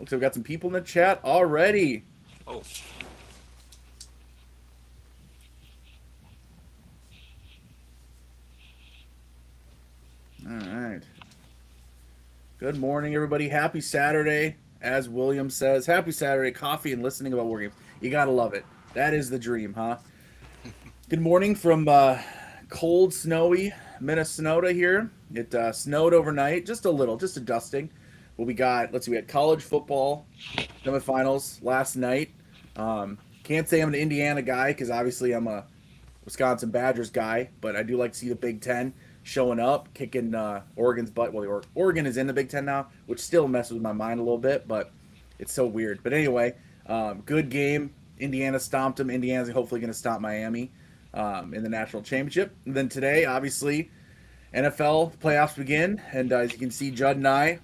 Looks like we got some people in the chat already. Oh. All right. Good morning, everybody. Happy Saturday. As William says, happy Saturday. Coffee and listening about war games. You gotta love it. That is the dream, huh? Good morning from cold, snowy Minnesota here. It snowed overnight, just a little, just a dusting. But we got, let's see, we had college football semifinals last night. Can't say I'm an Indiana guy because obviously I'm a Wisconsin Badgers guy, but I do like to see the Big Ten showing up, kicking Oregon's butt. Well, Oregon is in the Big Ten now, which still messes with my mind a little bit, but it's so weird. But anyway, good game. Indiana stomped them. Indiana's hopefully going to stomp Miami in the national championship. And then today, obviously, NFL playoffs begin, and as you can see, Judd and I,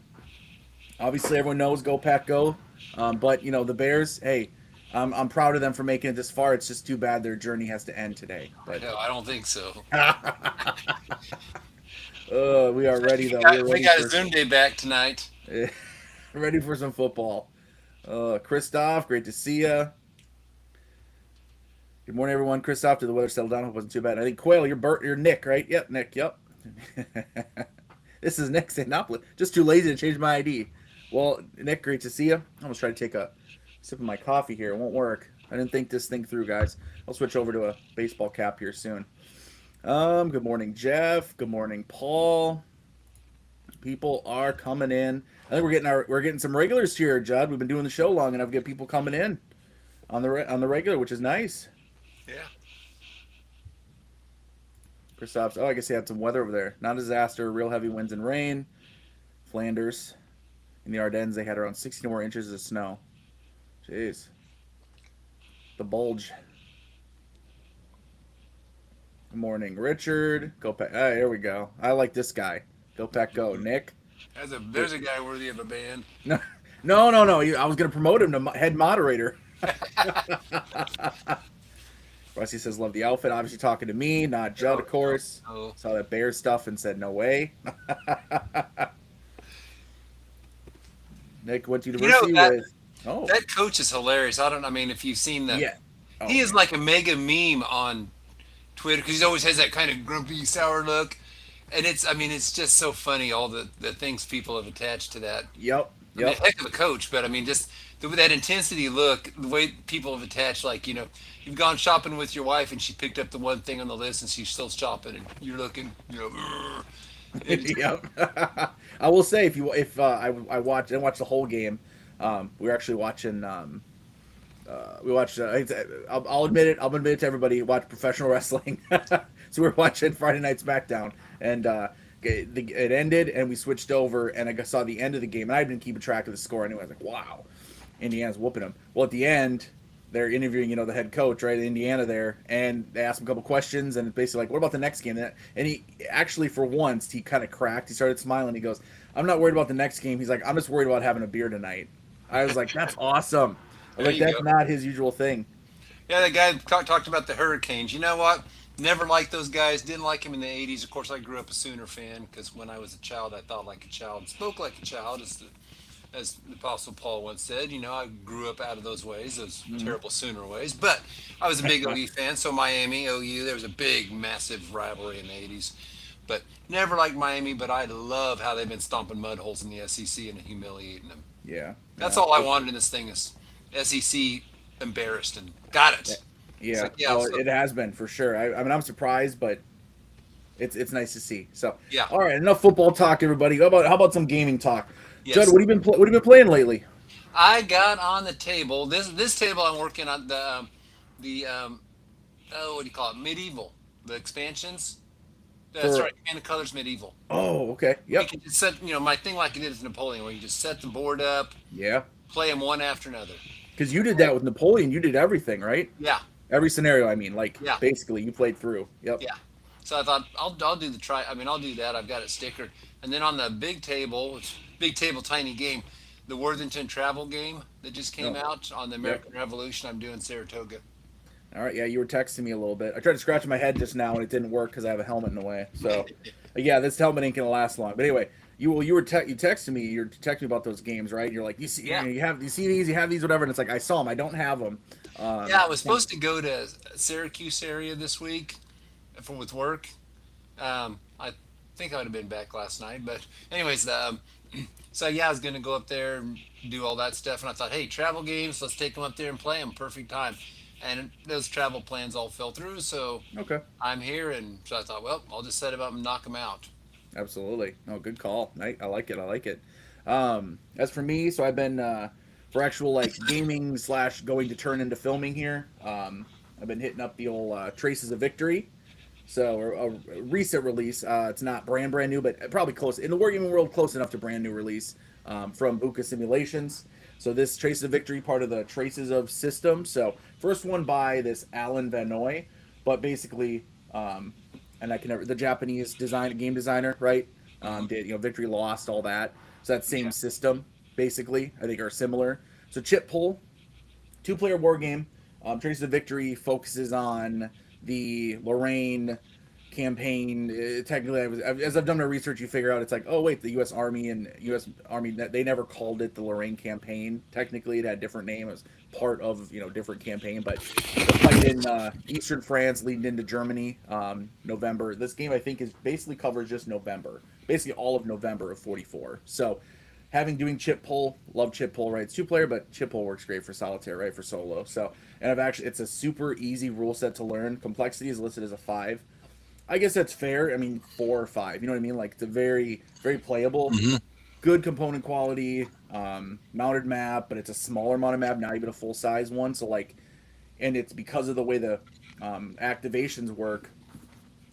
obviously everyone knows go Pack go, but you know the Bears. Hey, I'm proud of them for making it this far. It's just too bad their journey has to end today. But No, I don't think so. we are ready though. We got a Zoom day back tonight. Ready for some football. Christoph, great to see you. Good morning, everyone. Christoph, did the weather settle down? It wasn't too bad. I think Quail, you're Nick, right? Yep, Nick. Yep. This is Nick saying, just too lazy to change my ID. Well, Nick, great to see you. I'm gonna try to take a sip of my coffee here. It won't work. I didn't think this thing through, guys. I'll switch over to a baseball cap here soon. Good morning, Jeff. Good morning, Paul. People are coming in. I think we're getting some regulars here, Judd. We've been doing the show long enough to get people coming in on the regular, which is nice. Yeah. Christoph's. Oh, I guess he had some weather over there. Not a disaster. Real heavy winds and rain. Flanders. In the Ardennes, they had around 60 more inches of snow. Jeez. The bulge. Good morning, Richard. Go Pack. Ah, here we go. I like this guy. Go Pack Go. Nick. There's a guy worthy of a band. No. I was going to promote him to head moderator. Rusty says, love the outfit. Obviously talking to me, not Judd, of course. No. Saw that bear stuff and said, no way. Nick went to university with... Oh. That coach is hilarious. I mean, if you've seen that. Yeah. Oh, he is like a mega meme on Twitter because he always has that kind of grumpy, sour look. And it's just so funny, all the things people have attached to that. Yep. I mean, heck of a coach, but I mean, just that intensity look, the way people have attached, like, you've gone shopping with your wife and she picked up the one thing on the list and she's still shopping and you're looking, Yep. I will say, if I didn't watch the whole game. We were actually watching. We watched. I'll admit it. I'll admit it to everybody. Watch professional wrestling. So we were watching Friday Night SmackDown, and it ended, and we switched over, and I saw the end of the game, and I didn't keep track of the score anyway. I was like, wow, Indiana's whooping them. Well, at the end, they're interviewing, the head coach, right, Indiana there, and they asked him a couple questions, and it's basically like, what about the next game? And he actually, for once, he kind of cracked. He started smiling. He goes, I'm not worried about the next game. He's like, I'm just worried about having a beer tonight. I was like, that's awesome. Like, that's not his usual thing. Yeah, that guy talked about the Hurricanes. You know what? Never liked those guys. Didn't like him in the 80s. Of course, I grew up a Sooner fan because when I was a child, I thought like a child, spoke like a child, as the Apostle Paul once said. I grew up out of those ways, those terrible Sooner ways. But I was a big OU fan, so Miami, OU, there was a big, massive rivalry in the 80s. But never liked Miami, but I love how they've been stomping mud holes in the SEC and humiliating them. Yeah. That's all I wanted in this thing is SEC embarrassed and got it. Yeah. Like, it has been for sure. I mean, I'm surprised, but it's nice to see. So yeah. All right, enough football talk, everybody. How about some gaming talk? Yes. Judd, what have you been playing lately? I got on the table. This table I'm working on what do you call it? Medieval, the expansions. That's right. Command of Colors Medieval. Oh, okay. Yep. You can just set, my thing like I did with Napoleon, where you just set the board up. Yeah. Play them one after another. Because you did that with Napoleon. You did everything, right? Yeah. Every scenario. I mean, basically, you played through. Yep. Yeah. So I thought I'll do the try. I mean, I'll do that. I've got it stickered. And then on the big table, tiny game, the Worthington travel game that just came out on the American Revolution. I'm doing Saratoga. All right, yeah, you were texting me a little bit. I tried to scratch my head just now, and it didn't work because I have a helmet in the way. So, yeah, this helmet ain't going to last long. But anyway, you were you texted me. You're texting me about those games, right? You're like, Yeah. you see these, you have these, whatever. And it's like I saw them. I don't have them. Yeah, I was supposed to go to Syracuse area this week for with work. I think I would have been back last night, but anyways, so yeah, I was gonna go up there and do all that stuff, and I thought, hey, travel games, let's take them up there and play them. Perfect time. And those travel plans all fell through, so Okay. I'm here, and so I thought, well, I'll just set them up and knock them out. Absolutely. No, good call. I like it. I like it. As for me, so I've been for actual like gaming slash going to turn into filming here. I've been hitting up the old Traces of Victory. So a recent release. It's not brand new, but probably close in the wargaming world, close enough to brand new release from Buka Simulations. So this Traces of Victory, part of the Traces of system. So first one by this Alan Vanoy, but basically, and I can never the Japanese game designer, right? Hmm. Did Victory Lost, all that. So that same Yeah. system, basically, I think are similar. So chip pull, two-player war game. Traces of Victory focuses on the Lorraine campaign. Technically, as I've done my research, you figure out it's like, oh wait, the U.S. Army and U.S. Army, they never called it the Lorraine campaign. Technically, it had a different name. It was part of different campaign, but the fight in eastern France leading into Germany, November. This game I think is basically covers just November, basically all of November of 44. So having doing chip pull, love chip pull, right? It's two player, but chip pull works great for solitaire, right? For solo. So, and I've actually, it's a super easy rule set to learn. Complexity is listed as a 5. I guess that's fair. I mean, 4 or 5. You know what I mean? Like it's a very playable, Hmm. good component quality, mounted map, but it's a smaller mounted map, not even a full size one. So like, and it's because of the way the activations work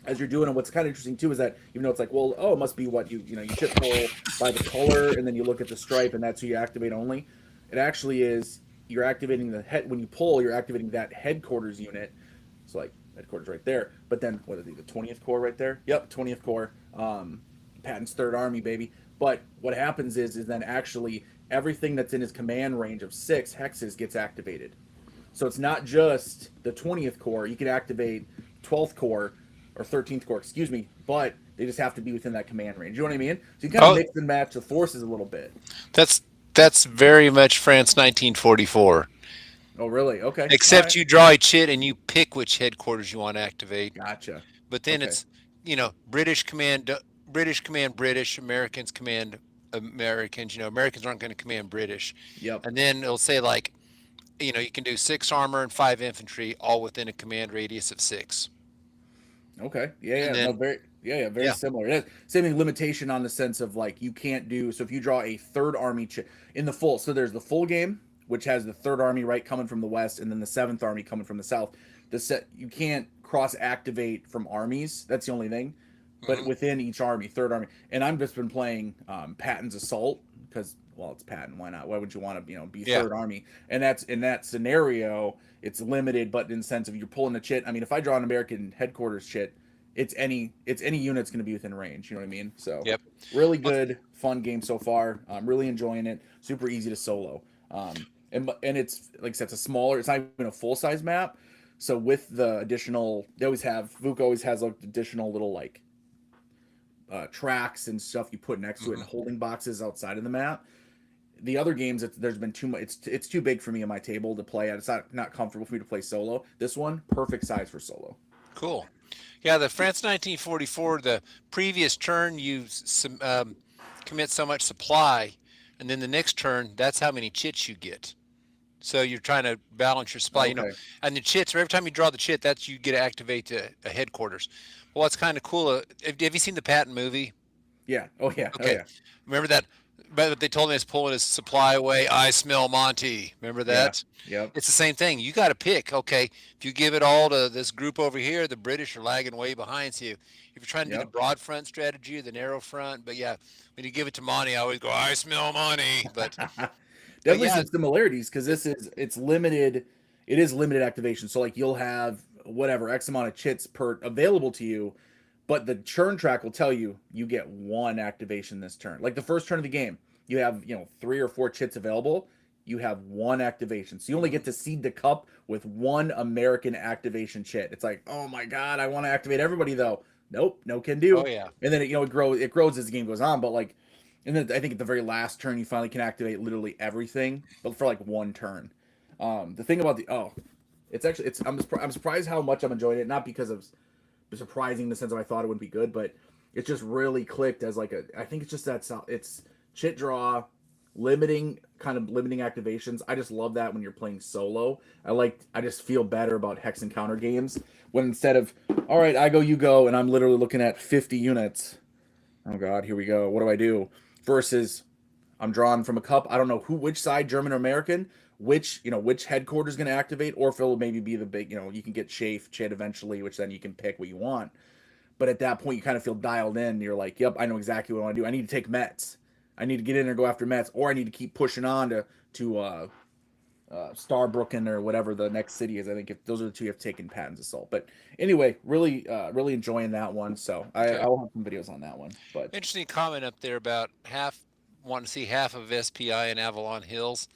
as you're doing it. What's kind of interesting too is that even though it's like, well, oh, it must be what you chip pull by the color, and then you look at the stripe, and that's who you activate only. It actually is you're activating the head when you pull. You're activating that headquarters unit. So like headquarters right there. But then what is it? The 20th Corps right there. Yep, 20th Corps. Patton's Third Army, baby. But what happens is then actually everything that's in his command range of 6 hexes gets activated. So it's not just the 20th Corps. You can activate 12th Corps or 13th Corps, excuse me, but they just have to be within that command range. You know what I mean? So you kind of Oh, mix and match the forces a little bit. that's that's very much France 1944. Oh, really? Okay. All Except right. you draw a chit and you pick which headquarters you want to activate. Gotcha. But then Okay. it's British command British, Americans command Americans. Americans aren't going to command British, Yep. and then it'll say like you can do 6 armor and 5 infantry, all within a command radius of 6. Okay. Yeah, And yeah. No, then very yeah, similar. It has same limitation on the sense of like you can't do so if you draw a third army in the full. So there's the full game, which has the third army right coming from the west, and then the seventh army coming from the south. The set you can't cross activate from armies. That's the only thing. But hmm, within each army, third army, and I've just been playing Patton's Assault because well, it's Patton. Why not? Why would you want to be yeah, third army? And that's in that scenario, it's limited, but in the sense of you're pulling the chit. I mean, if I draw an American headquarters chit, it's any unit's going to be within range. You know what I mean? So yep. really Well, good, fun game so far. I'm really enjoying it. Super easy to solo. And it's like I said, it's a smaller. It's not even a full size map. So with the additional, they always have VUCA always has like additional little like tracks and stuff you put next to it and mhm. holding boxes outside of the map. The other games, there's been too much. It's too big for me on my table to play at. It's not comfortable for me to play solo. This one, perfect size for solo. Cool. Yeah, the France 1944. The previous turn you commit so much supply, and then the next turn that's how many chits you get. So you're trying to balance your supply, Okay. and the chits. Every time you draw the chit, that's you get to activate a headquarters. Well, what's kind of cool? Have you seen the Patton movie? Yeah. Oh yeah. Oh Okay, yeah. remember that? But they told me it's pulling his supply away. I smell Monty. Remember Yeah. that? Yep. It's the same thing. You got to pick. Okay, if you give it all to this group over here, the British are lagging way behind you. If you're trying to do the Yep. broad front strategy or the narrow front, but yeah, when you give it to Monty, I always go, I smell Monty. But Definitely yeah, some similarities because it's limited. It is limited activation. So like you'll have whatever X amount of chits per available to you, but the churn track will tell you get one activation this turn. Like the first turn of the game, you have 3 or 4 chits available. You have one activation, so you only get to seed the cup with one American activation chit. It's like, oh my god, I want to activate everybody though. Nope, no can oh do. yeah, And then it grows as the game goes on. But like And then I think at the very last turn, you finally can activate literally everything, but for like one turn. The thing about the it's actually it's I'm surprised how much I'm enjoying it. Not because of surprising in the sense of I thought it wouldn't be good, but it's just really clicked as like a. I think it's just that it's chit draw, limiting activations. I just love that when you're playing solo. I just feel better about hex encounter games when instead of all right, I go, you go, and I'm literally looking at 50 units. Oh God, here we go. What do I do? Versus I'm drawn from a cup. I don't know which side, German or American, which headquarters going to activate, or if it'll maybe be the big, you can get Chafe, Chit eventually, which then you can pick what you want. But at that point, you kind of feel dialed in. You're like, yep, I know exactly what I want to do. I need to take Mets. I need to get in there, go after Mets, or I need to keep pushing on to Starbrooken or whatever the next city is. I think if those are the two you have taken Patton's Assault. But anyway, really enjoying that one. So Okay. I'll have some videos on that one. But Interesting comment up there about half want to see half of SPI in Avalon Hills.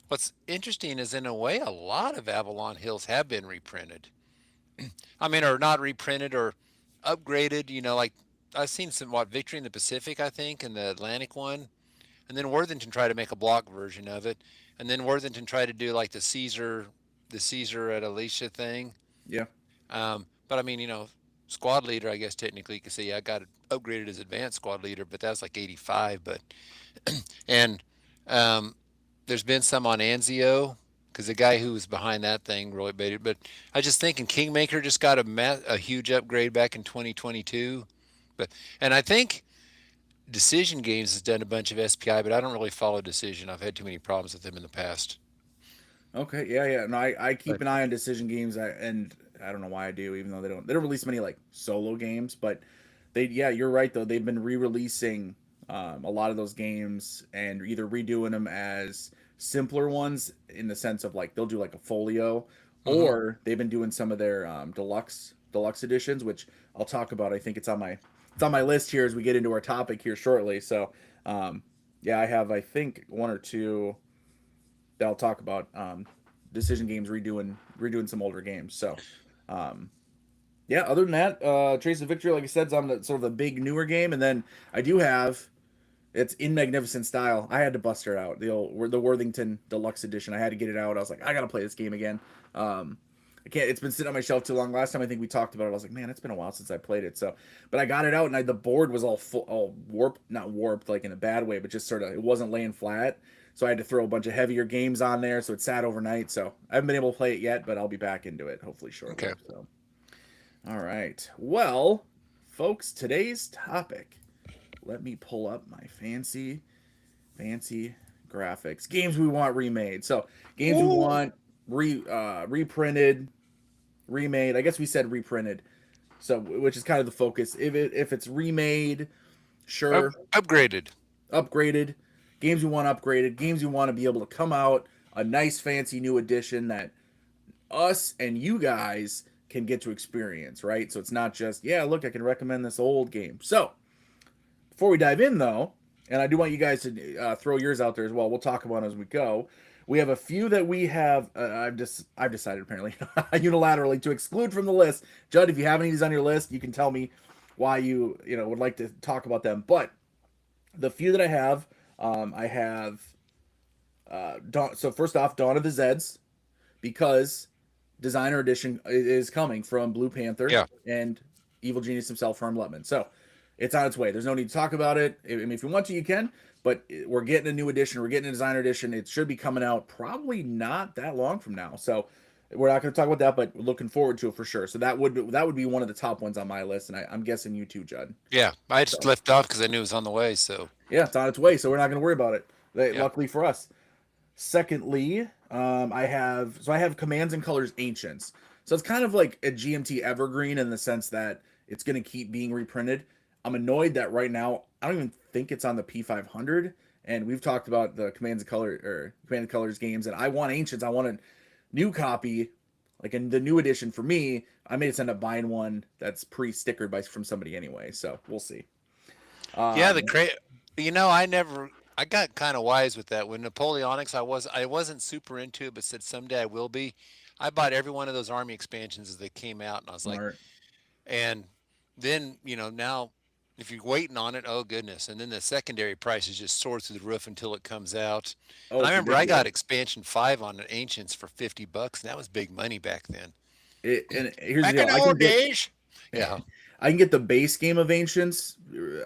What's interesting is, in a way, a lot of Avalon Hills have been reprinted. I mean, or not reprinted or upgraded. Like I've seen some Victory in the Pacific, I think, and the Atlantic one, and then Worthington tried to make a block version of it, and then Worthington tried to do like the Caesar at Alicia thing. yeah, But I mean, squad leader, I guess technically you could say, yeah, I got it upgraded as advanced squad leader, but that's like 85. But and um, there's been some on Anzio because the guy who was behind that thing really baited. But I just thinking Kingmaker just got a huge upgrade back in 2022. But and I think Decision Games has done a bunch of SPI, but I don't really follow Decision. I've had too many problems with them in the past. okay, yeah. No, I keep But an eye on decision games, and I don't know why I do, even though they don't release many like solo games, but yeah, you're right though. They've been re-releasing a lot of those games and either redoing them as simpler ones in the sense of like they'll do like a folio, hmm or they've been doing some of their deluxe editions, which I'll talk about. I think it's on my list here as we get into our topic here shortly. So yeah, I have I think one or two that I'll talk about. Decision games redoing some older games. So, um, yeah. Other than that, Trace of Victory, like I said, is on the sort of the big newer game, and then I do have it's in magnificent style. I had to bust her out the Worthington Deluxe Edition. I had to get it out. I was like, I gotta play this game again. I can't. It's been sitting on my shelf too long. Last time I think we talked about it, I was like, man, it's been a while since I played it. So, but I got it out, and the board was all warped, not warped like in a bad way, but just sort of it wasn't laying flat. So I had to throw a bunch of heavier games on there. So it sat overnight. So I haven't been able to play it yet, but I'll be back into it hopefully shortly. okay. So, all right. Well, folks, today's topic. Let me pull up my fancy graphics. Games we want remade. So games we Ooh. want reprinted, remade. I guess we said reprinted. So which is kind of the focus. If it's remade, sure. Upgraded. Upgraded. Games we want upgraded. Games we want to be able to come out a nice fancy new edition that us and you guys can get to experience, right? So it's not just, yeah, look, I can recommend this old game. So before we dive in, though, and I do want you guys to throw yours out there as well. We'll talk about it as we go. We have a few that we have. I've decided apparently unilaterally to exclude from the list. Judd, if you have any of these on your list, you can tell me why you would like to talk about them. But the few that I have. So first off, Dawn of the Zeds, because designer edition is coming from Blue Panther Yeah. and Evil Genius himself, Herm Lutman. So it's on its way. There's no need to talk about it. I mean, if you want to, you can. But we're getting a new edition. We're getting a designer edition. It should be coming out probably not that long from now. So we're not going to talk about that, but we're looking forward to it for sure. So that would be one of the top ones on my list, and I'm guessing you too, Judd. Yeah. I just So left off because I knew it was on the way. So yeah, it's on its way. So we're not going to worry about it. yeah. Luckily for us. Secondly, I have Commands and Colors Ancients. So it's kind of like a GMT evergreen in the sense that it's going to keep being reprinted. I'm annoyed that right now I don't even think it's on the P500, and we've talked about the Command and Colors games, and I want Ancients. I want a new copy, like in the new edition for me. I may just end up buying one that's pre-stickered from somebody anyway. So we'll see. Yeah. Um, I got kind of wise with that. When Napoleonics, I wasn't super into it, but said someday I will be. I bought every one of those army expansions as they came out, and I was like, Smart. and then now. If you're waiting on it, oh goodness. And then the secondary prices just soar through the roof until it comes out. Oh, And I it's remember I got ridiculous. expansion 5 on the Ancients for $50, and that was big money back then. And here's the Back in deal: the old days. Yeah. I can get the base game of Ancients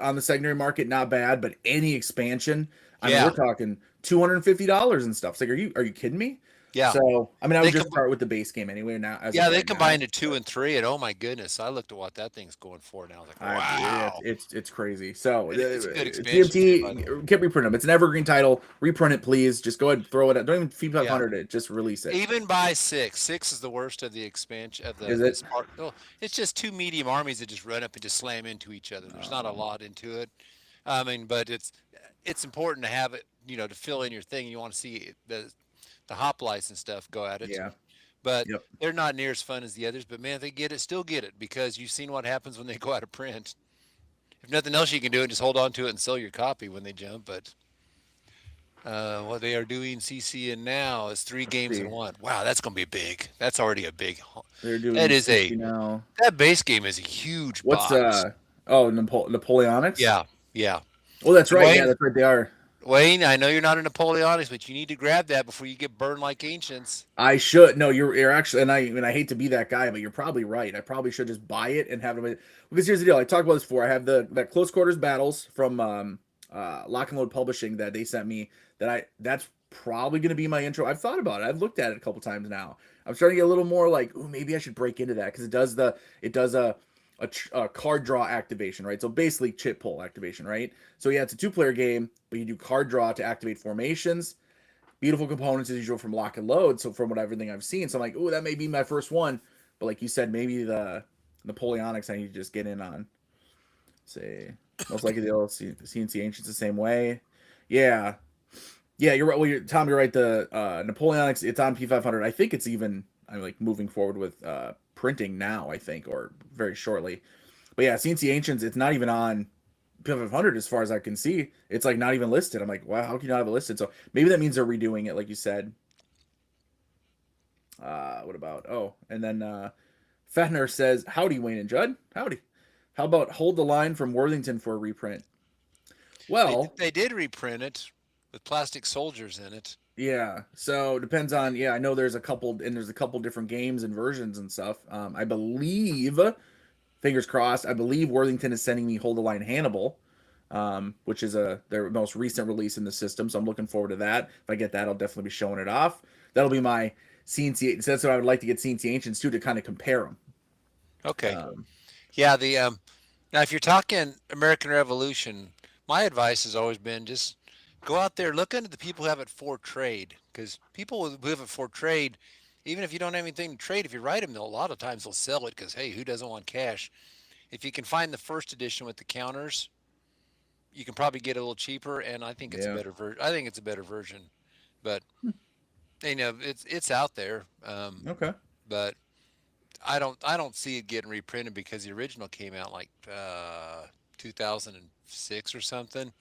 on the secondary market, not bad, but any expansion, I mean, we're Yeah. talking $250 and stuff. It's like, are you kidding me? Yeah. So, I mean, I would They just com- start with the base game anyway. Now, as of yeah, they right now, combined the 2 but and 3, and oh my goodness, I looked at what that thing's going for now. I was like, it's, wow. it's crazy. So, It's a good expansion too, by the TMT way. can't reprint them. It's an evergreen title. Reprint it, please. Just go ahead and throw it out. Don't even fee Yeah. 500 it. Just release it. Even by 6. 6 is the worst of the expansion of Is the it? smart. Oh, it's just two medium armies that just run up and just slam into each other. There's not a Um, lot into it. I mean, but it's important to have it, to fill in your thing. You want to see the hoplites and stuff go at it. yeah. But Yep. they're not near as fun as the others. But man, if they get it, still get it because you've seen what happens when they go out of print. If nothing else, you can do it. Just hold on to it and sell your copy when they jump. But what they are doing CCN now is three Let's games in see. one. Wow, that's going to be big. That's already a big. They're That doing is 60 now. that base game is a huge What's box. oh, Napoleonics? Yeah, yeah. Oh, that's And right. Yeah, that's right. They are. Wayne, I know you're not a Napoleonics, but you need to grab that before you get burned like ancients. I should. No, you're actually, and I hate to be that guy, but you're probably right. I probably should just buy it and have it. Because here's the deal. I talked about this before. I have that close quarters battles from Lock and Load Publishing that they sent me. That's probably going to be my intro. I've thought about it. I've looked at it a couple times now. I'm starting to get a little more like, oh, maybe I should break into that because it does a card draw activation, right? So basically chip pull activation, right? So yeah, it's a two-player game, but you do card draw to activate formations. Beautiful components as usual from Lock and Load. So from what everything I've seen, so I'm like, oh, that may be my first one. But like you said, maybe the Napoleonics I need to just get in on. Say most likely they'll CNC Ancients the same way. Yeah, yeah, you're right. Well, Tom, you're right. The Napoleonics, it's on P500. I think it's even I'm like moving forward with printing now. I think or very shortly. But yeah, CNC Ancients, it's not even on P500 as far as I can see. It's like not even listed. I'm like, wow, how can you not have it listed? So maybe that means they're redoing it, like you said. What about? Oh, and then Fetner says, "Howdy, Wayne and Judd. Howdy. How about Hold the Line from Worthington for a reprint?" Well, They did reprint it with plastic soldiers in it. yeah. So depends on. Yeah, I know there's a couple different games and versions and stuff. I believe, fingers crossed. I believe Worthington is sending me Hold the Line Hannibal, which is their most recent release in the system. So I'm looking forward to that. If I get that, I'll definitely be showing it off. That'll be my CNC. So that's what I would like to get CNC Ancients too to kind of compare them. Okay. Um, Yeah, the now if you're talking American Revolution, my advice has always been just go out there, look into the people who have it for trade, because people who have it for trade, even if you don't have anything to trade, if you write them, a lot of times they'll sell it because hey, who doesn't want cash? If you can find the first edition with the counters, you can probably get it a little cheaper, and I think it's a yeah. better version. I think it's a better version, but it's out there. Okay. But I don't see it getting reprinted because the original came out like 2006 or something,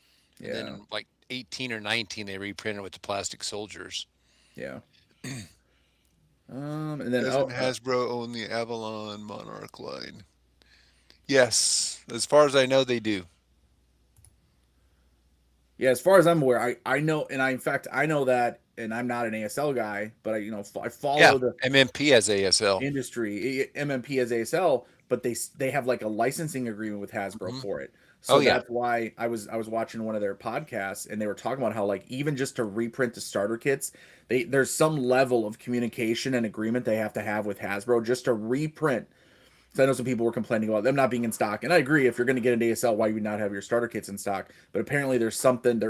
and then Yeah. in like 18 or 19 they reprinted with the plastic soldiers. Yeah. And then Doesn't Hasbro own the Avalon Monarch line? Yes, as far as I know, they do. yeah. As far as I'm aware, I know, and I in fact I know that, and I'm not an ASL guy, but I Yeah, follow the MMP has ASL. industry. MMP as ASL, but they have like a licensing agreement with Hasbro Hmm. for it. Oh So yeah. that's why I was watching one of their podcasts and they were talking about how like even just to reprint the starter kits, there's some level of communication and agreement they have to have with Hasbro just to reprint. So I know some people were complaining about them not being in stock, and I agree. If you're going to get an ASL, why would you not have your starter kits in stock? But apparently, there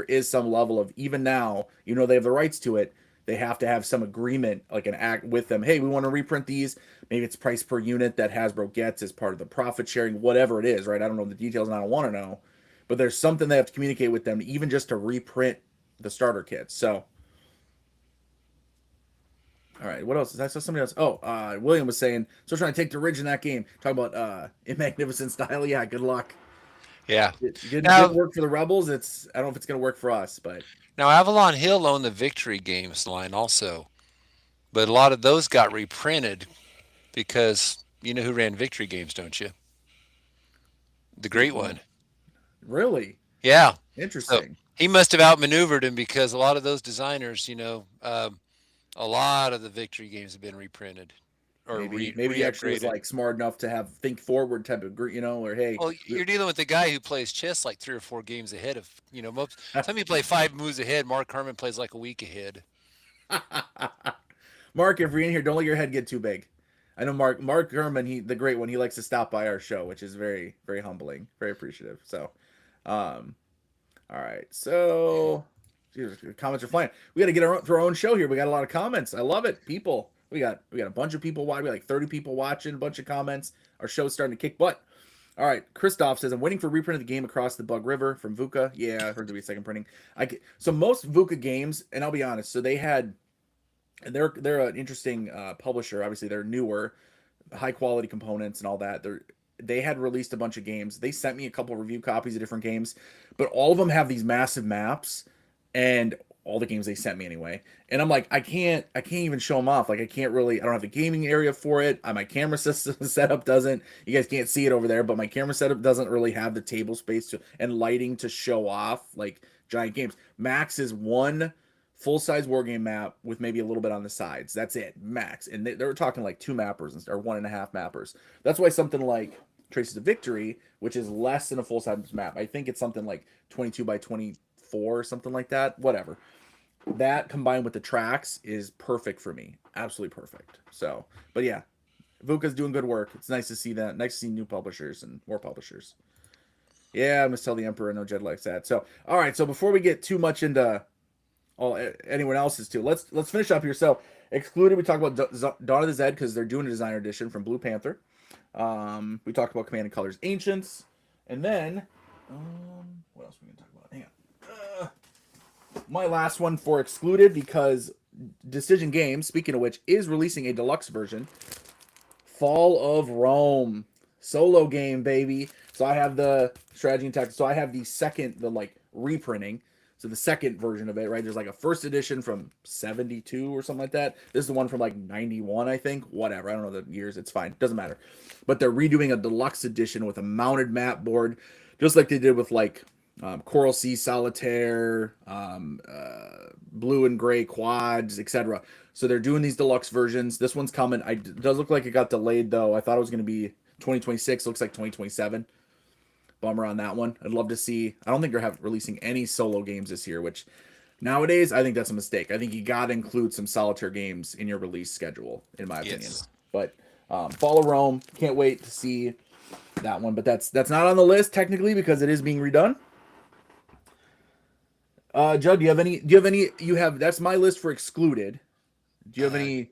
is some level of even now, they have the rights to it. They have to have some agreement, like an act with them. Hey, we want to reprint these. Maybe it's price per unit that Hasbro gets as part of the profit sharing, whatever it is, right? I don't know the details, and I don't want to know. But there's something they have to communicate with them, even just to reprint the starter kits. So all right, what else? I saw somebody else. Oh, William was saying, still trying to take the ridge in that game. Talking about in magnificent style. Yeah, good luck. Yeah. It didn't Now, work for the rebels. I don't know if it's gonna work for us, but now Avalon Hill owned the Victory Games line also, but a lot of those got reprinted because you know who ran Victory Games, don't you? The who? Great Oh, One. Really Yeah. So interesting. he must have outmaneuvered him because a lot of those designers, a lot of the victory games have been reprinted or Maybe he actually was re-upgraded. like smart enough to have think forward type of or hey, Well, you're dealing with the guy who plays chess like 3 or 4 games ahead of, some people play 5 moves ahead. Mark Herman plays like a week ahead. Mark, if you're in here, don't let your head get too big. I know Mark Gurman, the great one, he likes to stop by our show, which is very, very humbling, very appreciative. So, um, all right. So, geez, the comments are flying. We got to get through our own show here. We got a lot of comments. I love it, people. We got a bunch of people watching. We got like 30 people watching. A bunch of comments. Our show's starting to kick butt. All right, Christoph says, I'm waiting for reprint of the game Across the Bug River from VUCA. Yeah, I heard there'll be a second printing. So most VUCA games, and I'll be honest, so they're an interesting publisher. Obviously, they're newer, high quality components and all that. They had released a bunch of games. They sent me a couple review copies of different games, but all of them have these massive maps, and all the games they sent me anyway. And I'm like, I can't even show them off. Like I don't have the gaming area for it. My camera system setup doesn't. You guys can't see it over there, but my camera setup doesn't really have the table space and lighting to show off like giant games. Max is one full-size war game map with maybe a little bit on the sides. That's it, max. And they were talking like 2 mappers or 1.5 mappers. That's why something like Traces of Victory, which is less than a full-size map, I think it's something like 22 by 24 or something like that. Whatever. That combined with the tracks is perfect for me. Absolutely perfect. So, but yeah, VUCA's doing good work. It's nice to see that. Nice to see new publishers and more publishers. Yeah, I must tell the Emperor. No Jed likes that. So, all right. So before we get too much into anyone else's too. Let's finish up here. So excluded, we talked about Dawn of the Zed because they're doing a designer edition from Blue Panther. We talked about Command and Colors Ancients, and then what else are we gonna talk about? Hang on. My last one for excluded because Decision Games, speaking of which, is releasing a deluxe version. Fall of Rome solo game, baby. So I have the strategy and tactics. So I have the reprinting. So the second version of it, right? There's like a first edition from 72 or something like that. This is the one from like 91, I think. Whatever. I don't know the years. It's fine. Doesn't matter. But they're redoing a deluxe edition with a mounted map board, just like they did with like Coral Sea Solitaire, blue and gray quads, etc. So they're doing these deluxe versions. This one's coming. It does look like it got delayed, though. I thought it was going to be 2026. Looks like 2027. Bummer on that one. I'd love to see. I don't think they're releasing any solo games this year, which nowadays I think that's a mistake. I think you got to include some solitaire games in your release schedule, in my opinion. Yes. But Fall of Rome, can't wait to see that one. But that's not on the list technically because it is being redone. Judd, do you have any? That's my list for excluded. Do you have any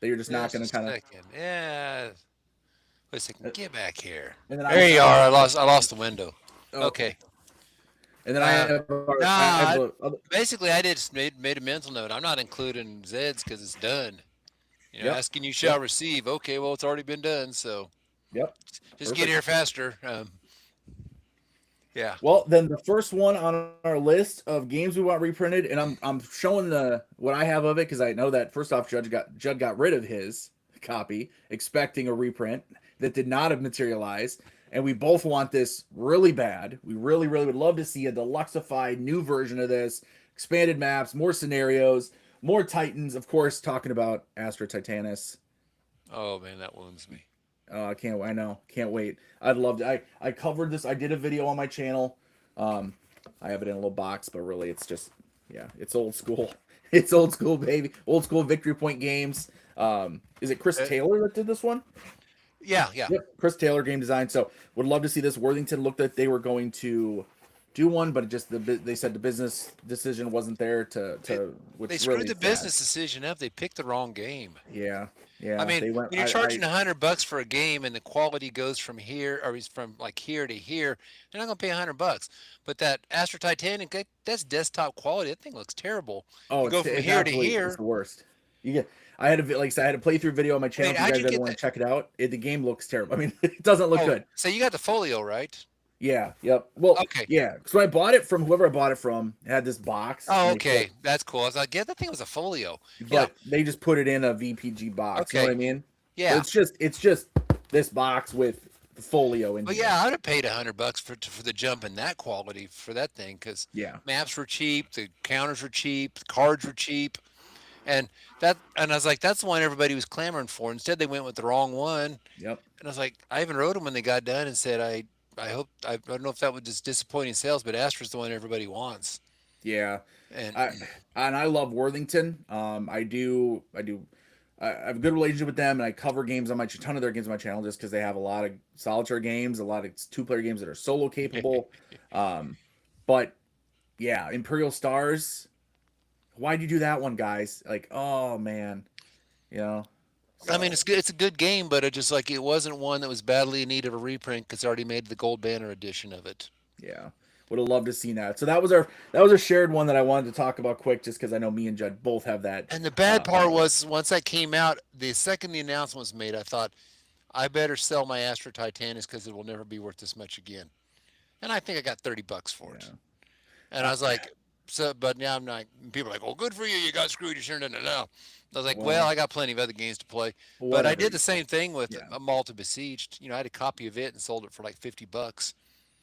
that you're just not going to kind of? Yeah. Wait a second. Get back here. And There you are. I lost the window. Okay. And then basically I just made a mental note. I'm not including Zeds because it's done. Yep. Asking you shall receive. Okay, well it's already been done. So. Yep. Just get here faster. Yeah. Well, then the first one on our list of games we want reprinted, and I'm showing what I have of it because I know that first off, Judd got rid of his copy, expecting a reprint that did not have materialized, and we both want this really bad. We really, really would love to see a deluxified new version of this, expanded maps, more scenarios, more Titans. Of course, talking about Astra Titanus. Oh man, that wounds me. Can't wait. I'd love to. I covered this. I did a video on my channel. I have it in a little box, but really it's just, it's old school. It's old school, baby. Old school Victory Point games. Is it Chris Taylor that did this one? Yeah. Yep, Chris Taylor game design. So would love to see this. Worthington looked like they were going to do one, but they said the business decision wasn't there they screwed the business decision up. They picked the wrong game. Yeah. I mean, when you're charging $100 for a game and the quality goes from here or from like here to here, they're not gonna pay $100. But that Astra Titanic, that's desktop quality. That thing looks terrible. Oh, you go from here to here. It's the worst. I had a playthrough video on my channel. If you guys ever want to check it out, the game looks terrible. I mean, it doesn't look good. So you got the folio, right? Yeah. Yep. Well, okay. Yeah. So I bought it from whoever I bought it from. It had this box. Oh, okay. That's cool. I was like, that thing was a folio. But they just put it in a VPG box. Okay. You know what I mean? Yeah. So it's just this box with the folio in But here. yeah, I'd have paid $100 for the jump in that quality for that thing because Yeah. maps were cheap, the counters were cheap, the cards were cheap, and I was like, that's the one everybody was clamoring for. Instead, they went with the wrong one, Yep. and I was like, I even wrote them when they got done and said, I don't know if that was just disappointing sales, but Astra's the one everybody wants, Yeah. and I and I love Worthington. I have a good relationship with them, and I cover games on my ton of their games on my channel just because they have a lot of solitaire games, a lot of two-player games that are solo capable. Um, but yeah, Imperial Stars. Why'd you do that one, guys? Like, oh man, you know. I mean, So it's good. It's a good game, but it just like it wasn't one that was badly in need of a reprint because they already made the gold banner edition of it. yeah, would have loved to seen that. So that was a shared one that I wanted to talk about quick, just because I know me and Judd both have that. And the bad part On our was once that came out, the second the announcement was made, I thought I better sell my Astra Titanis because it will never be worth this much again. And I think I got $30 for it. yeah. And I was like, so, but now I'm not. People are like, well, good for you. You got screwed. You shouldn't have done it now. I was like, well, Well, I got plenty of other games to play. But I whatever. did the same thing with Yeah. a Malta Besieged. You know, I had a copy of it and sold it for like $50.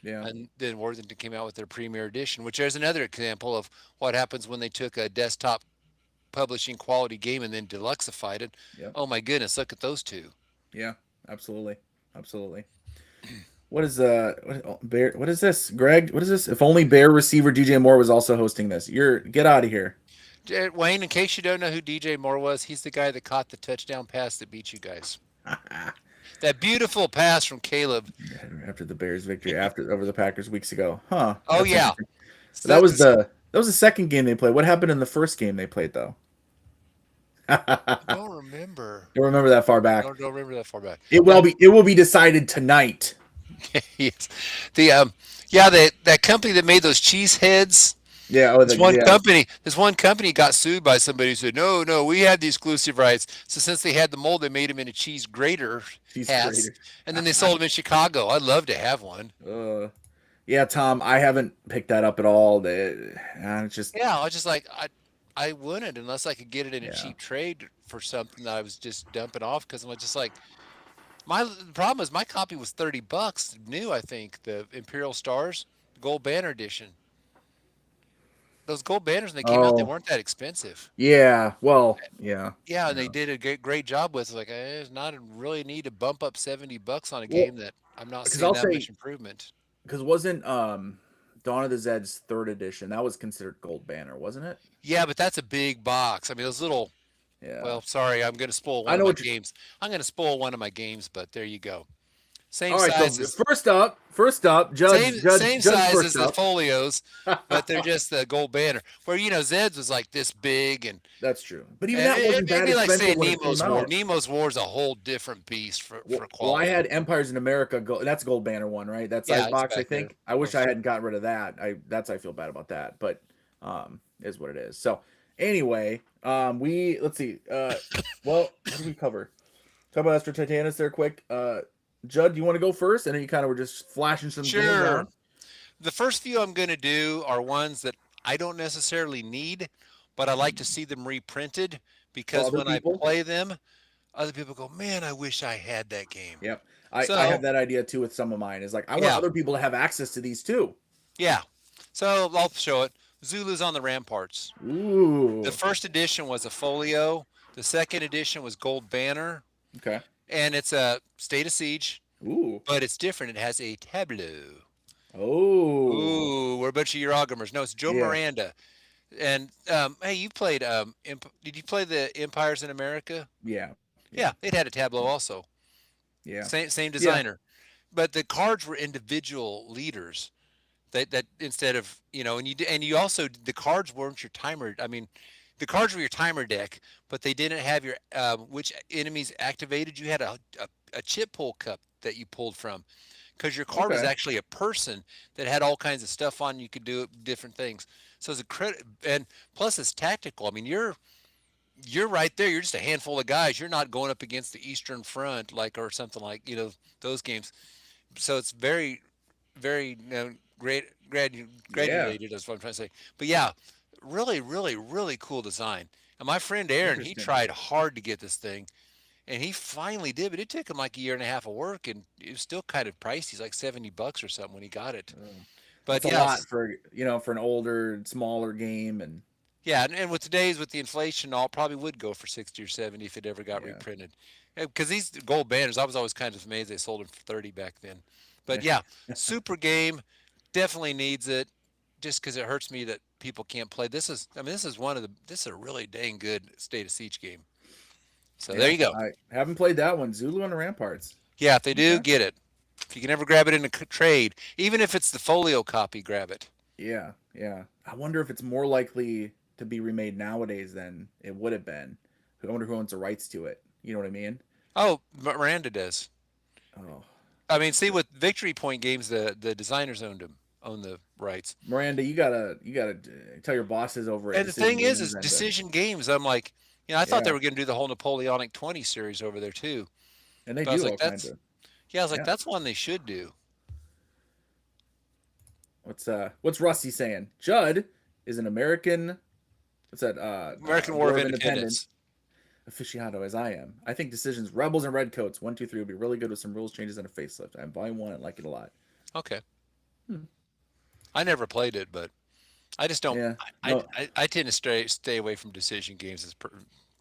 Yeah. And then Worthington came out with their premiere edition, which there's another example of what happens when they took a desktop publishing quality game and then deluxeified it. Yep. Oh my goodness, look at those two. Yeah. Absolutely. Absolutely. What is Bear? What is this, Greg? What is this? If only Bear receiver DJ Moore was also hosting this. Get out of here. Wayne, in case you don't know who DJ Moore was, he's the guy that caught the touchdown pass that beat you guys. That beautiful pass from Caleb. After the Bears victory, after over the Packers weeks ago, huh? Oh That's yeah, interesting. But so, that was the second game they played. What happened in the first game they played though? I Don't don't remember. remember that far back. Don't remember that far back. It will be decided tonight. Yes. The yeah, that company that made those cheese heads. Yeah. Yeah. This one company got sued by somebody who said, no, we had the exclusive rights. So since they had the mold, they made them into cheese grater Cheese hats, grater. and then they sold them in Chicago. I'd love to have one. Yeah, Tom, I haven't picked that up at all. It's just Yeah, I was just like, I wouldn't unless I could get it in a yeah. cheap trade for something that I was just dumping off because I'm just like, the problem is my copy was $30 new. I think the Imperial Stars Gold Banner edition. Those gold banners when they came out, they Oh, weren't that expensive. yeah. Well, yeah. Yeah, and they Yeah. did a great job with like there's not a really need to bump up $70 on a Well, game that I'm not because seeing I'll that say much improvement. because wasn't Dawn of the Zed's third edition that was considered gold banner, wasn't it? Yeah, but that's a big box. I mean, those little. Yeah. Well, sorry, I'm going to spoil one I of know my what you games. I'm going to spoil one of my games, but there you go. Same All right, so size as first up, same Judge size as first the up. folios, but they're just the gold banner. Where Zed's was like this big, That's true. But even and that wasn't it'd that be like expensive saying when it came Nemo's War. out. Nemo's War is a whole different beast for Well, I quality. had Empires in America. That's gold banner one, right? That size Yeah, it's box, I back there. think. I wish Close. I hadn't gotten rid of that. I feel bad about that, but is what it is. So anyway, let's see. Well, what did we cover? Talk about Astro Titanus there, quick. Judd, do you want to go first? I know you kind of were just flashing some games Sure. around. The first few I'm going to do are ones that I don't necessarily need, but I like to see them reprinted For because other when I people. play them, other people go, "Man, I wish I had that game." Yep. I have So, that idea too with some of mine. Is like I want yeah, other people to have access to these too. yeah. So I'll show it. Zulu's on the Ramparts. The Ooh. first edition was a folio. The second edition was Gold Banner, Okay. and it's a State of Siege, Ooh. but it's different. It has a tableau. Oh. Ooh, we're a bunch of Eurogamers. No, it's Joe Yeah. Miranda. And hey, you played. Did you play the Empires in America? Yeah. Yeah. Yeah, it had a tableau also. Yeah. Same Yeah. designer, but the cards were individual leaders. That instead of and you also the cards weren't your timer. I mean, the cards were your timer deck, but they didn't have your which enemies activated. You had a chip pull cup that you pulled from because your card was Okay. actually a person that had all kinds of stuff on. You could do different things. So it's a credit, and plus it's tactical. I mean, you're right there. You're just a handful of guys. You're not going up against the Eastern Front or something like those games. So it's very Yeah. granulated. That's what I'm trying to say. But yeah, really, really, really cool design. And my friend Aaron, he Interesting. tried hard to get this thing, and he finally did. But it took him like a year and a half of work, and it was still kind of pricey. He's like $70 or something when he got it. Oh, But that's a yeah, lot for for an older, smaller game, and yeah, and with today's with the inflation, all probably would go for 60 or 70 if it ever got yeah, reprinted. Because these gold banners, I was always kind of amazed they sold them for 30 back then. But yeah, super game, definitely needs it. Just because it hurts me that people can't play. This is this is a really dang good State of Siege game. So there yeah. you go. I haven't played that one. Zulu on the Ramparts. Yeah, if they do, Okay. get it. If you can ever grab it in a trade, even if it's the folio copy, grab it. Yeah, yeah. I wonder if it's more likely to be remade nowadays than it would have been. I wonder who owns the rights to it. You know what I mean? Oh, Miranda does. Oh, I mean, see, with Victory Point games, the designers own the rights. Miranda, you gotta tell your bosses over at And the Decision thing Games is and Decision Games. I'm like, I thought they yeah, were going to do the whole Napoleonic 20 series over there too. and they But I was do like, all kinds that's of yeah, I was like, yeah. that's one they should do. What's Rusty saying? Judd is an American. What's that? American War War of of Independence Independence. aficionado as I am. I think Decisions Rebels and Redcoats 1, 2, 3 would be really good with some rules changes and a facelift. I'm buying one and like it a lot. Okay, Hmm. I never played it, but I just don't. Yeah. No. I tend to stay away from decision games.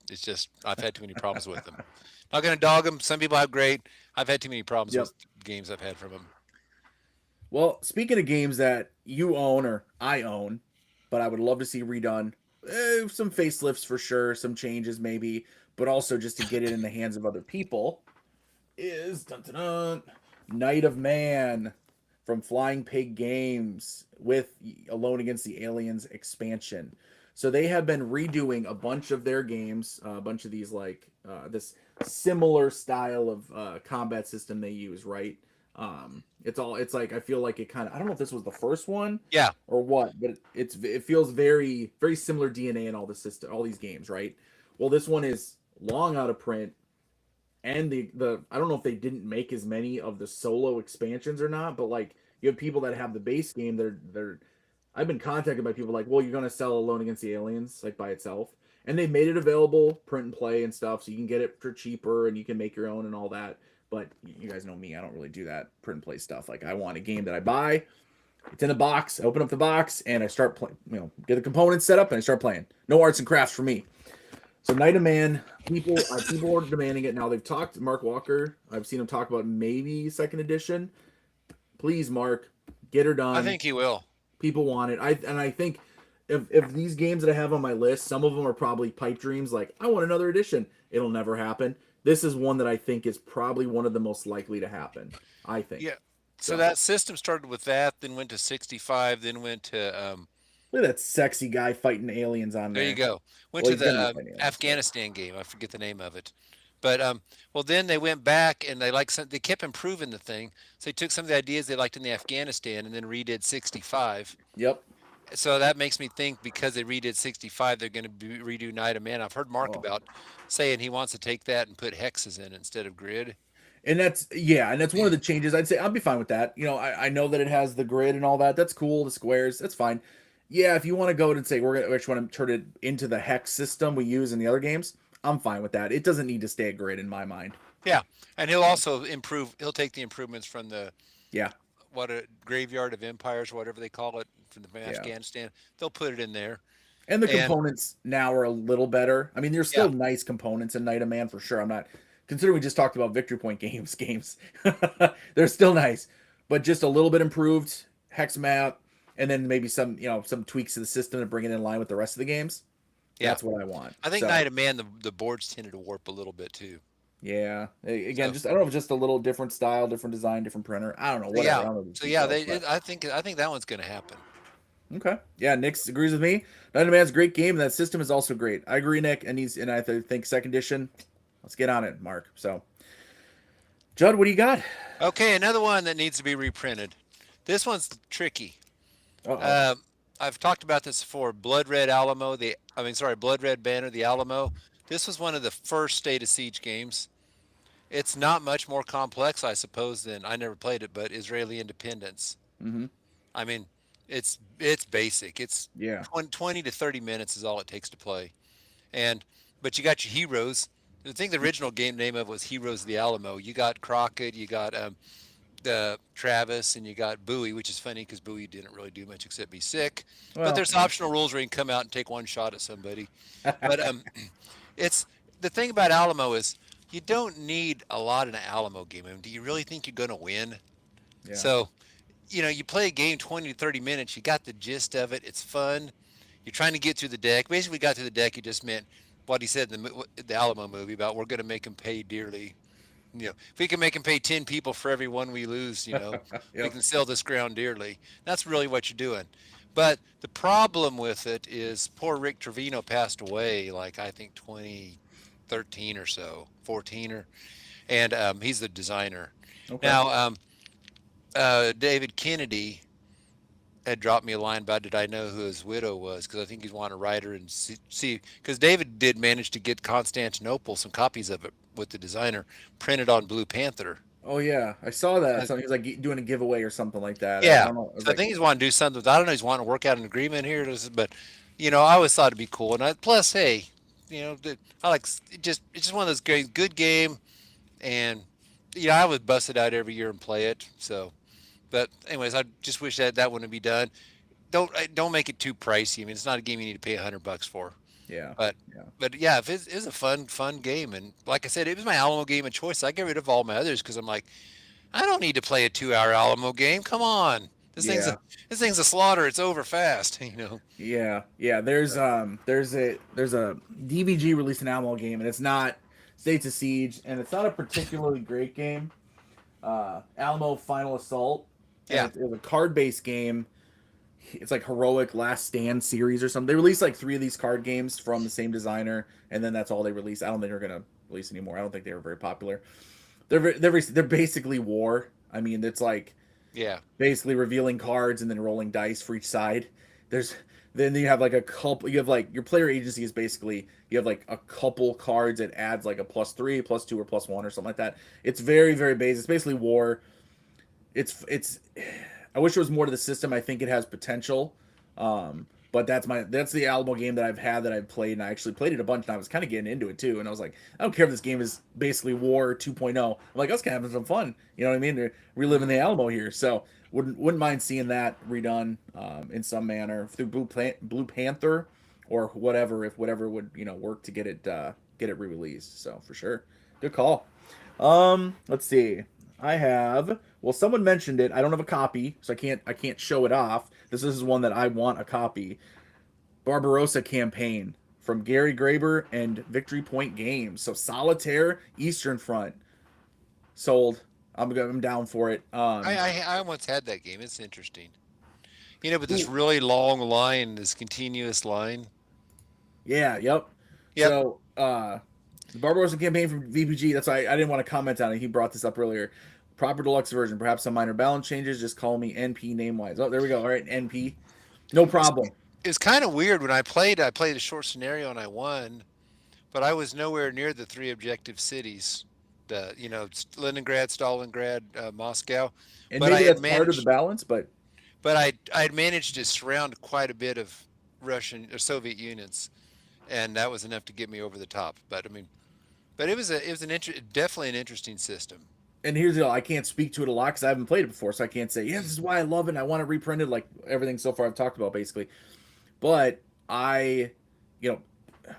It's just I've had too many problems with them. Not gonna dog them. Some people have great. I've had too many problems Yep. with games I've had from them. Well, speaking of games that you own or I own, but I would love to see redone, some facelifts for sure, some changes maybe, but also just to get it in the hands of other people, is dun, dun, dun, Night of Man from Flying Pig Games with Alone Against the Aliens expansion. So they have been redoing a bunch of their games, a bunch of these like this similar style of combat system they use, right? It's like I feel like it kind of I don't know if this was the first one Yeah, or what, but it feels very similar DNA in all the system, all these games, right? Well, this one is long out of print, and the I don't know if they didn't make as many of the solo expansions or not, but like you have people that have the base game. They're I've been contacted by people like, well, you're gonna sell Alone Against the Aliens like by itself, and they've made it available, print and play and stuff, so you can get it for cheaper and you can make your own and all that. But you guys know me, I don't really do that print and play stuff. Like I want a game that I buy, it's in a box, I open up the box, and I start playing. Get the components set up and I start playing. No arts and crafts for me. So Night of Man, people are demanding it now. They've talked Mark Walker. I've seen him talk about maybe second edition. Please, Mark, get her I done. think he will. People want it. I think if these games that I have on my list, some of them are probably pipe dreams. Like I want another edition. It'll never happen. This is one that I think is probably one of the most likely to happen. I think. Yeah. So So that system started with that, then went to 65, then went to look at that sexy guy fighting aliens on there you there. go. Went Well, to he's gonna be the fighting aliens, but Afghanistan game. I forget the name of it. But well, then they went back and they kept improving the thing. So they took some of the ideas they liked in the Afghanistan and then redid 65. yep. So that makes me think because they redid 65, they're going to redo Night of Man. I've heard Mark Oh. about saying he wants to take that and put hexes in instead of grid. And that's one of the changes. I'd say I'll be fine with that. I know that it has the grid and all that. That's cool. The squares, that's fine. Yeah, if you want to go and say we actually want to turn it into the hex system we use in the other games, I'm fine with that. It doesn't need to stay a grid in my mind. Yeah, and he'll also improve. He'll take the improvements from the Yeah, what a graveyard of empires, whatever they call it, from the yeah. Afghanistan. They'll put it in there, And the and components now are a little better. I mean, there's yeah, still nice components in Night of Man for sure. I'm not considering we just talked about Victory Point games. They're still nice, but just a little bit improved hex map, and then maybe some tweaks to the system to bring it in line with the rest of the games. yeah. That's what I want. I think So Night of Man, the boards tended to warp a little bit too. yeah, again, So just I don't know, if it's just a little different style, different design, different printer. I don't know, whatever. I yeah, don't know the so yeah, details, but I think that one's going to happen. okay. Yeah, Nick agrees with me. Night of Man's a great game, and that system is also great. I agree, Nick, and I think second edition. Let's get on it, Mark. So, Judd, what do you got? Okay, another one that needs to be reprinted. This one's tricky. Uh oh. Um, I've talked about this before. Blood Red Alamo, Blood Red Banner, the Alamo. This was one of the first State of Siege games. It's not much more complex, I suppose, than I never played it, but Israeli Independence. Mm-hmm. I mean, it's basic. It's Yeah. 20 to 30 minutes is all it takes to play. And but you got your heroes I think the original game name of it was Heroes of the Alamo. You got Crockett, you got Travis, and you got Bowie, which is funny because Bowie didn't really do much except be sick. But Well, there's optional rules where you can come out and take one shot at somebody. But it's the thing about Alamo is you don't need a lot in an Alamo game. I mean, do you really think you're going to win? yeah, So, you play a game 20 to 30 minutes, you got the gist of it, it's fun. You're trying to get through the deck. Basically, got through the deck, it just meant what he said in the Alamo movie about we're going to make him pay dearly. If we can make him pay 10 people for every one we lose, we yep, can sell this ground dearly. That's really what you're doing. But the problem with it is poor Rick Trevino passed away, like I think 2013 or so, 14 and he's the designer. okay. Now, David Kennedy had dropped me a line about did I know who his widow was because I think he's wanting to write her and see because David did manage to get Constantinople some copies of it with the designer printed on Blue Panther. Oh yeah, I saw that. Uh, Something he's like doing a giveaway or something like that. I yeah, don't know. I was so I like, think he's wanting to do something. I don't know. He's wanting to work out an agreement here, but I always thought it'd be cool. And plus, hey, I like it's just one of those great good game, and I would bust it out every year and play it. So. But anyways, I just wish that wouldn't be done. Don't make it too pricey. I mean, it's not a game you need to pay $100 for. yeah, But yeah, but yeah, if it's a fun game, and like I said, it was my Alamo game of choice. I get rid of all my others because I'm like, I don't need to play a 2 hour Alamo game. Come on, this thing's a yeah, this thing's a slaughter. It's over fast. You know. yeah. There's a DVG released an Alamo game, and it's not States of Siege, and it's not a particularly great game. Alamo Final Assault, and Yeah. it's a card-based game. It's like Heroic Last Stand series or something. They released like 3 of these card games from the same designer, and then that's all they released. I don't think they're gonna release anymore. I don't think they were very popular. They're basically war. I mean, it's like Yeah. basically revealing cards and then rolling dice for each side. There's then you have like a couple. You have like your player agency is basically you have like a couple cards that adds like a +3, +2, or +1 or something like that. It's very basic. It's basically war. It's. I wish there was more to the system. I think it has potential. But that's the Alamo game that I've had that I've played, and I actually played it a bunch, and I was kind of getting into it too. And I was like, I don't care if this game is basically War 2.0. I'm like, I was kind of having some fun. You know what I mean? They're reliving the Alamo here, so wouldn't mind seeing that redone in some manner through Blue Panther or whatever, if whatever would work to get it re-released. So for sure, good call. Let's see. I have. Well, someone mentioned it. I don't have a copy, so I can't show it off. This is one that I want a copy. Barbarossa campaign from Gary Graber and Victory Point Games. So Solitaire Eastern Front sold. I'm down for it. I once had that game. It's interesting. But this Ooh, really long line, this continuous line. yeah, yep. Yep. So the Barbarossa campaign from VPG. That's why I didn't want to comment on it. He brought this up earlier. Proper deluxe version, perhaps some minor balance changes. Just call me NP name wise. Oh, there we go. All right, NP, no It's problem. it's kind of weird when I played. I played a short scenario and I won, but I was nowhere near the 3 objective cities. Leningrad, Stalingrad, Moscow. And But I maybe had that's part of the managed, balance, but but I had managed to surround quite a bit of Russian or Soviet units, and that was enough to get me over the top. But I mean, but it was definitely an interesting system. here's the deal. I can't speak to it a lot because I haven't played it before, so I can't say, yeah, this is why I love it and I want it reprinted, like everything so far I've talked about, basically. But you know,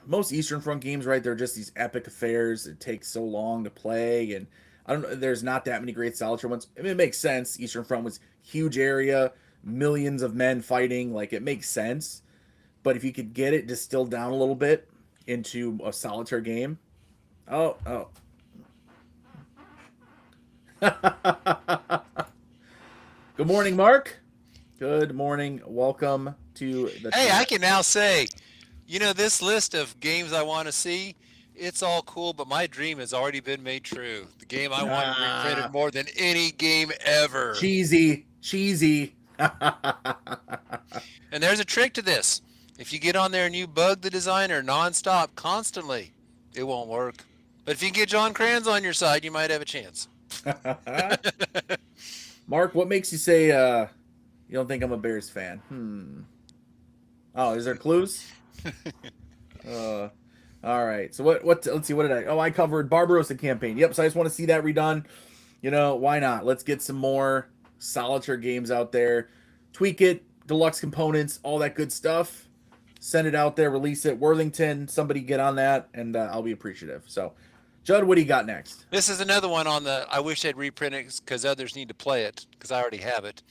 most Eastern Front games, right? They're just these epic affairs. It takes so long to play, and I don't know. There's not that many great solitaire ones. I mean, it makes sense. Eastern Front was huge area, millions of men fighting. Like it makes sense. But if you could get it distilled down a little bit into a solitaire game, oh. Good morning, Mark. Good morning. Welcome to the Hey, I chat. can now say, this list of games I want to see, it's all cool, but my dream has already been made true. The game I want reprinted Ah, more than any game ever. cheesy. And there's a trick to this. If you get on there and you bug the designer nonstop, constantly, it won't work. But if you get John Kranz on your side, you might have a chance. Mark, what makes you say you don't think I'm a Bears fan? Oh, is there clues? Uh, all All right. So what let's see, what did I covered Barbarossa campaign. Yep, so I just want to see that redone. You know, why not? Let's get some more solitaire games out there. Tweak it, deluxe components, all that good stuff. Send it out there, release it. Worthington, somebody get on that, and I'll be appreciative. So, Judd, what do you got next? This is another one on the. I wish they'd reprint it because others need to play it because I already have it.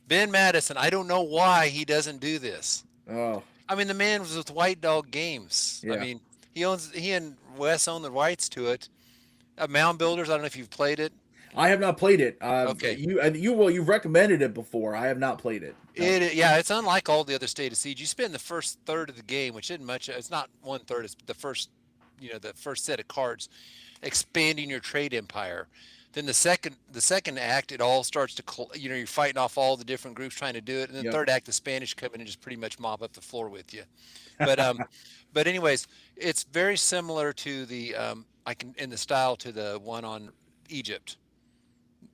Ben Madison. I don't know why he doesn't do this. Oh, I mean, the man was with White Dog Games. I yeah. mean, he and Wes own the rights to it. Mound Builders. I don't know if you've played it. I have not played it. Okay. You've recommended it before. I have not played it. No. Yeah, it's unlike all the other State of Siege. You spend the first third of the game, which isn't much. It's not one third. It's the first, the first set of cards, expanding your trade empire. Then the second act, it all starts to, you're fighting off all the different groups trying to do it. And then Yep. third act, the Spanish come in and just pretty much mop up the floor with you. But anyways, it's very similar to the in the style to the one on Egypt,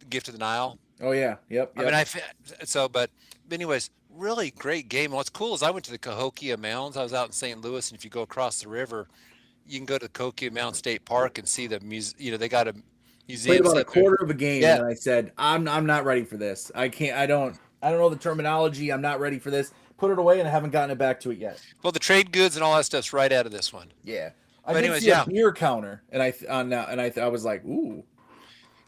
Gift of the Nile. Oh yeah. Yep. I mean, but anyways, really great game. What's cool is I went to the Cahokia Mounds. I was out in St. Louis, and if you go across the river, you can go to the Cahokia Mound State Park and see the they got a Played museum. about a quarter of a game, Yeah. and I said, I'm not ready for this. I can't. I don't know the terminology. I'm not ready for this. Put it away, and I haven't gotten it back to it yet. Well, the trade goods and all that stuff's right out of this one. Yeah. I But did anyways, see yeah. a beer counter, and I was like, ooh.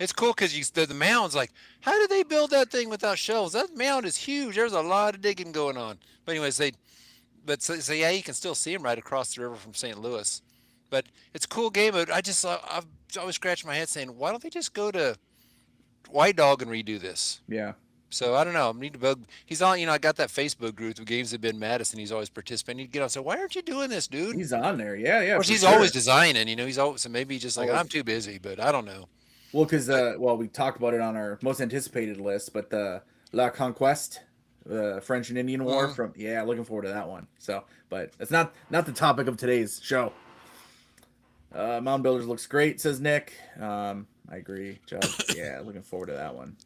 It's cool because the mound's like, how did they build that thing without shelves? That mound is huge. There's a lot of digging going on. But anyways, so yeah, you can still see them right across the river from St. Louis. But it's a cool game. But I've always scratched my head saying, why don't they just go to White Dog and redo this? Yeah. So I don't know. I need to bug. He's on. I got that Facebook group with games that Ben Madison. He's always participating. He'd get on. So why aren't you doing this, dude? He's on there. Yeah, yeah. Of course, for he's sure. always designing. He's always. So maybe he's just like, Always. I'm too busy. But I don't know. Well, because we talked about it on our most anticipated list, but the La Conquest, the French and Indian War looking forward to that one. So, but it's not the topic of today's show. Mound Builders looks great, says Nick. I agree, Judd. Yeah, looking forward to that one.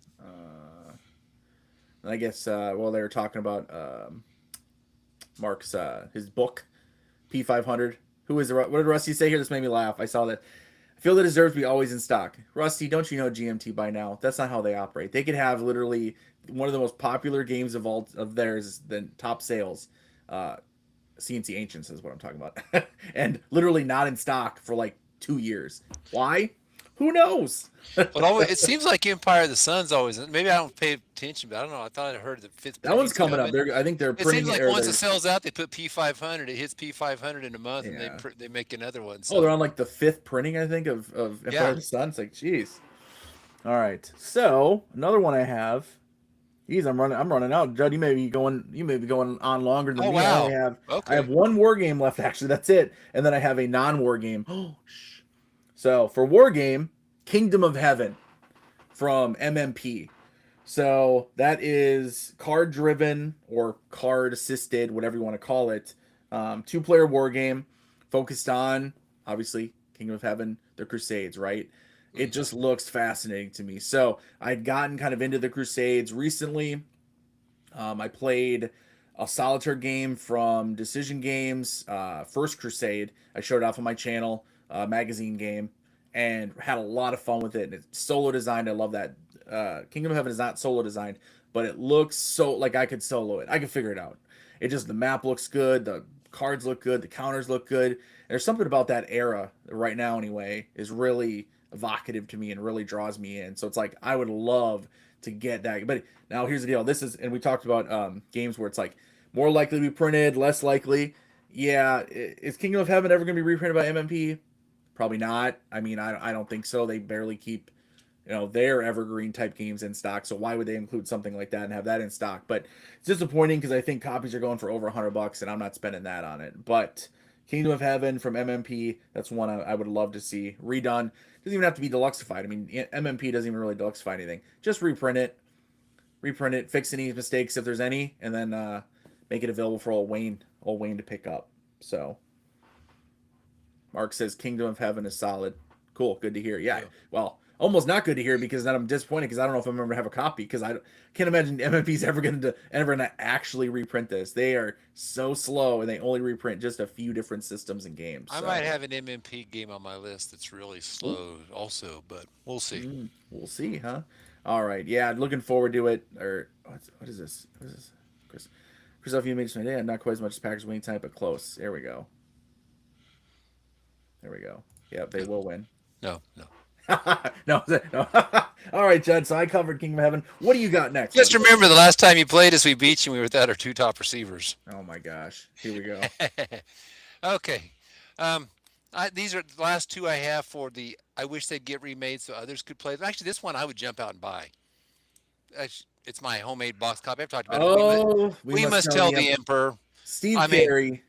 And I guess they were talking about Mark's his book, P500. What did Rusty say here? This made me laugh. I saw that. I feel that deserves to be always in stock. Rusty, don't you know GMT by now? That's not how they operate. They could have literally one of the most popular games of theirs, the top sales. CNC Ancients is what I'm talking about. And literally not in stock for like 2 years. Why? Who knows? Well, it seems like Empire of the Sun's always. Maybe I don't pay attention, but I don't know. I thought I heard the fifth. That one's coming up. I think they're It printing seems like or once they're- it sells out, they put P500. It hits P500 in a month, Yeah. and they make another one. Oh, they're on like the 5th printing, I think, of Empire Yeah. of the Sun. It's like, geez. All right. So another one I have. Geez, I'm running out. Judd, you may be going on longer than Oh, me. wow. I have one war game left, actually. That's it. And then I have a non-war game. Oh, so for war game, Kingdom of Heaven from MMP. So that is card driven or card assisted, whatever you want to call it. 2-player war game focused on obviously Kingdom of Heaven, the Crusades, right? It just looks fascinating to me. So I'd gotten kind of into the Crusades recently. I played a solitaire game from Decision Games, First Crusade. I showed it off on my channel, magazine game, and had a lot of fun with it. And it's solo designed. I love that. Kingdom of Heaven is not solo designed, but it looks so like I could solo it. I could figure it out. The map looks good. The cards look good. The counters look good. There's something about that era right now anyway is really evocative to me and really draws me in. So it's like I would love to get that. But now here's the deal. And we talked about games where it's like more likely to be printed, less likely. Yeah, is Kingdom of Heaven ever going to be reprinted by MMP? Probably not. I mean, I don't think so. They barely keep their evergreen type games in stock. So why would they include something like that and have that in stock? But it's disappointing because I think copies are going for over $100 and I'm not spending that on it. But Kingdom of Heaven from MMP, that's one I would love to see redone. Doesn't even have to be deluxeified. I mean, MMP doesn't even really deluxeify anything. Just reprint it, fix any mistakes if there's any, and then make it available for old Wayne to pick up. So Mark says Kingdom of Heaven is solid. Cool, good to hear. Yeah. Well, almost not good to hear because then I'm disappointed because I don't know if I'm ever gonna have a copy because can't imagine MMP's ever gonna actually reprint this. They are so slow and they only reprint just a few different systems and games. I might So have an MMP game on my list that's really slow, also, but we'll see. we'll see, huh? All right, yeah, looking forward to it. Or what is this? What is this? Chris, you made my day. Not quite as much as Packers winning time, but close. There we go. There we go. Yep, they will win. No, no. No. All right, Judd. So I covered Kingdom of Heaven. What do you got next? Just Judd? remember the last time you played us, we beat you and we were without our two top receivers. Oh my gosh. Here we go. Okay. These are the last two I have for the I wish they'd get remade so others could play them. Actually, this one I would jump out and buy. It's my homemade box copy. I've talked about it. We must tell the Emperor. Steve Carey.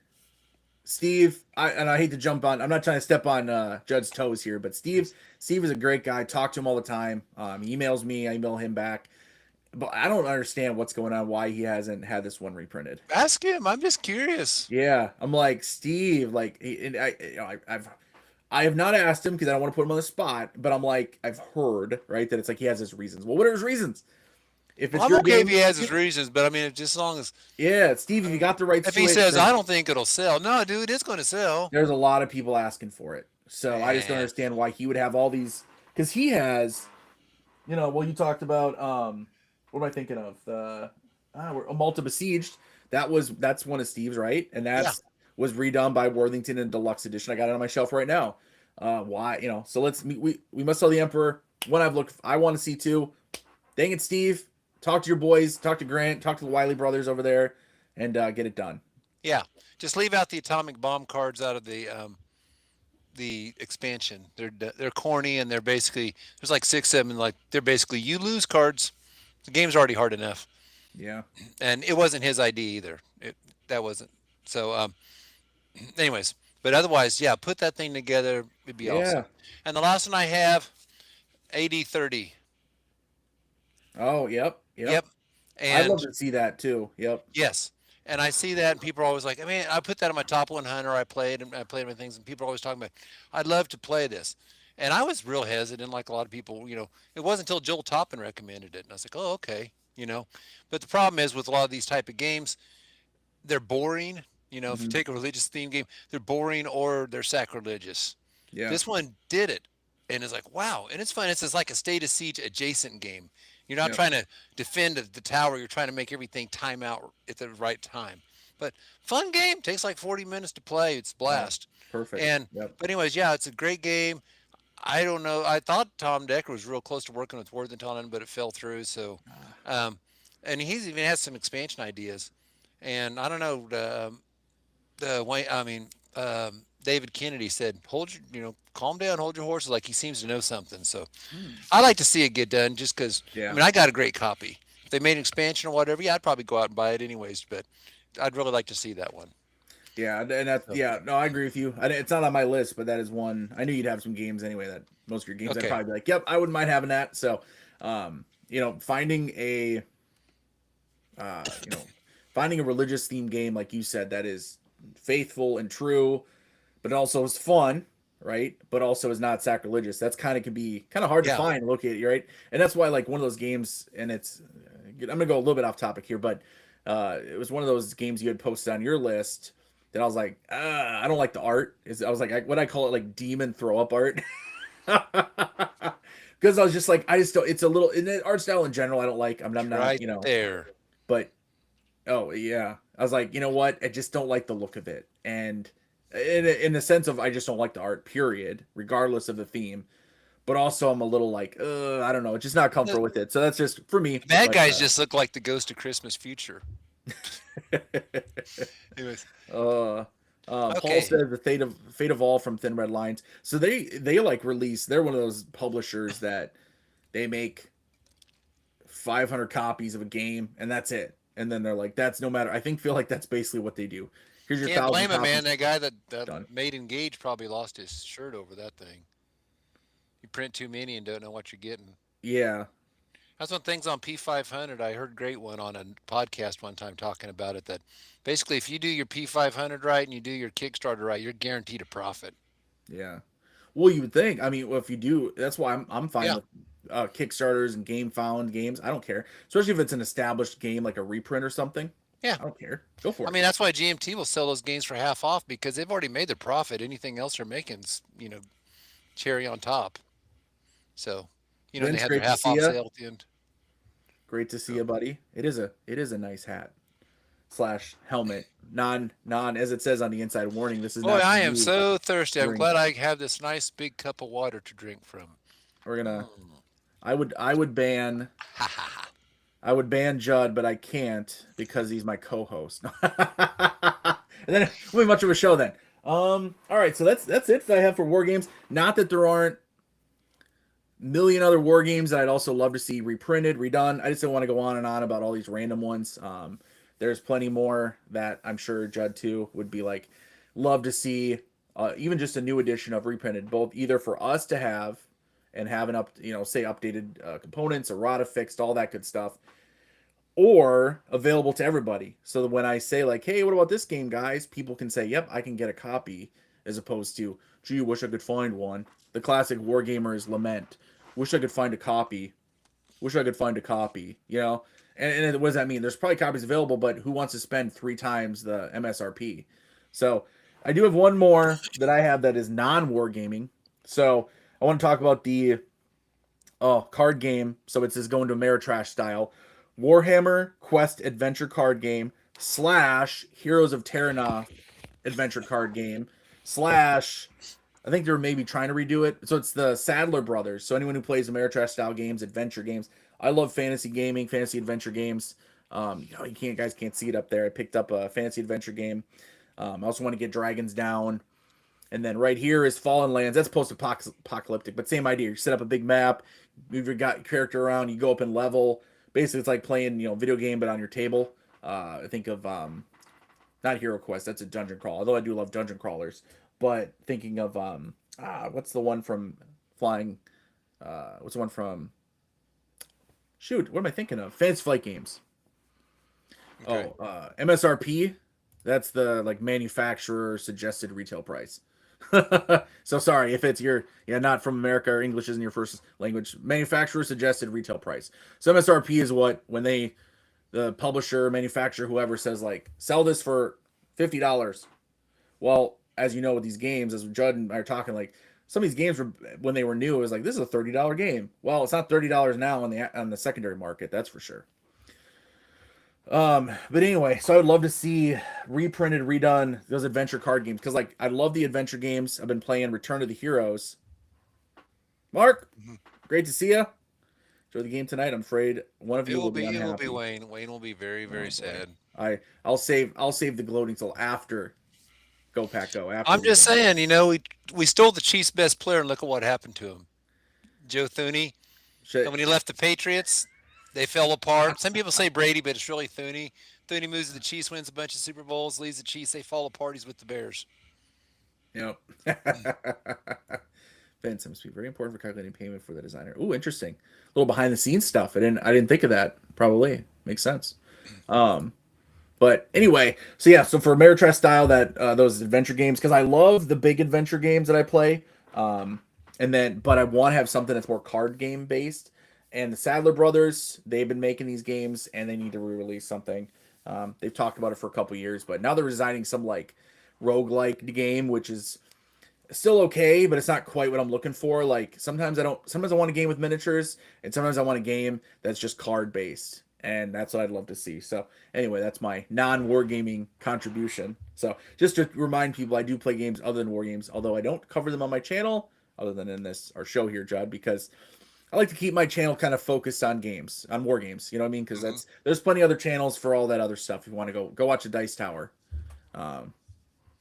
Steve, I hate to jump on. I'm not trying to step on Judd's toes here, but Steve is a great guy. Talk to him all the time. He emails me. I email him back. But I don't understand what's going on. Why he hasn't had this one reprinted? Ask him. I'm just curious. Yeah, I'm like Steve. Like, I have not asked him because I don't want to put him on the spot. But I'm like, I've heard right that it's like he has his reasons. Well, what are his reasons? If it's I'm okay game, if he has his reasons, but I mean, just as long as Steve, if you got the right. If he says I don't think it'll sell, no, dude, it's going to sell. There's a lot of people asking for it, so I just don't understand why he would have all these because he has, Well, you talked about what am I thinking of? The Malta Besieged. That's one of Steve's, right? And was redone by Worthington in deluxe edition. I got it on my shelf right now. Why? So let's meet. We must tell the Emperor. One I want to see too. Dang it, Steve. Talk to your boys, talk to Grant, talk to the Wiley brothers over there, and get it done. Yeah, just leave out the atomic bomb cards out of the expansion. They're corny and they're basically there's like 6, 7. Like they're basically you lose cards. The game's already hard enough. Yeah, and it wasn't his idea either. That wasn't so. Anyways, but otherwise, yeah, put that thing together. It'd be awesome. And the last one I have, AD-30. Oh, yep. And I'd love to see that too. Yep. Yes. And I see that, and people are always like, I mean, I put that on my top 100. I played my things, and people are always talking about, I'd love to play this. And I was real hesitant, like a lot of people, it wasn't until Joel Toppin recommended it. And I was like, oh, okay, But the problem is with a lot of these type of games, they're boring. If you take a religious theme game, they're boring or they're sacrilegious. Yeah. This one did it. And it's like, wow. And it's fun. It's like a State of Siege adjacent game. You're not trying to defend the tower. You're trying to make everything time out at the right time. But fun game. Takes like 40 minutes to play. It's a blast. Perfect. But anyways, it's a great game. I don't know. I thought Tom Decker was real close to working with Worthington on it, but it fell through. So, and he's even has some expansion ideas. And I don't know. David Kennedy said, calm down, hold your horses. Like he seems to know something. So I like to see it get done just because, I got a great copy. If they made an expansion or whatever, I'd probably go out and buy it anyways, but I'd really like to see that one. Yeah. And I agree with you. It's not on my list, but that is one. I knew you'd have some games anyway that most of your games I'd probably be like, yep, I wouldn't mind having that. So, finding a religious themed game, like you said, that is faithful and true, but also is fun, right? But also is not sacrilegious. That's can be hard to find, locate, right? And that's why like one of those games, and it's I'm gonna go a little bit off topic here, but it was one of those games you had posted on your list that I was like, I don't like the art. I was like, what I call it, like demon throw up art. Because I was just like, I just don't. It's a little in the art style in general. I don't like. I'm not right there. But oh yeah, I was like, you know what? I just don't like the look of it, and in the sense of I just don't like the art. Period, regardless of the theme. But also, I'm a little like, I don't know, it's just not comfortable with it. So that's just for me. Bad guys just look like the Ghost of Christmas Future. Anyways. Paul said the fate of all from Thin Red Lines. So they like release. They're one of those publishers that they make 500 copies of a game and that's it. And then they're like, that's no matter. I feel like that's basically what they do. Here's your Can't blame him, man. That guy that made Engage probably lost his shirt over that thing. You print too many and don't know what you're getting. Yeah. That's one things on P500. I heard a great one on a podcast one time talking about it, that basically if you do your P500 right and you do your Kickstarter right, you're guaranteed a profit. Yeah. Well, you would think. I mean, well, if you do, that's why I'm fine Yeah. with Kickstarters and game found games. I don't care, especially if it's an established game like a reprint or something. Yeah. I don't care. Go for I it. mean, that's why GMT will sell those games for half off because they've already made their profit. Anything else they're making's, cherry on top. So, and they Vince, have their great to half see off you. sale at the end. Great to see So, you, buddy. It is a nice hat slash helmet. Non as it says on the inside warning. This is boy, not for I am you. so thirsty. I'm Drink. glad I have this nice big cup of water to drink from. We're gonna. Mm. I would ban. Ha ha ha. I would ban Judd, but I can't because he's my co-host. And then it won't be much of a show then. All right, so that's it that I have for war games. Not that there aren't a million other war games that I'd also love to see reprinted, redone. I just don't want to go on and on about all these random ones. There's plenty more that I'm sure Judd too would be like, love to see, even just a new edition of reprinted, both either for us to have and have an say updated components, errata fixed, all that good stuff, or available to everybody. So that when I say like, hey, what about this game, guys? People can say, yep, I can get a copy, as opposed to, gee, wish I could find one. The classic Wargamers lament. Wish I could find a copy. Wish I could find a copy, And what does that mean? There's probably copies available, but who wants to spend 3 times the MSRP? So I do have one more that I have that is non-wargaming. So I want to talk about the card game. So it says going to Ameritrash style. Warhammer Quest adventure card game / Heroes of Terranoth adventure card game / I think they're maybe trying to redo it. So it's the Sadler Brothers. So anyone who plays Ameritrash style games, adventure games. I love fantasy gaming, fantasy adventure games. You guys can't see it up there. I picked up a fantasy adventure game. I also want to get Dragons Down. And then right here is Fallen Lands. That's post-apocalyptic, but same idea. You set up a big map, move your character around, you go up in level. Basically, it's like playing, video game, but on your table. I think of not Hero Quest. That's a dungeon crawl. Although I do love dungeon crawlers, but thinking of what's the one from Flying? What's the one from? Shoot, what am I thinking of? Fantasy Flight Games. Okay. MSRP. That's the manufacturer suggested retail price. So sorry if it's not from America or English isn't your first language. Manufacturer suggested retail price. So MSRP is the publisher, manufacturer, whoever says sell this for $50. Well, as you know with these games, as Judd and I are talking, some of these games were, when they were new, it was this is a $30 game. Well, it's not $30 now on the secondary market, that's for sure. But anyway, so I would love to see reprinted, redone those adventure card games because I love the adventure games. I've been playing Return of the Heroes. Mark, great to see you. Enjoy the game tonight. I'm afraid one of you will be unhappy. It will be Wayne. Wayne will be very, very sad. I'll save the gloating till after Go Pack Go. After I'm just saying, we stole the Chiefs' best player and look at what happened to him. Joe Thuney. And when he left the Patriots, they fell apart. Some people say Brady, but it's really Thuney. Thuney moves to the Chiefs, wins a bunch of Super Bowls, leaves the Chiefs. They fall apart. He's with the Bears. Yep. Vince must be very important for calculating payment for the designer. Ooh, interesting. A little behind the scenes stuff. I didn't think of that. Probably makes sense. But anyway, so for Ameritrash style, that those adventure games, because I love the big adventure games that I play. But I want to have something that's more card game based. And the Sadler Brothers, they've been making these games, and they need to re-release something. They've talked about it for a couple years, but now they're designing some roguelike game, which is still okay, but it's not quite what I'm looking for. Sometimes I want a game with miniatures, and sometimes I want a game that's just card based, and that's what I'd love to see. So anyway, that's my non-wargaming contribution. So just to remind people, I do play games other than war games, although I don't cover them on my channel, other than in our show here, Judd, because I like to keep my channel kind of focused on games, on war games. You know what I mean? Because there's plenty of other channels for all that other stuff. If you want to go watch a Dice Tower.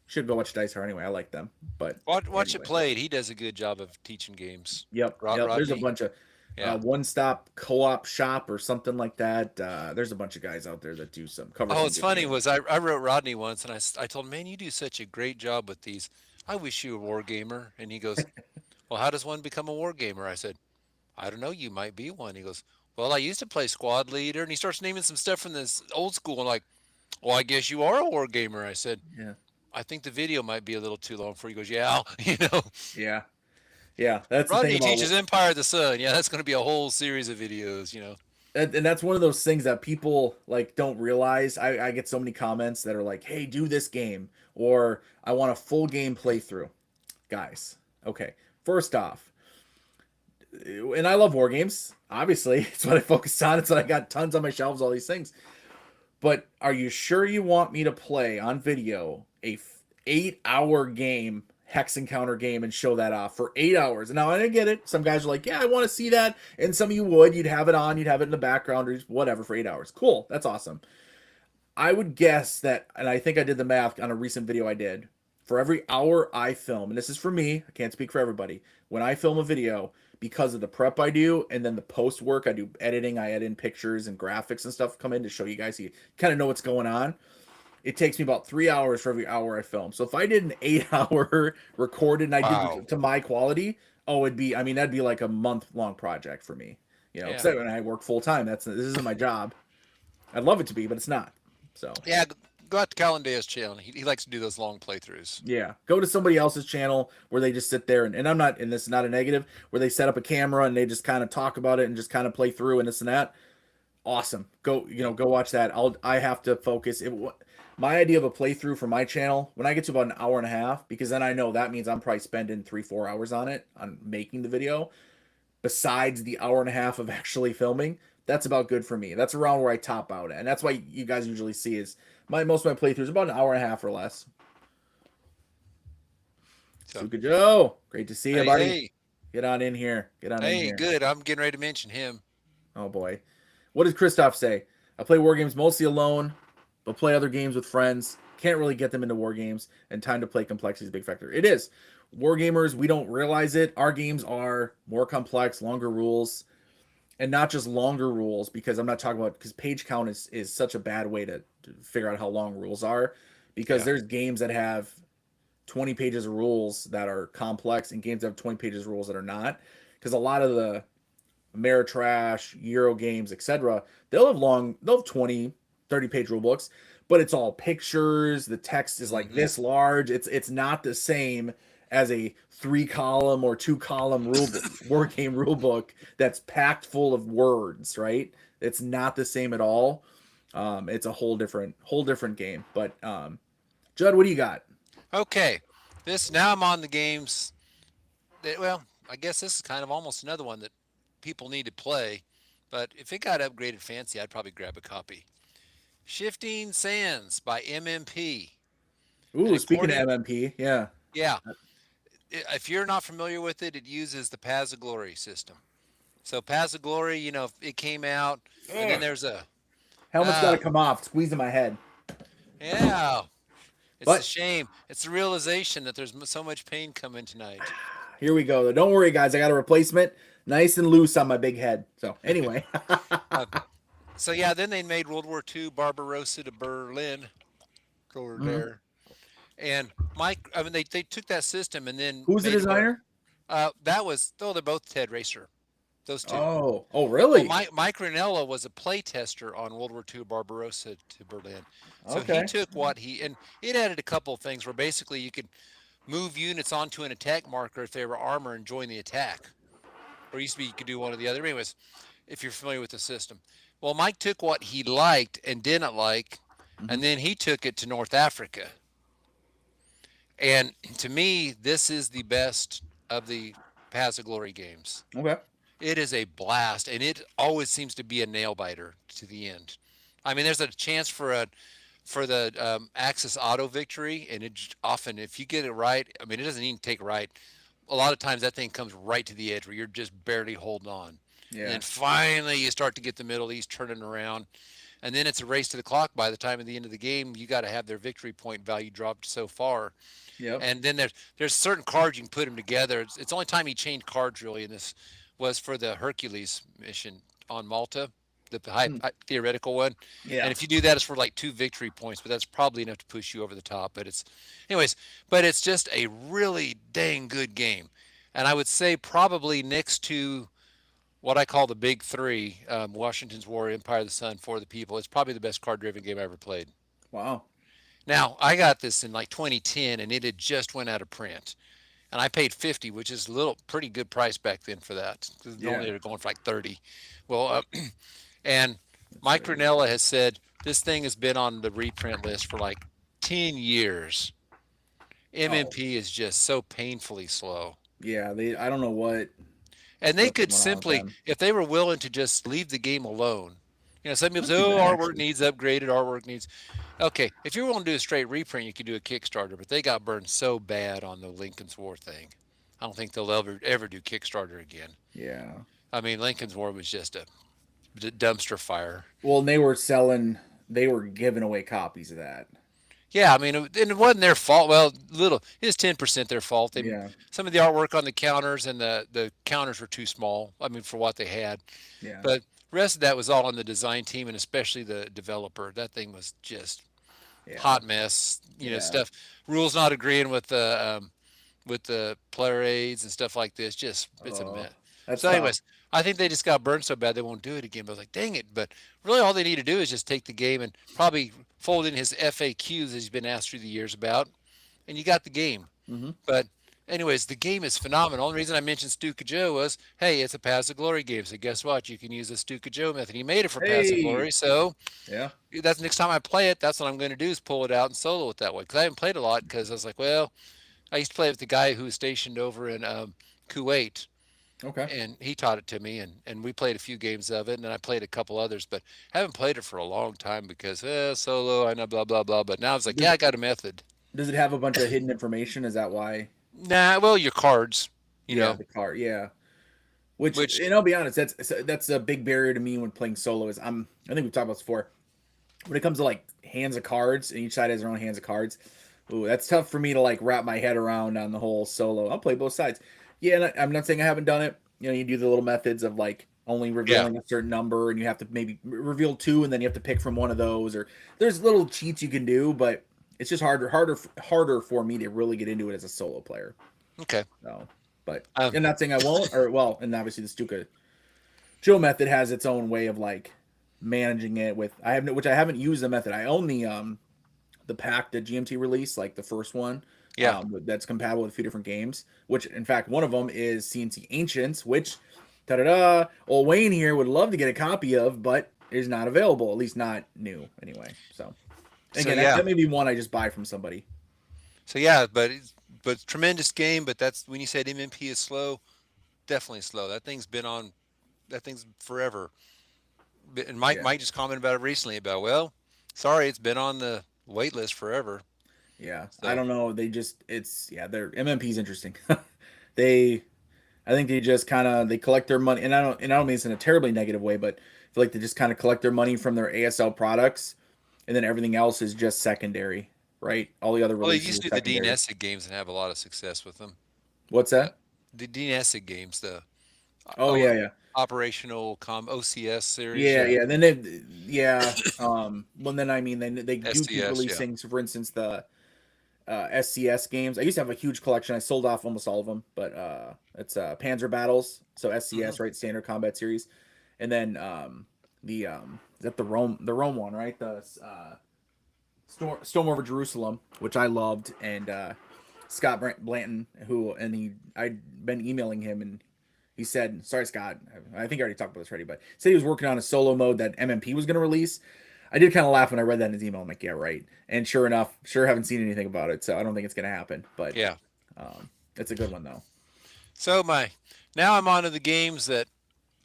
Should go watch Dice Tower anyway. I like them. But watch it played. He does a good job of teaching games. Yep. There's a bunch of one-stop co-op shop or something like that. There's a bunch of guys out there that do some cover. Oh, what's funny was I wrote Rodney once, and I told him, man, you do such a great job with these. I wish you were a war gamer. And he goes, well, how does one become a war gamer? I said, I don't know, you might be one. He goes, well, I used to play squad leader. And he starts naming some stuff from this old school. And well, I guess you are a war gamer. I said, yeah. I think the video might be a little too long for you. He goes, yeah, Yeah. Yeah, that's the thing Rodney about teaches Empire of the Sun. Yeah, that's going to be a whole series of videos. and that's one of those things that people like don't realize. I get so many comments that are like, "Hey, do this game," or "I want a full game playthrough." Guys, okay. First off, and I love war games. Obviously, it's what I focus on. It's what I got tons on my shelves. All these things. But are you sure you want me to play on video a 8-hour game, hex encounter game, and show that off for 8 hours? Now I get it. Some guys are like, yeah, I want to see that, and some of you would. You'd have it on, you'd have it in the background, or whatever for 8 hours. Cool, that's awesome. I would guess that, and I think I did the math on a recent video I did. For every hour I film, and this is for me, I can't speak for everybody. When I film a video, because of the prep I do and then the post work, I do editing, I add in pictures and graphics and stuff come in to show you guys, so you kind of know what's going on. It takes me about 3 hours for every hour I film. So if I did an 8 hour recorded and I Wow. did to my quality, it'd be, I mean, that'd be like a month-long project for me. Yeah. Except when I work full time. This isn't my job. I'd love it to be, but it's not. So Yeah, go out to Calendea's channel. He likes to do those long playthroughs. yeah, go to somebody else's channel where they just sit there and I'm not, and this is not a negative, where they set up a camera and they just kind of talk about it and just kind of play through and this and that. Awesome. Go watch that. I have to focus. My idea of a playthrough for my channel, when I get to about an hour and a half, because then I know that means I'm probably spending 3-4 hours on it, on making the video, besides the hour and a half of actually filming. That's about good for me. That's around where I top out at. And that's why you guys usually see is most of my playthroughs about an hour and a half or less. So, Suka Joe, great to see you, hey, buddy. hey, Get on in here. Get on in hey, here. good. I'm getting ready to mention him. Oh boy. What does Christoph say? I play war games mostly alone, but play other games with friends. Can't really get them into war games, and time to play complexity is a big factor. It is. War gamers, we don't realize it. Our games are more complex, longer rules, and not just longer rules, because I'm not talking about, because page count is such a bad way to figure out how long rules are, because there's games that have 20 pages of rules that are complex and games that have 20 pages of rules that are not, because a lot of the Ameritrash, Euro games, etc., they'll have 20, 30 page rule books, but it's all pictures. The text is like this large. It's not the same as a 3-column or 2-column rule book, war game rule book that's packed full of words, right? It's not the same at all. It's a whole different game. But Judd, what do you got? Okay, now I'm on the games. Well, I guess this is kind of almost another one that people need to play, but if it got upgraded fancy, I'd probably grab a copy. Shifting Sands by MMP. Ooh, speaking of MMP, yeah. Yeah, if you're not familiar with it, it uses the Paths of Glory system. So Paths of Glory, it came out, and then there's a helmet's got to come off. Squeezing my head. Yeah, it's But a shame. It's the realization that there's so much pain coming tonight. here we go. Don't worry, guys. I got a replacement, nice and loose on my big head. So anyway, So yeah, then they made World War II Barbarossa to Berlin over there, and they took that system and then who's the designer? They're both Ted Racer, those two. Oh, really? Well, Mike Ranella was a play tester on World War II Barbarossa to Berlin, so Okay. he took and it added a couple of things where basically you could move units onto an attack marker if they were armor and join the attack, or used to be you could do one or the other. Anyways, if you're familiar with the system. Well, Mike took what he liked and didn't like, and then he took it to North Africa. And to me, this is the best of the Paths of Glory games. Okay. It is a blast, and it always seems to be a nail biter to the end. I mean, there's a chance for the Axis auto victory, and it often, if you get it right, I mean, it doesn't even take right. A lot of times that thing comes right to the edge where you're just barely holding on. Yeah. And then finally you start to get the Middle East turning around. And then it's a race to the clock. By the time of the end of the game, you got to have their victory point value dropped so far. Yep. And then there's certain cards you can put them together. It's the only time he changed cards really, and this was for the Hercules mission on Malta, the high theoretical one. Yeah. And if you do that, it's for like 2 victory points, but that's probably enough to push you over the top. But it's just a really dang good game. And I would say probably next to what I call the big three, Washington's War, Empire of the Sun, For the People. It's probably the best card-driven game I ever played. Wow. Now, I got this in like 2010, and it had just went out of print. and I paid 50, which is a little pretty good price back then for that. 'Cause normally Yeah. they're going for like 30. Well, and That's Mike right. Ranella has said this thing has been on the reprint list for like 10 years. Oh, MMP is just so painfully slow. yeah. I don't know And they what's could going on with simply, them. if they were willing to just leave the game alone. Some people Not say, too oh, bad artwork actually. needs upgraded, artwork needs. Okay, if you're willing to do a straight reprint, you could do a Kickstarter, but they got burned so bad on the Lincoln's War thing. I don't think they'll ever do Kickstarter again. Yeah. I mean, Lincoln's War was just a dumpster fire. Well, and they were giving away copies of that. Yeah, I mean, and it wasn't their fault. Well, little, it was 10% their fault. Yeah. Some of the artwork on the counters and the counters were too small. I mean, for what they had. Yeah. But the rest of that was all on the design team and especially the developer. That thing was just Yeah. hot mess. Yeah. Stuff, rules not agreeing with the player aids and stuff like this. Just it's a Oh, mess. that's So, tough. anyways, I think they just got burned so bad they won't do it again. But I was like, dang it! But really, all they need to do is just take the game and probably fold in his FAQs that he's been asked through the years about, and you got the game. Hmm. But anyways, the game is phenomenal. The only reason I mentioned Stuka Joe was, hey, it's a Paths of Glory game. So guess what? You can use the Stuka Joe method. He made it for Paths of Hey. Glory. So Yeah. that's next time I play it, that's what I'm going to do is pull it out and solo it that way. Because I haven't played a lot because I was like, well, I used to play with the guy who was stationed over in Kuwait. Okay. And he taught it to me, and we played a few games of it, and then I played a couple others, but haven't played it for a long time because solo, I know, blah blah blah. But now I was like, Does yeah, I it got a method. does it have a bunch of hidden information? Is that why? Nah, well, your cards, you Yeah, know, the card. Yeah. Which, which and I'll be honest, that's a big barrier to me when playing solo. I think we've talked about this before. When it comes to like hands of cards, and each side has their own hands of cards. Ooh, that's tough for me to like wrap my head around on the whole solo. I'll play both sides. Yeah, and I'm not saying I haven't done it. You do the little methods of like only yeah, revealing a certain number, and you have to maybe reveal two, and then you have to pick from one of those. Or there's little cheats you can do, but it's just harder for me to really get into it as a solo player. okay, So, but um, I'm not saying I won't, or well, and obviously the Stuka Joe method has its own way of like managing it with which I haven't used the method. I own the pack that GMT released, like the first one, yeah. that's compatible with a few different games. Which, in fact, one of them is CNC Ancients, which, da da da, old Wayne here would love to get a copy of, but is not available, at least not new anyway. So, So again, yeah, that may be one I just buy from somebody. so yeah, but tremendous game. But that's when you said MMP is slow, definitely slow. That thing's forever. And Yeah, Mike just commented about it recently about, well, sorry, it's been on the wait list forever. yeah. I So don't know. Their MMP is interesting. they I think they just kind of they collect their money, and I don't mean this in a terribly negative way, but I feel like they just kind of collect their money from their ASL products, and then everything else is just secondary, right? All the other well, they releases used are to do the Dean secondary. Essig games and have a lot of success with them. What's Uh, that? the Dean Essig games, the Oh o- yeah, yeah, operational OCS series, yeah, yeah, yeah. Then they, yeah. Well, then I mean, they do keep SCS, yeah. releasing. So, for instance, the SCS games. I used to have a huge collection. I sold off almost all of them, but it's Panzer Battles, so Hmm. SCS, right? Standard Combat Series, and then the is that the Rome one, right? The Storm over Jerusalem, which I loved, and Scott Blanton, I'd been emailing him, and he said, "Sorry, Scott, I think I already talked about this already, but said he was working on a solo mode that MMP was going to release." I did kind of laugh when I read that in his email. I'm like, "Yeah, right." And sure enough, haven't seen anything about it, so I don't think it's going to happen. But Yeah. it's a good one though. So now I'm on to the games that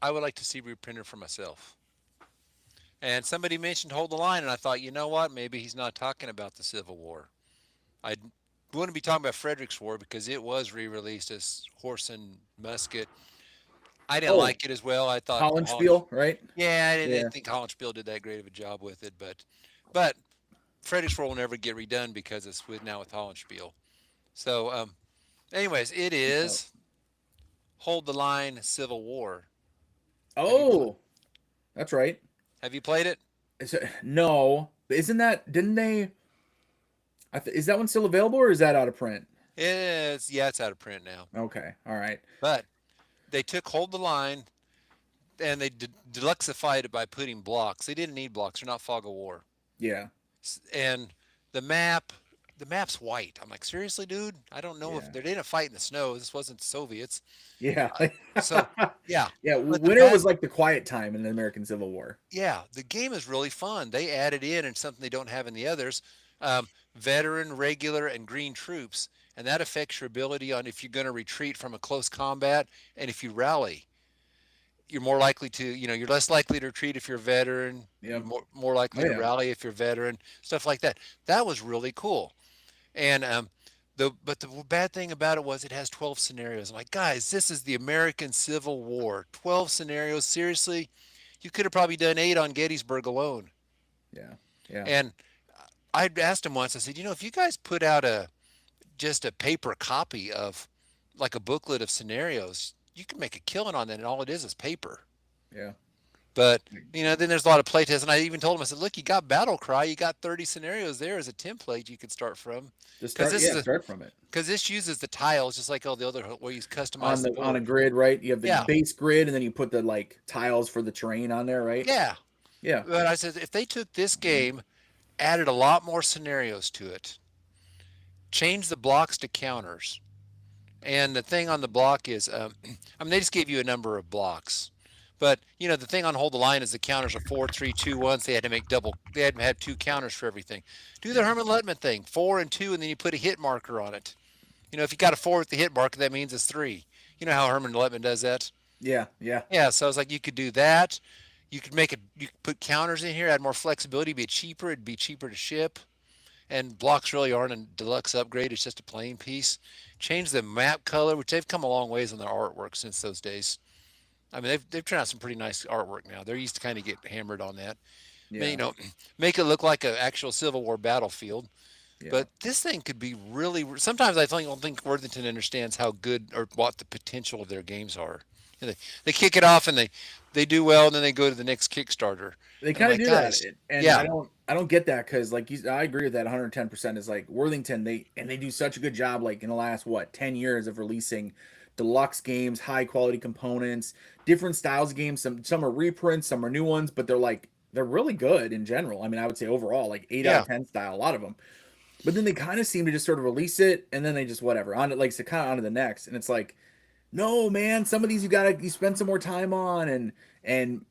I would like to see reprinted for myself. And somebody mentioned Hold the Line, and I thought, you know what? Maybe he's not talking about the Civil War. I wouldn't be talking about Frederick's War because it was re-released as Horse and Musket. I didn't Oh, like it as well. I thought Hollandspiel, right? yeah, I Yeah, didn't think Hollandspiel did that great of a job with it, but Frederick's War will never get redone because it's with Hollandspiel. So, anyways, it oh, is Hold the Line Civil War. Have you pl- oh, that's right. have you played it? No, isn't that? Didn't they? Is that one still available, or is that out of print? It's out of print now. Okay, all right. But they took Hold the Line and they deluxified it by putting blocks. They didn't need blocks. They're not Fog of War. Yeah, And the map, the map's white. I'm like, seriously, dude? I don't know if Yeah. they didn't fight in the snow. This wasn't the Soviets. Yeah. So yeah, Yeah. but the Winter bad was like the quiet time in the American Civil War. yeah, the game is really fun. They added in and something they don't have in the others, veteran, regular, and green troops, and that affects your ability on if you're going to retreat from a close combat and if you rally. You're more likely to, you're less likely to retreat if you're a veteran. You're Yep. more Oh likely to yeah. rally if you're a veteran. Stuff like that. That was really cool. And the bad thing about it was it has 12 scenarios. I'm like, guys, this is the American Civil War. 12 scenarios. Seriously, you could have probably done 8 on Gettysburg alone. Yeah. Yeah. And I asked him once. I said, if you guys put out just a paper copy of like a booklet of scenarios, you can make a killing on that. And all it is paper. Yeah. But then there's a lot of playtests, and I even told him, I said, "Look, you got Battle Cry, you got 30 scenarios there as a template you could start from, Just because start. this Yeah. is a Start from it. because this uses the tiles just like all the other where you customize the On a board." grid, right? You have the Yeah, base grid, and then you put the like tiles for the terrain on there, right? yeah. Yeah. But I said if they took this game, added a lot more scenarios to it, changed the blocks to counters, and the thing on the block is, I mean, they just gave you a number of blocks. But the thing on hold the line is the counters are 4, 3, 2, 1. So they had to make double. They had to have 2 counters for everything. Do the Herman Lutman thing, 4 and 2, and then you put a hit marker on it. If you got a 4 with the hit marker, that means it's 3. You know how Herman Lutman does that? Yeah. Yeah. Yeah. So I was like, you could do that. You could you could put counters in here, add more flexibility, be cheaper. It'd be cheaper to ship. And blocks really aren't a deluxe upgrade. It's just a plain piece. Change the map color, which they've come a long ways on their artwork since those days. I mean, they've turned out some pretty nice artwork now. They used to kind of get hammered on that. Yeah. Make it look like an actual Civil War battlefield. Yeah. But this thing could be really. Sometimes I don't think Worthington understands how good or what the potential of their games are. They kick it off and they do well, and then they go to the next Kickstarter. They And I'm kind of like, do that, guys, and yeah, I don't get that because like I agree with that 110%. Is like Worthington, they do such a good job like in the last 10 years of releasing deluxe games, high quality components, different styles of games. Some are reprints, some are new ones, but they're really good in general. I mean, I would say overall like 8 out of 10 style, a lot of them. But then they kind of seem to just sort of release it and then they just whatever on it, like so kind of on to the next, and it's like, no man, some of these you spend some more time on and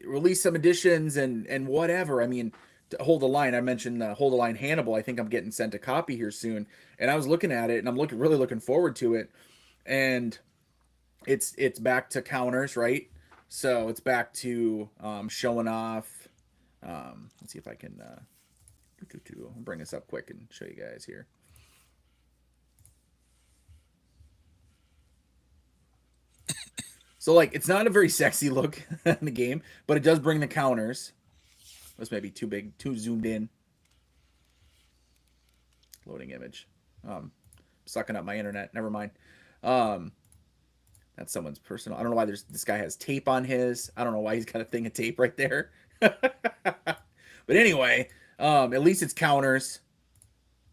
release some editions and whatever. I mean, to hold the line, I mentioned hold the line Hannibal. I think I'm getting sent a copy here soon, and I was looking at it and I'm really looking forward to it. And it's back to counters, right? So it's back to showing off. Let's see if I can I'll bring this up quick and show you guys here. So like it's not a very sexy look in the game, but it does bring the counters. This may be too big, too zoomed in. Loading image. Sucking up my internet. Never mind. That's someone's personal. I don't know why this guy has tape on his. I don't know why he's got a thing of tape right there. But anyway, at least it's counters.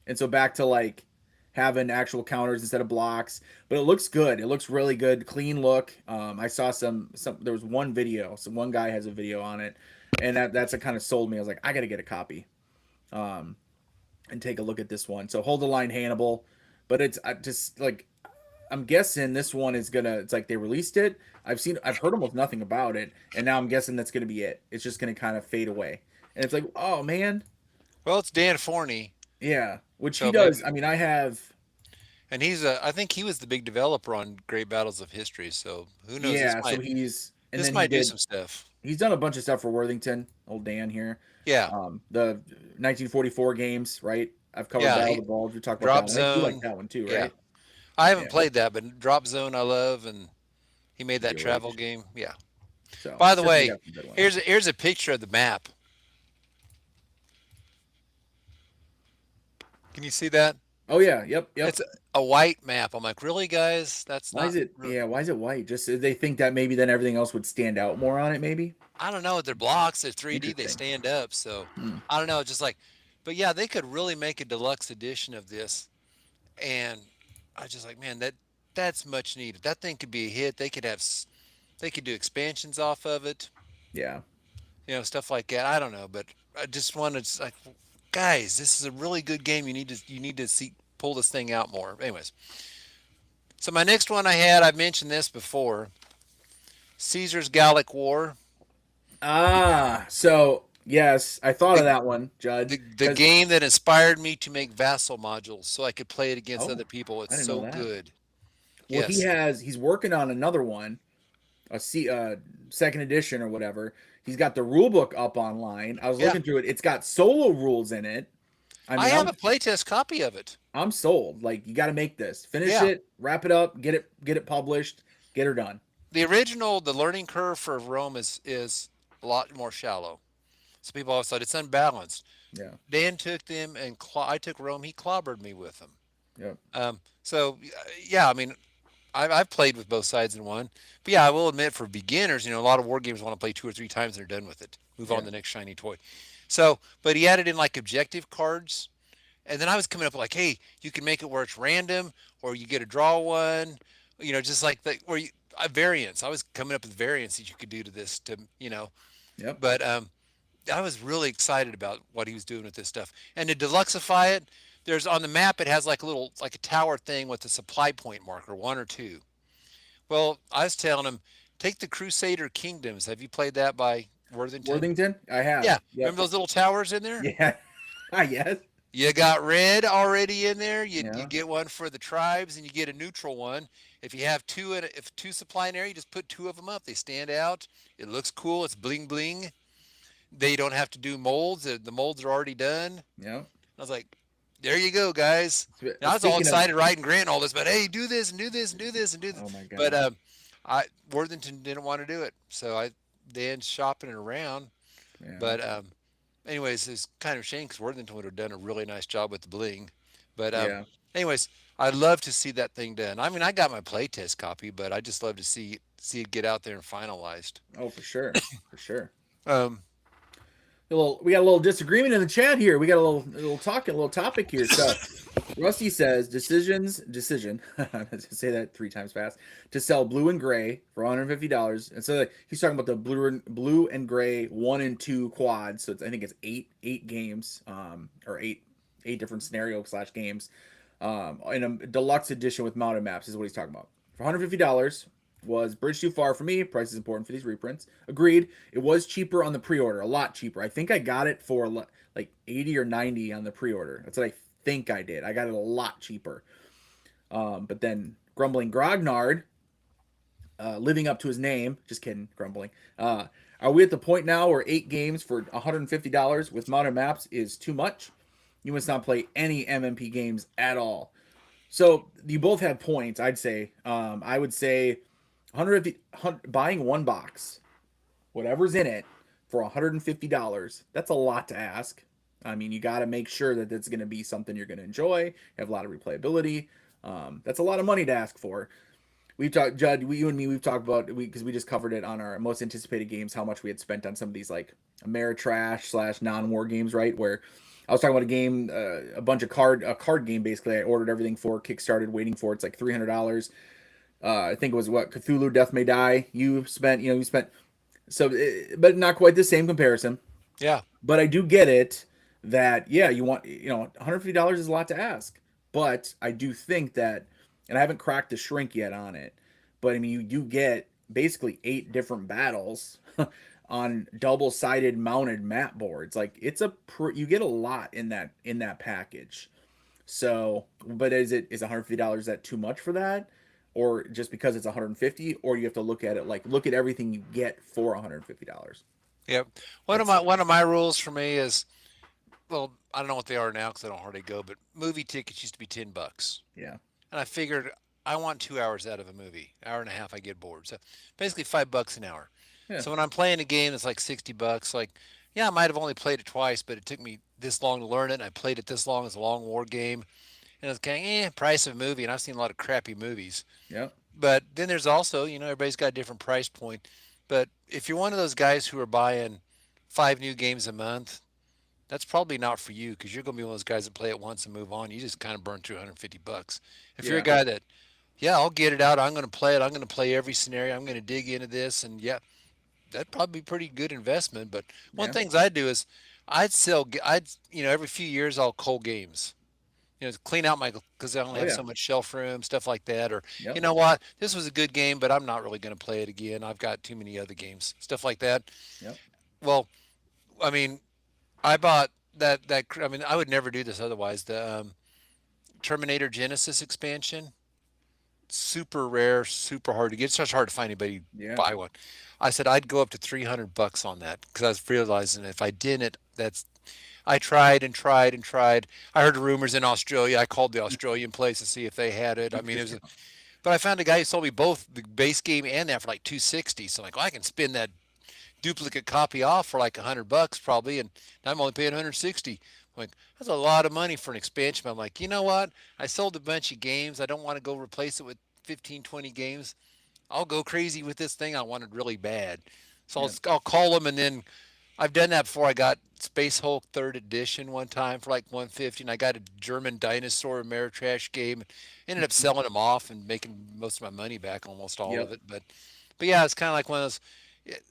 And so back to like having actual counters instead of blocks, but it looks good. It looks really good, clean look. I saw some there was one video, so one guy has a video on it, and that's what kind of sold me. I was like, I got to get a copy, and take a look at this one. So hold the line Hannibal, but it's just like I'm guessing this one is it's like they released it. I've heard almost nothing about it, and now I'm guessing that's gonna be it. It's just gonna kind of fade away, and it's like, oh man, well, it's Dan Forney. yeah, which So he does. maybe, I mean, I have. and I think he was the big developer on Great Battles of History. So who knows? Yeah, so This might do some stuff. He's done a bunch of stuff for Worthington, old Dan here. Yeah, The 1944 games, right? I've covered yeah. Battle of the Bulge. We talked Drop about that one. You like Zone. that one too, Yeah, right? I haven't Yeah. played that, but Drop Zone I love, and he made that DOH. travel game. Yeah. So By the definitely way, got some good ones. here's a picture of the map. Can you see that? Oh yeah, yep. It's a white map. I'm like, really, guys? That's Why not. is it? Yeah, why is it white? Just they think that maybe then everything else would stand out more on it, maybe. I don't know. They're blocks. They're 3D. They Interesting. stand up. So Hmm. I don't know. Just like, but yeah, they could really make a deluxe edition of this. And I just like, man, that's much needed. That thing could be a hit. They could do expansions off of it. Yeah. Stuff like that. I don't know, but I just wanted like guys, this is a really good game. You need to see pull this thing out more. Anyways, so my next one I've mentioned this before. Caesar's Gallic War. So yes, I thought of The that one, Judd. the Because game that inspired me to make vassal modules so I could play it against oh, other people. I It's didn't know so that. good. Well, Yes. he's working on another one, second edition or whatever. He's got the rule book up online. I was Yeah. looking through it. It's got solo rules in it. I I mean, have a playtest copy of it. I'm sold. Like you got to make this, finish Yeah. it, wrap it up, get it published, get her done. The original, the learning curve for Rome is a lot more shallow. So people always thought it's unbalanced. Yeah, Dan took them and I took Rome. He clobbered me with them. yeah, So yeah, I mean, I've played with both sides in one. But yeah, I will admit for beginners, a lot of war games want to play 2 or 3 times and they're done with it. Move on yeah, to the next shiny toy. So, but he added in like objective cards. And then I was coming up with like, hey, you can make it where it's random or you get to draw one, just like where you, variants. I was coming up with variants that you could do to this yep, but I was really excited about what he was doing with this stuff. And to deluxify it, there's on the map, it has like like a tower thing with a supply point marker, one or two. Well, I was telling him, take the Crusader Kingdoms. Have you played that by Worthington? Worthington. I have. Yeah. Yep. Remember those little towers in there? Yeah. Yes. You got red already in there. You Yeah. get one for the tribes, and you get a neutral one. If you have two, if two supply in there, you just put two of them up. They stand out. It looks cool. It's bling bling. They don't have to do molds. The molds are already done. Yeah. I was like, there you go, guys. And I was all Speaking of, excited writing Grant all this, but hey, do this and do this and do this and do this. oh my But god. I Worthington didn't want to do it, so I then shopping it around. Yeah. But anyways, it's kind of a shame because Worthington would have done a really nice job with the bling. But Yeah. anyways, I'd love to see that thing done. I mean, I got my playtest copy, but I just love to see it get out there and finalized. Oh, for sure. For sure. Um, We got a little disagreement in the chat here. We got a little topic here. So Rusty says decision. Say that 3 times fast to sell blue and gray for $150. And so he's talking about the blue and gray 1 and 2 quads. So I think it's eight games, or eight different scenario / games, in a deluxe edition with mounted maps is what he's talking about for $150. Was bridge too far for me. Price is important for these reprints. Agreed. It was cheaper on the pre-order, a lot cheaper. I think I got it for like 80 or 90 on the pre-order. That's what I think I did. I got it a lot cheaper. But then Grumbling Grognard, living up to his name, just kidding, Grumbling. Are we at the point now where 8 games for $150 with modern maps is too much? You must not play any MMP games at all. So you both have points, I'd say. I would say 150, buying one box, whatever's in it, for $150. That's a lot to ask. I mean, you got to make sure that it's going to be something you're going to enjoy, have a lot of replayability. That's a lot of money to ask for. We've talked, Judd, you and me, we've talked about, because we just covered it on our most anticipated games, how much we had spent on some of these like Ameritrash / non-war games, right? Where I was talking about a game, a card game basically. I ordered everything for, kickstarted, waiting for. It's like $300. I think it was what Cthulhu Death May Die. You spent, so, but not quite the same comparison. yeah. But I do get it that you want, $150 is a lot to ask. But I do think that, and I haven't cracked the shrink yet on it, but I mean you do get basically 8 different battles on double-sided mounted map boards. Like it's you get a lot in that package. So, but is $150 that too much for that? Or just because it's 150, or you have to look at it like look at everything you get for $150. Yep. One of my rules for me is, well, I don't know what they are now because I don't hardly go, but movie tickets used to be $10. Yeah. And I figured I want 2 hours out of a movie. Hour and a half, I get bored. So basically $5 an hour. Yeah. So when I'm playing a game that's like $60, like, yeah, I might have only played it twice, but it took me this long to learn it, and I played it this long as a long war game. And it's kind of, price of a movie, and I've seen a lot of crappy movies. Yeah. But then there's also, everybody's got a different price point. But if you're one of those guys who are buying 5 new games a month, that's probably not for you because you're going to be one of those guys that play it once and move on. You just kind of burn through $150. If you're a guy that, yeah, I'll get it out. I'm going to play it. I'm going to play every scenario. I'm going to dig into this. And yeah, that'd probably be pretty good investment. But one of the things I do is every few years I'll cull games. Clean out because I only Oh have yeah. so much shelf room, stuff like that. Or, you Yep. know what, this was a good game, but I'm not really going to play it again. I've got too many other games, stuff like that. Yep. Well, I mean, I bought that. I mean, I would never do this otherwise. The Terminator Genesis expansion, super rare, super hard to get. It's just hard to find anybody Yeah. buy one. I said I'd go up to $300 on that because I was realizing if I didn't, I tried and tried and tried. I heard rumors in Australia. I called the Australian place to see if they had it. I mean, but I found a guy who sold me both the base game and that for like 260. So I'm like, well, I can spin that duplicate copy off for like $100 probably, and I'm only paying 160. I'm like, that's a lot of money for an expansion. But I'm like, you know what? I sold a bunch of games. I don't want to go replace it with 15, 20 games. I'll go crazy with this thing. I wanted really bad. So Yeah. I'll call them, and then I've done that before. I got Space Hulk third edition one time for like 150, and I got a German dinosaur Ameritrash game. Ended up selling them off and making most of my money back, almost all of Yep. it. But yeah, it's kind of like one of those.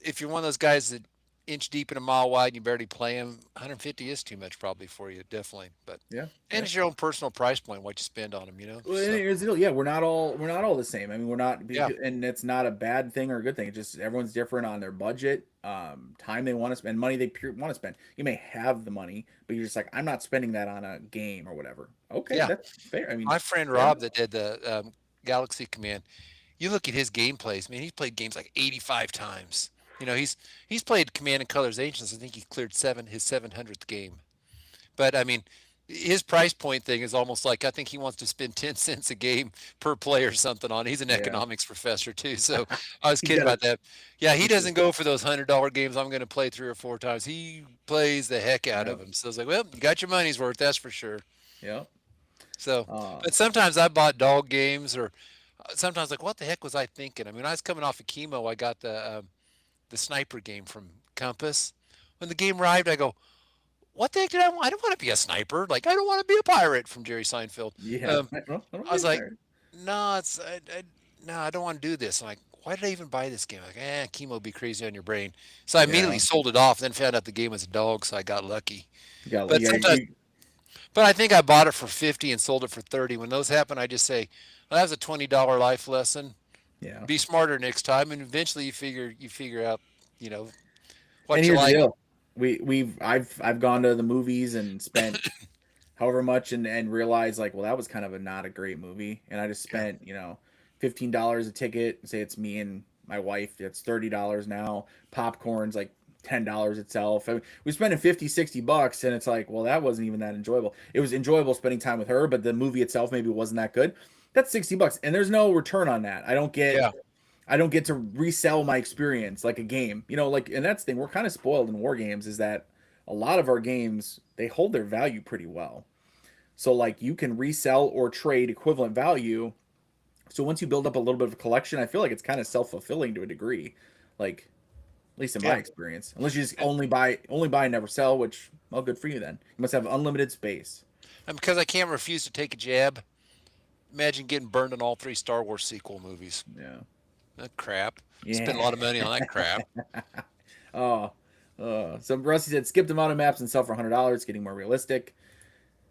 If you're one of those guys that inch deep and a mile wide and you barely play them, 150 is too much probably for you, definitely. But Yeah. and Yeah. it's your own personal price point what you spend on them, you know. Well, and So here's the deal. Yeah, we're not all the same. I mean, we're not, yeah, and it's not a bad thing or a good thing. It's just everyone's different on their budget, time they want to spend, money they want to spend. You may have the money, but you're just like, I'm not spending that on a game or whatever. Okay, yeah. that's fair. I mean, My friend fair Rob enough. that did the Galaxy Command. You look at his gameplays, man. He's played games like 85 times. He's played Command and Colors Ancients. I think he cleared his 700th game. But I mean, his price point thing is almost like I think he wants to spend 10 cents a game per play or something on it. He's an Yeah, economics professor too. So I was he's kidding got about that. Yeah, he he's doesn't go for those $100 games I'm going to play 3 or 4 times. He plays the heck out yeah, of them. So I was like, well, you got your money's worth, that's for sure. yeah. So, Uh, but sometimes I bought dog games or sometimes like, what the heck was I thinking? I mean, when I was coming off of chemo, I got the sniper game from Compass. When the game arrived, I go, what the heck did I want? I don't want to be a sniper. Like, I don't want to be a pirate from Jerry Seinfeld. yeah. Um, I don't I was get like, tired. no, no, I don't want to do this. I'm like, why did I even buy this game? Like, chemo would be crazy on your brain. So I immediately Yeah, sold it off. Then found out the game was a dog, so I got lucky. But yeah, sometimes, but I think I bought it for 50 and sold it for 30. When those happen, I just say, well, that was a $20 life lesson. yeah. Be smarter next time, and eventually you figure out, you know, And what you here's the like. deal. I've gone to the movies and spent however much and realized like, well, that was kind of not a great movie. And I just Yeah. spent, $15 a ticket. Say it's me and my wife. It's $30 now. Popcorn's like $10 itself. I mean, we're spending 50, $60, and it's like, well, that wasn't even that enjoyable. It was enjoyable spending time with her, but the movie itself maybe wasn't that good. That's $60. And there's no return on that. Yeah. I don't get to resell my experience like a game. Like, and that's the thing, we're kind of spoiled in war games is that a lot of our games, they hold their value pretty well. So like you can resell or trade equivalent value. So once you build up a little bit of a collection, I feel like it's kind of self-fulfilling to a degree. Like at least in my Yeah. experience. Unless you just And, only buy and never sell, which well good for you then. You must have unlimited space. and because I can't refuse to take a jab, imagine getting burned in all 3 Star Wars sequel movies. Yeah. That crap. Spent a Yeah. lot of money on that crap. Oh. So Rusty said skip the amount of maps and sell for $100, getting more realistic.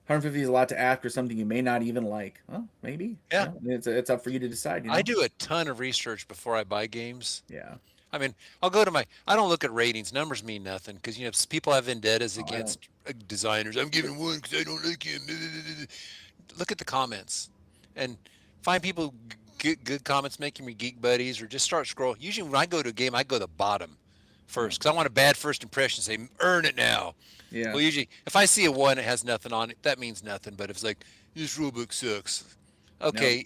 150 is a lot to ask for something you may not even like. Well, maybe. Yeah. It's up for you to decide. I do a ton of research before I buy games. Yeah. I mean, I'll go to I don't look at ratings. Numbers mean nothing because, people have vendettas Oh, I don't. against designers. I'm giving one because I don't like him. Look at the comments and find people get good comments, making me geek buddies, or just start scrolling. Usually, when I go to a game, I go to the bottom Yeah. first because I want a bad first impression. Say, earn it now. Yeah. Well, usually, if I see a one that has nothing on it, that means nothing. But if it's like this rulebook sucks, No. okay.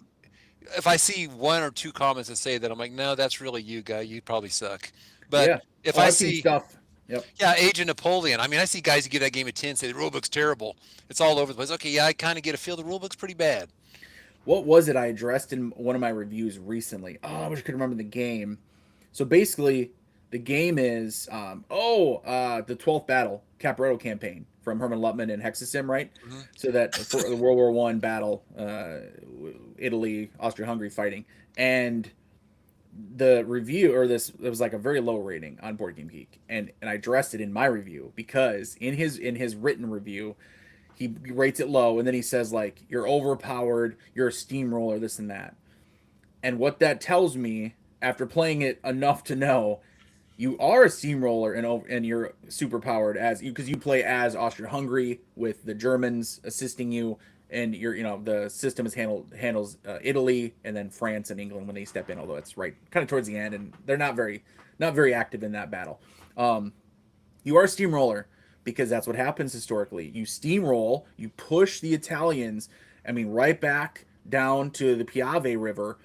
If I see 1 or 2 comments that say that, I'm like, no, that's really you, guy. You probably suck. But Yeah. if Oh, I I've seen see, stuff. Yep. yeah, Age of Napoleon. I mean, I see guys who give that game a 10, say the rulebook's terrible. It's all over the place. Okay, yeah, I kind of get a feel the rulebook's pretty bad. What was it I addressed in one of my reviews recently? Oh, I wish I could remember the game. So basically, the game is the 12th Battle Caporetto campaign from Herman Luttman and Hexasim, right? Hmm. So that for the World War I battle, Italy, Austria-Hungary fighting, and the review or this, it was like a very low rating on Board Game Geek, and I addressed it in my review because in his written review he rates it low, and then he says like you're overpowered, you're a steamroller, this and that. And what that tells me after playing it enough to know you are a steamroller and you're super powered as you because you play as Austria-Hungary with the Germans assisting you, and you're the system is handles Italy and then France and England when they step in, although it's right kind of towards the end and they're not very active in that battle. You are a steamroller because that's what happens historically. You steamroll, you push the Italians, I mean, right back down to the Piave River,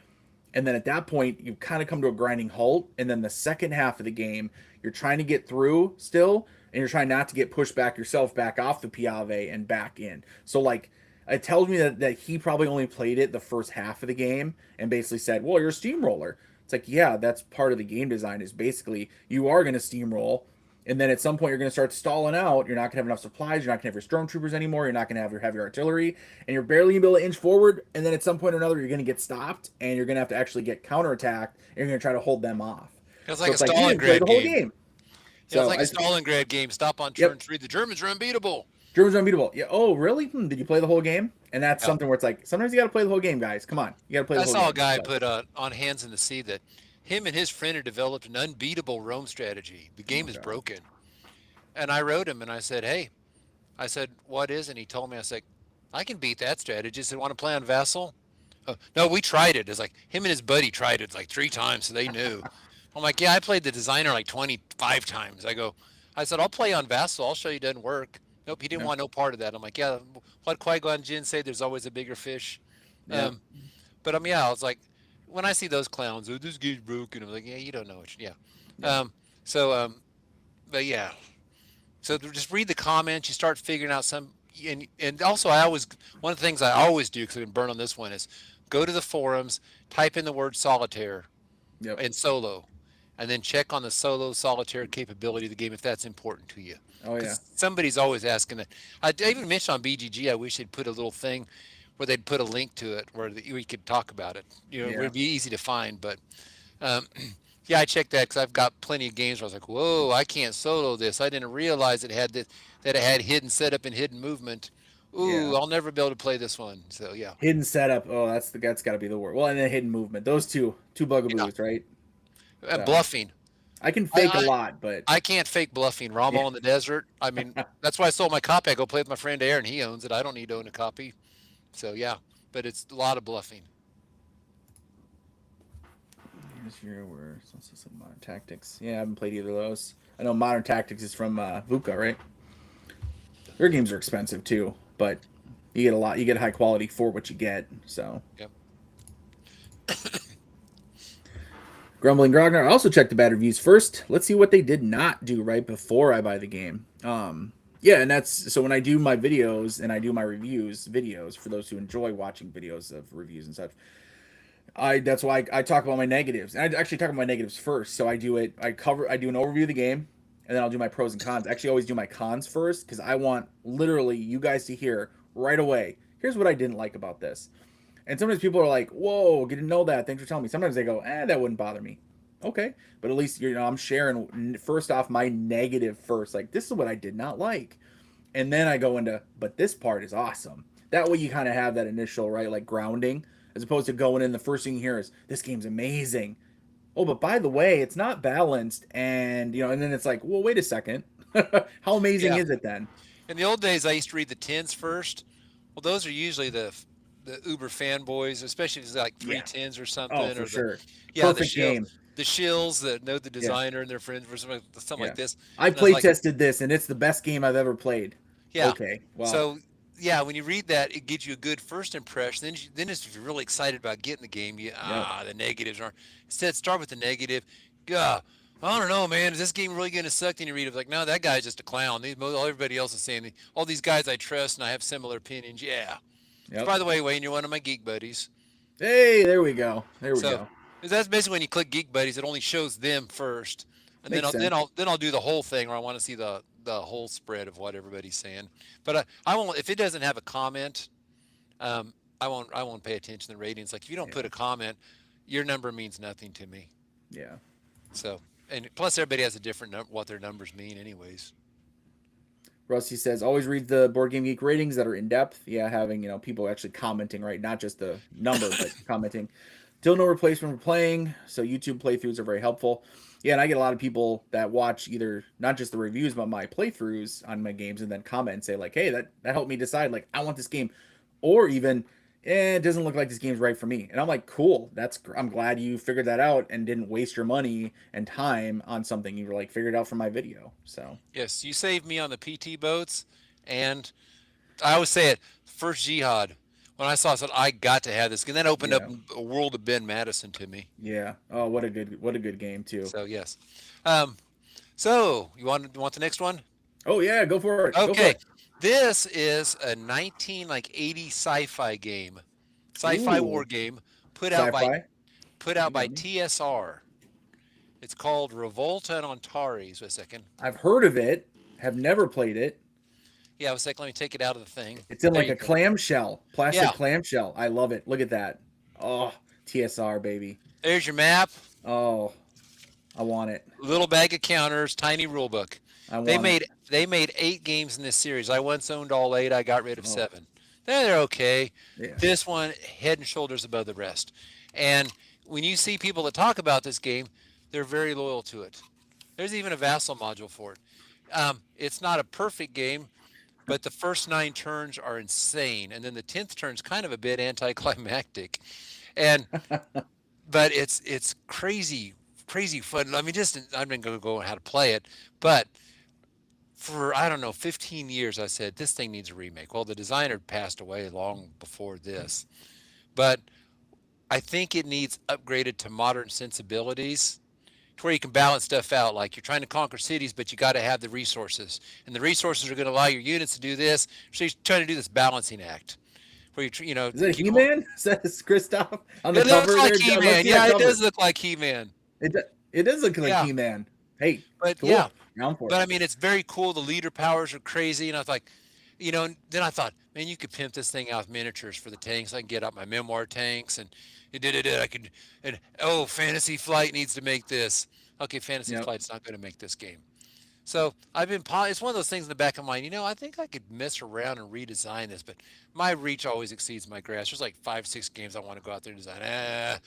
and then at that point you kind of come to a grinding halt, and then the second half of the game you're trying to get through still, and you're trying not to get pushed back yourself back off the Piave and back in. So like it tells me that he probably only played it the first half of the game and basically said, well, you're a steamroller. It's like, yeah, that's part of the game design, is basically you are going to steamroll, and then at some point you're going to start stalling out. You're not going to have enough supplies. You're not going to have your stormtroopers anymore. You're not going to have your heavy artillery, and you're barely going to be able to inch forward. And then at some point or another, you're going to get stopped, and you're going to have to actually get counterattacked, and you're going to try to hold them off. It's like so a Stalingrad the whole game. game. Yeah, it's like a Stalingrad game. Stop on turn 3. The Germans are unbeatable. Germans are unbeatable. Yeah. Oh, really? Did you play the whole game? And that's something where it's like sometimes you got to play the whole game, guys. Come on, you got to play the whole game. I saw a guy put on Hands in the Sea that him and his friend had developed an unbeatable Rome strategy. The game is broken. And I wrote him and I said, hey, I said, what is? And he told me, I said, I can beat that strategy. He said, want to play on Vassal? No, we tried it. It's like him and his buddy tried it like 3 times, so they knew. I'm like, yeah, I played the designer like 25 times. I said, I'll play on Vassal. I'll show you it doesn't work. Nope, he didn't want no part of that. I'm like, yeah, what Qui-Gon Jinn say? There's always a bigger fish. Yeah. But I was like, when I see those clowns, oh, this game's broken. I'm like, yeah, you don't know it. Yeah. But yeah. So just read the comments. You start figuring out some, and also one of the things I always do, because I've been burned on this one, is go to the forums, type in the word solitaire and solo, and then check on the solo solitaire capability of the game if that's important to you. Oh yeah. Somebody's always asking that. I even mentioned on BGG, I wish they'd put a little thing where they'd put a link to it where we could talk about it. It would be easy to find, but yeah, I checked that because I've got plenty of games where I was like, whoa, I can't solo this. I didn't realize that it had hidden setup and hidden movement. Ooh, I'll never be able to play this one. So yeah. Hidden setup. Oh, that's got to be the word. Well, and then hidden movement. Those two bugaboos, right? Bluffing. I can fake a lot, but I can't fake bluffing. Ramo in the desert. I mean, that's why I sold my copy. I go play with my friend Aaron. He owns it. I don't need to own a copy. So yeah, but it's a lot of bluffing. Here's your word. Some Modern Tactics. Yeah, I haven't played either of those. I know Modern Tactics is from VUCA, right? Their games are expensive too, but you get a lot. You get high quality for what you get. So. Yep. Grumbling Grogner. I also checked the bad reviews first. Let's see what they did not do right before I buy the game. Yeah, and that's so when I do my videos and I do my videos for those who enjoy watching videos of reviews and such. That's why I talk about my negatives. And I actually talk about my negatives first. So I do an overview of the game, and then I'll do my pros and cons. I actually always do my cons first because I want literally you guys to hear right away. Here's what I didn't like about this. And sometimes people are like, whoa, didn't know that. Thanks for telling me. Sometimes they go, that wouldn't bother me. Okay. But at least, I'm sharing first off my negative first. Like, this is what I did not like. And then I go into, but this part is awesome. That way you kind of have that initial, right, like grounding, as opposed to going in, the first thing you hear is, this game's amazing. Oh, but by the way, it's not balanced. And, and then it's like, well, wait a second. How amazing is it then? In the old days, I used to read the 10s first. Well, those are usually the uber fanboys, especially if it's like 310s or something. Oh, for sure. Perfect game. The shills that know the designer and their friends or something like this. I play tested this, and it's the best game I've ever played. Yeah. Okay. Wow. So, yeah, when you read that, it gives you a good first impression. Then if you're really excited about getting the game, the negatives aren't. Instead, start with the negative. I don't know, man. Is this game really going to suck? Then you read it like, no, that guy's just a clown. Everybody else is saying, all these guys I trust and I have similar opinions. Yeah. Yep. By the way, Wayne, you're one of my geek buddies. Hey, there we go. There we go. That's basically when you click Geek Buddies, it only shows them first, and then I'll do the whole thing, where I want to see the whole spread of what everybody's saying. But I won't, if it doesn't have a comment, I won't pay attention to the ratings. Like if you don't put a comment, your number means nothing to me. Yeah. So, and plus everybody has a different what their numbers mean, anyways. Rusty says, always read the Board Game Geek ratings that are in depth. Yeah, having, people actually commenting, right? Not just the number, but commenting. Still no replacement for playing, so YouTube playthroughs are very helpful. Yeah, and I get a lot of people that watch either not just the reviews, but my playthroughs on my games and then comment and say, like, hey, that helped me decide, like, I want this game. Or even, it doesn't look like this game's right for me. And I'm like, cool, I'm glad you figured that out and didn't waste your money and time on something you were like, figured out from my video. So Yes, you saved me on the PT boats, and I always say it. First Jihad, when I said I got to have this, and that opened up yeah. a world of Ben Madison to me. Yeah. Oh, what a good game too. So yes. Um, so you want the next one? Oh yeah, go for it. Go for Okay, it. this is a 1980 sci-fi game, sci-fi war Ooh. game put out by Sci-fi. You got me. TSR. It's called Revolta and Antares. Wait a second. I've heard of it. Have never played it. Yeah, I was like, let me take it out of the thing. It's in There like you a go. clamshell, plastic Yeah. clamshell. I love it. Look at that. Oh, TSR baby. There's your map. Oh, I want it. Little bag of counters, tiny rule book. I want They it. made 8 games in this series. I once owned all 8. I got rid of Oh. 7. They're okay. Yeah. This one head and shoulders above the rest. And when you see people that talk about this game, they're very loyal to it. There's even a vassal module for it. It's not a perfect game, but the first 9 turns are insane, and then the 10th turn's kind of a bit anticlimactic. And but it's crazy fun. I mean, just I'm not going to go on how to play it, but for I don't know 15 years I said this thing needs a remake. Well, the designer passed away long before this, but I think it needs upgraded to modern sensibilities to where you can balance stuff out. Like you're trying to conquer cities, but you got to have the resources, and the resources are going to allow your units to do this. So you're trying to do this balancing act where Is that keep them. He-Man? Says Christoph on the It cover looks like there. He-Man. Let's see Yeah, that it cover. does look like He-Man. It does look like Yeah. He-Man. Hey, But cool. yeah, Down for but it. I mean, it's very cool. The leader powers are crazy, and I was like, and then I thought, man, you could pimp this thing out with miniatures for the tanks. I can get out my memoir tanks, and I could, and oh, Fantasy Flight needs to make this. Okay, Fantasy Yep. Flight's not going to make this game. So it's one of those things in the back of my mind. I think I could mess around and redesign this, but my reach always exceeds my grasp. There's like 5, 6 games I want to go out there and design. I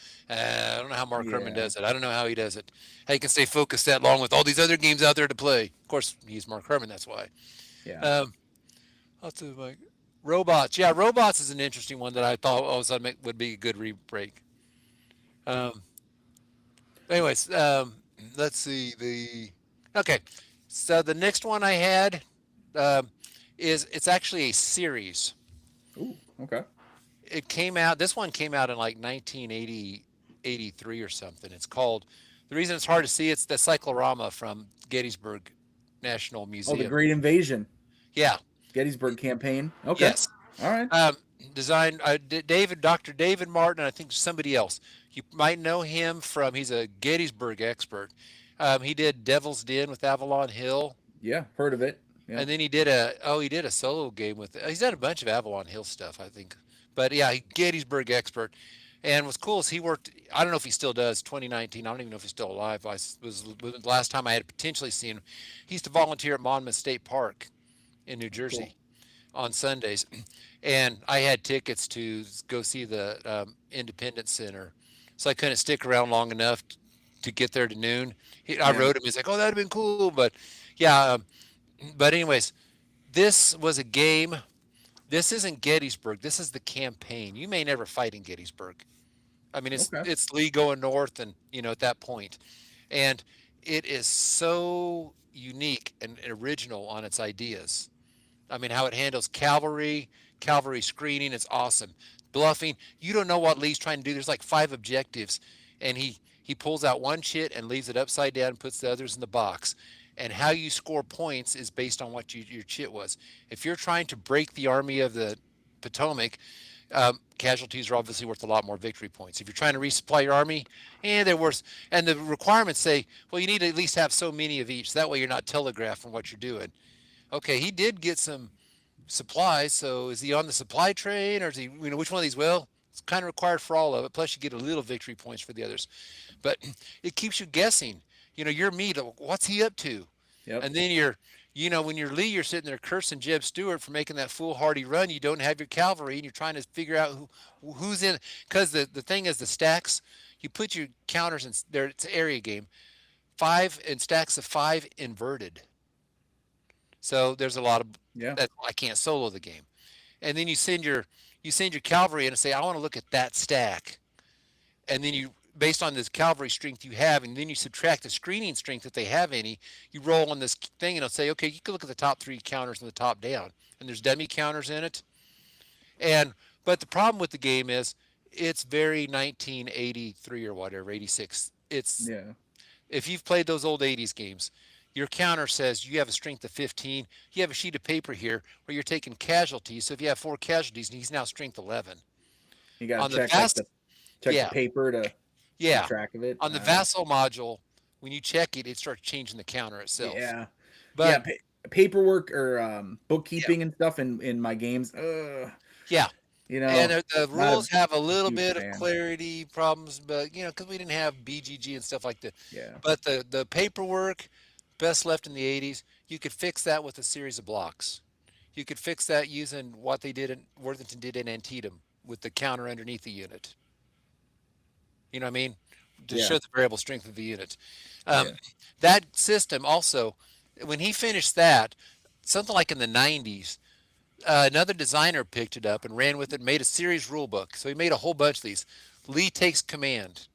don't know how Mark Herman Yeah. does it. I don't know how he does it. How he can stay focused that long with all these other games out there to play. Of course, he's Mark Herman. That's why. Yeah. Let's do like robots. Yeah, robots is an interesting one that I thought all of a sudden would be a good re-break. Anyways, let's see okay. So the next one I had it's actually a series. Ooh, okay. This one came out in like 1980, 83 or something. It's called, the reason it's hard to see, it's the cyclorama from Gettysburg National Oh, the Museum. Great Invasion. Yeah. Gettysburg Campaign. Okay. Yes. All right. Designed Dr. David Martin, and I think somebody else. You might know him from, he's a Gettysburg expert. He did Devil's Den with Avalon Hill. Yeah, heard of it. Yeah. And then he did a solo game with, he's done a bunch of Avalon Hill stuff, I think. But yeah, Gettysburg expert. And what's cool is he worked, I don't know if he still does, 2019, I don't even know if he's still alive. Was the last time I had potentially seen him. He used to volunteer at Monmouth State Park in New Jersey on Sundays. And I had tickets to go see the Independence Center. So I couldn't stick around long enough to get there to noon. I wrote him, he's like, oh, that'd have been cool. But yeah, but anyways, this was a game. This isn't Gettysburg. This is the campaign. You may never fight in Gettysburg. I mean, it's Lee going north, and at that point, and it is so unique and original on its ideas. I mean, how it handles cavalry screening, it's awesome. Bluffing, you don't know what Lee's trying to do. There's like 5 objectives, and he pulls out one chit and leaves it upside down and puts the others in the box. And how you score points is based on what your chit was. If you're trying to break the Army of the Potomac, casualties are obviously worth a lot more victory points. If you're trying to resupply your army, they're worse. And the requirements say, well, you need to at least have so many of each. So that way you're not telegraphed from what you're doing. Okay, he did get some supplies. So is he on the supply train, or is he, which one of these? Well, It's kind of required for all of it. Plus, you get a little victory points for the others. But it keeps you guessing. You're me. What's he up to? Yep. And then when you're Lee, you're sitting there cursing Jeb Stewart for making that foolhardy run. You don't have your cavalry, and you're trying to figure out who's in. Because the thing is, the stacks, you put your counters in there. It's an area game. 5 and stacks of 5 inverted. So there's a lot of Yeah. that. I can't solo the game. And then you send your cavalry in and say, I want to look at that stack. And then you, based on this cavalry strength you have, and then you subtract the screening strength if they have any, you roll on this thing and it'll say, okay, you can look at the top 3 counters from the top down. And there's dummy counters in it. But the problem with the game is it's very 1983 or whatever, 86. Yeah. If you've played those old 80s games, your counter says you have a strength of 15. You have a sheet of paper here where you're taking casualties. So if you have 4 casualties, he's now strength 11. You got On to the check vast, check yeah, the paper to yeah. keep track of it. On the vassal module, when you check it, it starts changing the counter itself. Yeah. But paperwork or bookkeeping and stuff in my games. yeah. And the not rules have a little huge bit of fan. clarity problems, but because we didn't have BGG and stuff like that. Yeah. But the paperwork, best left in the 80s, you could fix that with a series of blocks. You could fix that using what Worthington did in Antietam with the counter underneath the unit. You know what I mean? To Yeah. show the variable strength of the unit. Yeah. That system also, when he finished that, something like in the 90s, another designer picked it up and ran with it, made a series rule book. So he made a whole bunch of these. Lee Takes Command.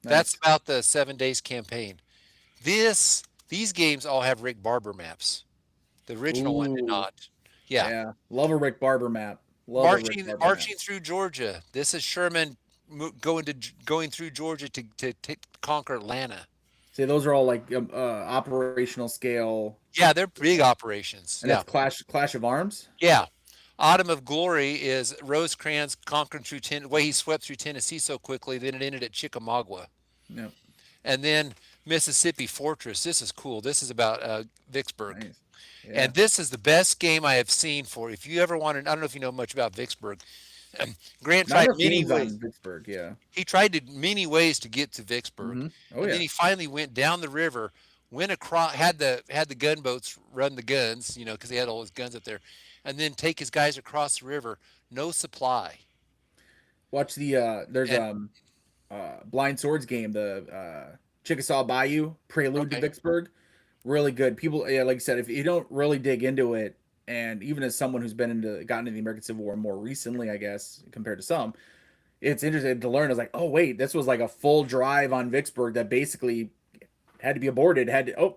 Nice. That's about the 7 days campaign. These games all have Rick Barber maps. The original one did Ooh. not. Yeah. Yeah. Love a Rick Barber map. Love a Rick Barber Marching map. through Georgia. This is Sherman going through Georgia to conquer Atlanta. See, those are all like operational scale. Yeah, they're big operations. And Yeah. that's Clash of Arms. Yeah. Autumn of Glory is Rosecrans conquering through the way he swept through Tennessee so quickly, then it ended at Chickamauga. Yep. And then Mississippi Fortress. This is cool. This is about Vicksburg. Nice. Yeah. And this is the best game I have seen for, if you ever wanted, I don't know if you know much about Vicksburg. Grant tried many ways. Vicksburg, yeah. He tried many ways to get to Vicksburg. Mhm. Oh, And yeah. then he finally went down the river, went across, had the gunboats run the guns, because he had all his guns up there, and then take his guys across the river. No supply. Watch the there's And- Blind Swords game, the Chickasaw Bayou Prelude to Okay. Vicksburg. Really good. People, yeah, like I said, if you don't really dig into it, and even as someone who's gotten into the American Civil War more recently, I guess, compared to some, it's interesting to learn. I was like, oh wait, this was like a full drive on Vicksburg that basically had to be aborted.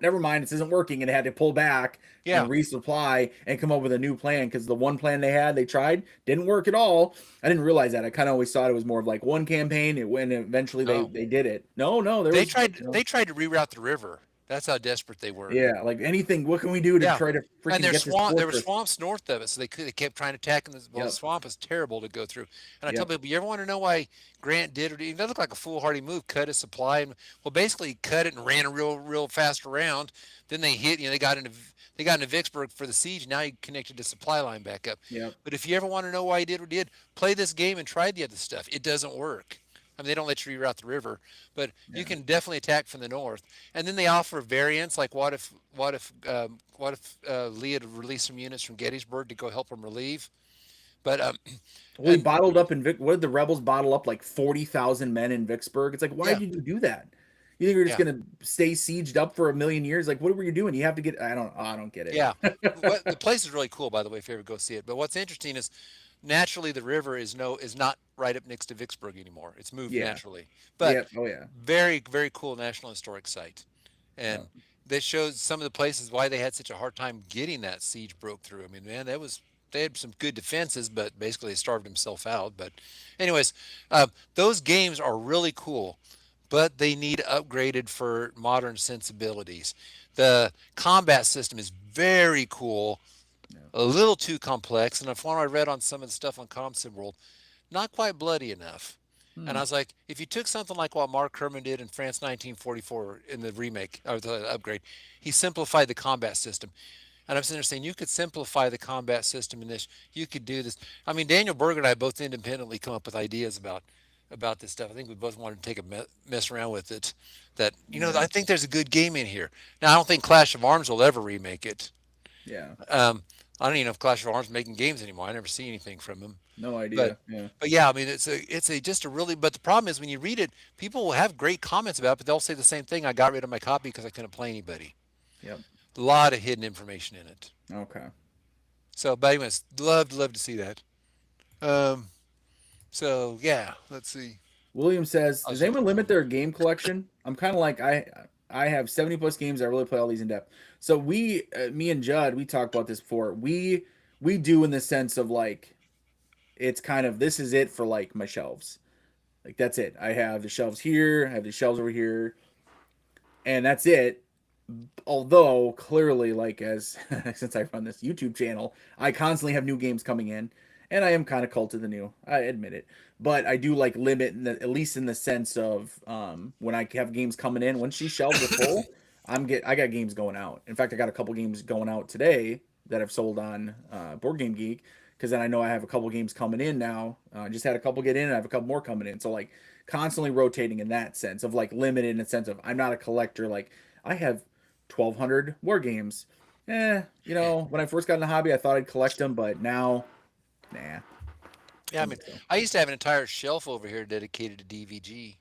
Never mind, this isn't working, and it had to pull back Yeah. and resupply and come up with a new plan because the one plan they tried didn't work at all. I didn't realize that. I kind of always thought it was more of like one campaign. It when eventually No. they did it. No, They tried to reroute the river. That's how desperate they were. Yeah, like anything. What can we do to Yeah. try to freaking And get this there were fortress? swamps north of it, so they kept trying to attack. And the Yep. swamp is terrible to go through. And I tell Yep. people, you ever want to know why Grant did it? It doesn't look like a foolhardy move. Cut his supply, and basically he cut it and ran a real fast around. Then they hit. They got into Vicksburg for the siege. Now he connected the supply line back up. Yep. But if you ever want to know why he did what he did, play this game and try the other stuff. It doesn't work. I mean, they don't let you reroute the river, but you can definitely attack from the north. And then they offer variants, like what if Lee had released some units from Gettysburg to go help him relieve? But We bottled up in What did the rebels bottle up like 40,000 men in Vicksburg? It's like, why did you do that? You think you're just gonna stay sieged up for a million years? Like, what were you doing? You have to get. I don't get it. Yeah, the place is really cool, by the way, if you ever go see it. But what's interesting is, naturally, the river is not right up next to Vicksburg anymore. It's moved naturally, but Yeah. Oh yeah. very, very cool National Historic Site, and that shows some of the places why they had such a hard time getting that siege broke through. I mean, man, they had some good defenses, but basically they starved himself out. But anyways, those games are really cool, but they need upgraded for modern sensibilities. The combat system is very cool, a little too complex, and from what I read on some of the stuff on ComSim World, not quite bloody enough. And I was like, if you took something like what Mark Herman did in France 1944 in the remake or the upgrade, he simplified the combat system. And I'm sitting there saying you could simplify the combat system in this. You could do this. I mean, Daniel Berger and I both independently come up with ideas about this stuff. I think we both wanted to take a mess around with it. That Yeah. I think there's a good game in here. Now I don't think Clash of Arms will ever remake it. Yeah. I don't even know if Clash of Arms is making games anymore. I never see anything from them. No But idea. Yeah. but yeah, I mean it's a just a really. But the problem is when you read it, people will have great comments about it, but they'll say the same thing. I got rid of my copy because I couldn't play anybody. Yep. A lot of hidden information in it. Okay. So, but anyways, love to see that. Um, so yeah, let's see. William says, Oh, does shit. anyone limit their game collection? I'm kind of like I have 70 plus games. I really play all these in depth. So we, me and Judd, we talked about this before. We do in the sense of like it's kind of this is it for like my shelves. Like that's it. I have the shelves here. I have the shelves over here, and that's it. Although clearly, like as since I run this YouTube channel, I constantly have new games coming in, and I am kind of cult to the new. I admit it, but I do like limit at least in the sense of when I have games coming in. Once these shelves are full, I got games going out. In fact, I got a couple games going out today that I've sold on Board Game Geek because then I know I have a couple games coming in now. I just had a couple get in, and I have a couple more coming in. So like constantly rotating in that sense of like limited in the sense of I'm not a collector. Like I have 1,200 war games. When I first got in the hobby, I thought I'd collect them, but now, nah. Yeah, I mean, I used to have an entire shelf over here dedicated to DVG.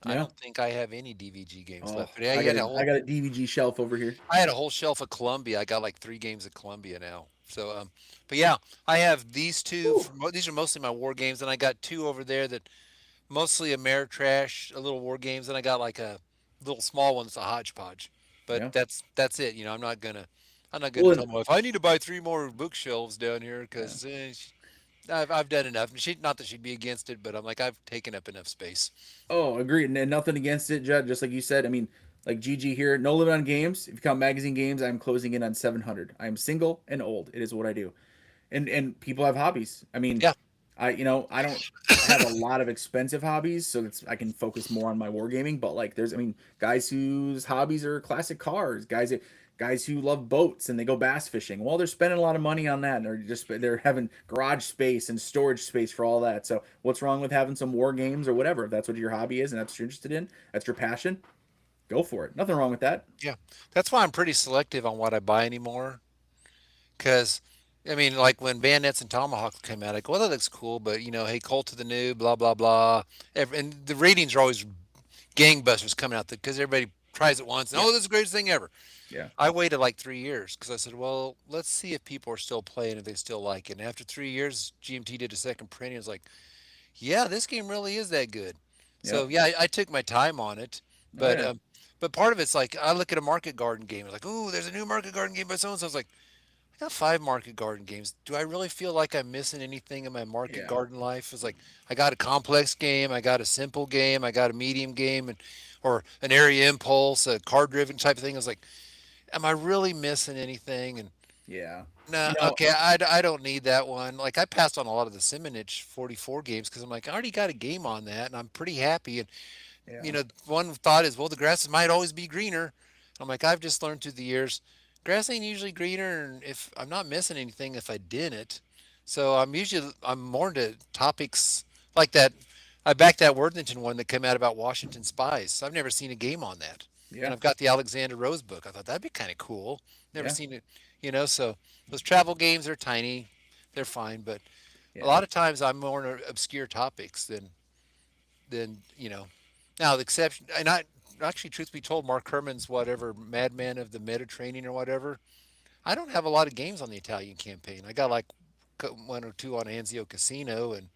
I Yeah. don't think I have any DVG games Oh, left. But yeah, I you got had a I whole. got a DVG shelf over here. I had a whole shelf of Columbia. I got like 3 games of Columbia now. So, but yeah, I have these two. Whew. These are mostly my war games, and I got two over there that mostly Ameritrash, a little war games, and I got like a little small one that's a hodgepodge. But Yeah. that's it. I'm not gonna Well, tell my wife I need to buy 3 more bookshelves down here yeah. because I've done enough. She not that she'd be against it, but I'm like I've taken up enough space. Oh, agreed. And nothing against it, Judd. Just like you said. I mean, like GG here, no limit on games. If you count magazine games, I'm closing in on 700. I am single and old. It is what I do. And people have hobbies. I mean, Yeah, I don't have a lot of expensive hobbies, so that's I can focus more on my wargaming. But like, there's I mean, guys whose hobbies are classic cars, guys who love boats and they go bass fishing. Well, they're spending a lot of money on that, and they're having garage space and storage space for all that. So what's wrong with having some war games or whatever? If that's what your hobby is and that's what you're interested in, that's your passion, go for it. Nothing wrong with that. yeah. That's why I'm pretty selective on what I buy anymore. Because, I mean, like when Bayonets and Tomahawks came out, I go, well, that looks cool, but hey, Cult of the New, blah blah blah. And the ratings are always gangbusters coming out because everybody tries it once and Yeah, oh, this is the greatest thing ever. yeah, I waited like 3 years because I said, well, let's see if people are still playing, if they still like it. And after 3 years, GMT did a second printing. It was like, yeah, this game really is that good. yeah. So yeah, I took my time on it, Oh but yeah, part of it's like I look at a Market Garden game, like, ooh, there's a new Market Garden game by so and so. I was like, I got 5 Market Garden games. Do I really feel like I'm missing anything in my Market yeah, Garden life? It's like I got a complex game, I got a simple game, I got a medium game, and or an area impulse, a card driven type of thing. I was like, am I really missing anything? And yeah. no, You know, okay, I don't need that one. Like I passed on a lot of the Simonich 44 games because I'm like, I already got a game on that, and I'm pretty happy. And yeah, one thought is, well, the grass might always be greener. I'm like, I've just learned through the years, grass ain't usually greener, and if I'm not missing anything, if I didn't, so I'm more into topics like that. I backed that Worthington one that came out about Washington spies. I've never seen a game on that, and yeah, I've got the Alexander Rose book. I thought that'd be kind of cool. Never yeah, seen it, So those travel games are tiny, they're fine, but a yeah, lot of times I'm more into obscure topics than. Now the exception, and I actually, truth be told, Mark Herman's whatever Madman of the Mediterranean or whatever. I don't have a lot of games on the Italian campaign. I got like one or two on Anzio Casino and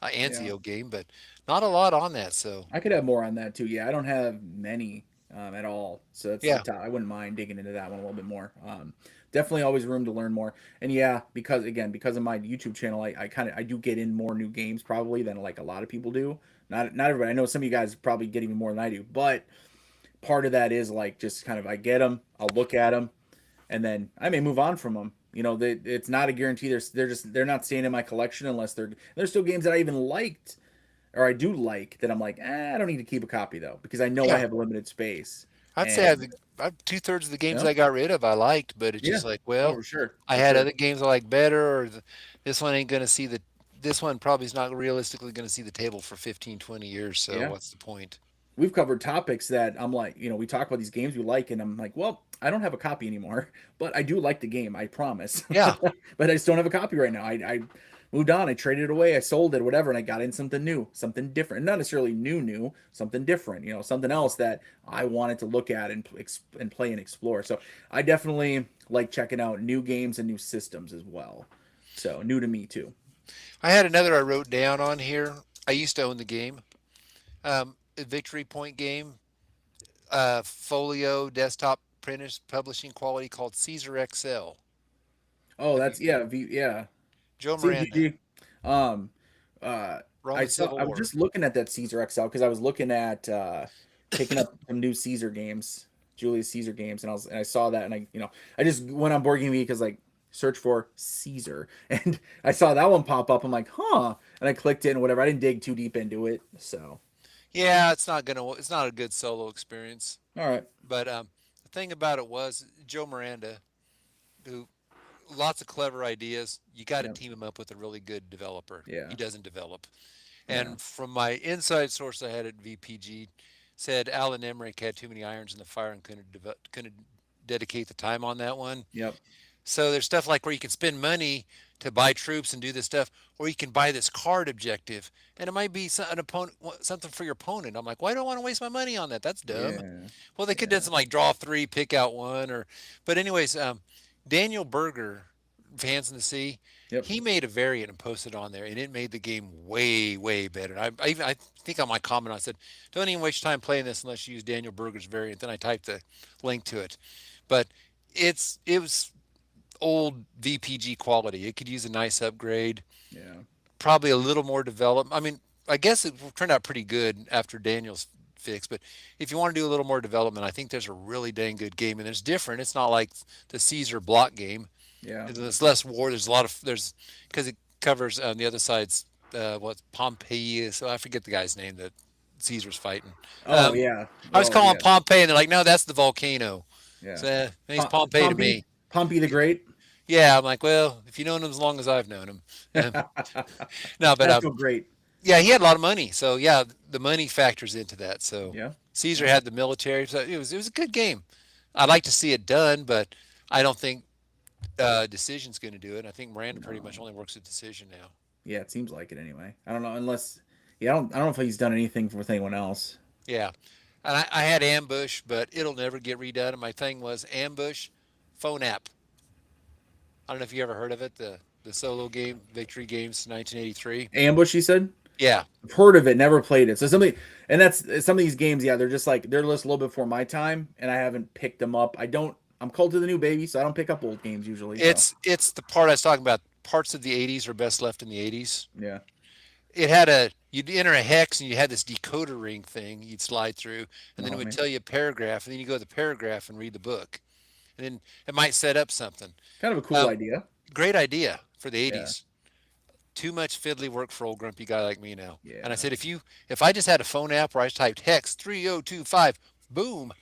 yeah. Anzio game, but not a lot on that. So I could have more on that too. Yeah, I don't have many at all, so that's yeah, I wouldn't mind digging into that one a little bit more. Definitely always room to learn more. And yeah, because of my YouTube channel, I kind of I do get in more new games probably than like a lot of people do. Not everybody. I know some of you guys probably get even more than I do, but part of that is like just kind of I get them, I'll look at them, and then I may move on from them. It's not a guarantee. They're not staying in my collection unless there's still games that I even liked or I do like that I'm like, I don't need to keep a copy though because I know I yeah, have limited space. I'd say And 2/3 of the games yeah, I got rid of I liked, but it's yeah, just like, oh well, for sure, I for had sure. other games I like better, or this one ain't gonna see the this one probably is not realistically gonna see the table for 15, 20 years. So Yeah, what's the point? we've covered topics that I'm like, we talk about these games we like, and I'm like, well, I don't have a copy anymore, but I do like the game, I promise. Yeah, But I just don't have a copy right now. I moved on, I traded it away, I sold it, whatever, and I got in something new, something different, not necessarily new, something different, something else that I wanted to look at and play and explore. So I definitely like checking out new games and new systems as well. So new to me too. I had another I wrote down on here. I used to own the game, a Victory Point game, folio desktop printers publishing quality called Caesar XL. Oh, Have you that's yeah, yeah. Joe Miranda, CGG. Um, uh, Roman Civil I was War? just looking at that Caesar XL because I was looking at picking up some new Caesar games, Julius Caesar games, and I saw that, and I just went on Board Game Geek because like search for Caesar, and I saw that one pop up. I'm like, huh, and I clicked it and whatever. I didn't dig too deep into it, so Yeah, it's not a good solo experience. all right, But the thing about it was Joe Miranda, who lots of clever ideas. You got to yep, team him up with a really good developer. yeah, He doesn't develop. yeah, And from my inside source I had at VPG, said Alan Emmerich had too many irons in the fire and couldn't dedicate the time on that one. yep, So there's stuff like where you can spend money to buy troops and do this stuff, or you can buy this card objective, and it might be an opponent, something for your opponent. I'm like, why do I want to waste my money on that? That's dumb. yeah, Well, they could have done yeah, some like draw three, pick out one, or. But anyways, Daniel Berger, Fans in the Sea, yep, he made a variant and posted on there, and it made the game way, way better. I think on my comment I said, don't even waste your time playing this unless you use Daniel Berger's variant. Then I typed the link to it, but it was old VPG quality. It could use a nice upgrade, yeah. probably a little more development. I mean, I guess it turned out pretty good after Daniel's fix, but if you want to do a little more development, I think there's a really dang good game, and it's different. It's not like the Caesar block game. Yeah. There's less war. There's a lot of because it covers on the other side's what Pompeii. So I forget the guy's name that Caesar's fighting. Oh yeah. I was Oh calling yeah. Pompeii, and they're like, no, that's the volcano. Yeah. So he's Pompeii to Pompey, me. Pompey the Great. Yeah, I'm like, well, if you've known him as long as I've known him. No, but That's so great. yeah, he had a lot of money. So yeah, the money factors into that. So Yeah. Caesar Yeah. had the military. So it was a good game. I'd like to see it done, but I don't think Decision's going to do it. I think Miranda pretty much No. only works with Decision now. Yeah, it seems like it anyway. I don't know unless yeah, I don't know if he's done anything with anyone else. Yeah, and I had Ambush, but it'll never get redone. And my thing was Ambush phone app. I don't know if you ever heard of it. The solo game, Victory Games, 1983. Ambush, you said? Yeah, I've heard of it, never played it. So something and that's some of these games, yeah, they're just a little bit before my time and I haven't picked them up. I'm cold to the new baby, so I don't pick up old games usually. So it's the part I was talking about. Parts of the 80s are best left in the 80s. yeah. It had you'd enter a hex and you had this decoder ring thing you'd slide through, and then it Oh would man. tell you a paragraph, and then you go to the paragraph and read the book, and then it might set up something. Kind of a cool Um, idea. Great idea for the Yeah. 80s. Too much fiddly work for old grumpy guy like me now. And I Yeah. said, if I just had a phone app where I typed hex 3025, boom,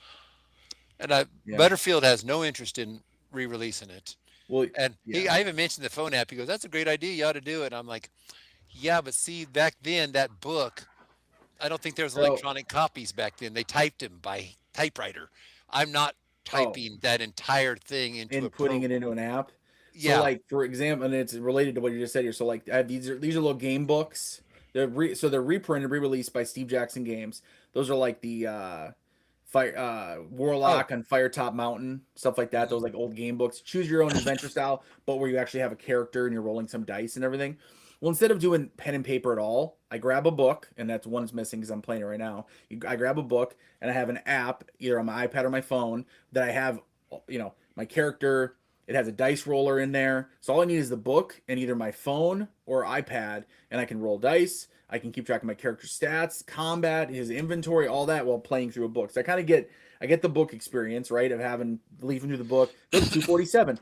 and Yeah. Butterfield has no interest in re-releasing it. Well, And yeah. I even mentioned the phone app. He goes, "That's a great idea. You ought to do it." And I'm like, "Yeah, but see, back then that book, I don't think there was So, electronic copies back then. They typed them by typewriter. I'm not oh, typing that entire thing into a and putting it program." into an app. So Yeah. like for example, and it's related to what you just said here. So like I have these are little game books. They're reprinted, re-released by Steve Jackson Games. Those are like the fire Oh. Warlock on Firetop Mountain, stuff like that. Mhm. Those like old game books. Choose your own adventure style, but where you actually have a character and you're rolling some dice and everything. Well, instead of doing pen and paper at all, I grab a book, and that's one's missing because I'm playing it right now. I grab a book and I have an app either on my iPad or my phone that I have, my character. It has a dice roller in there. So all I need is the book and either my phone or iPad, and I can roll dice. I can keep track of my character's stats, combat, his inventory, all that while playing through a book. So I get the book experience, right, of having leafing through the book. Look, 247.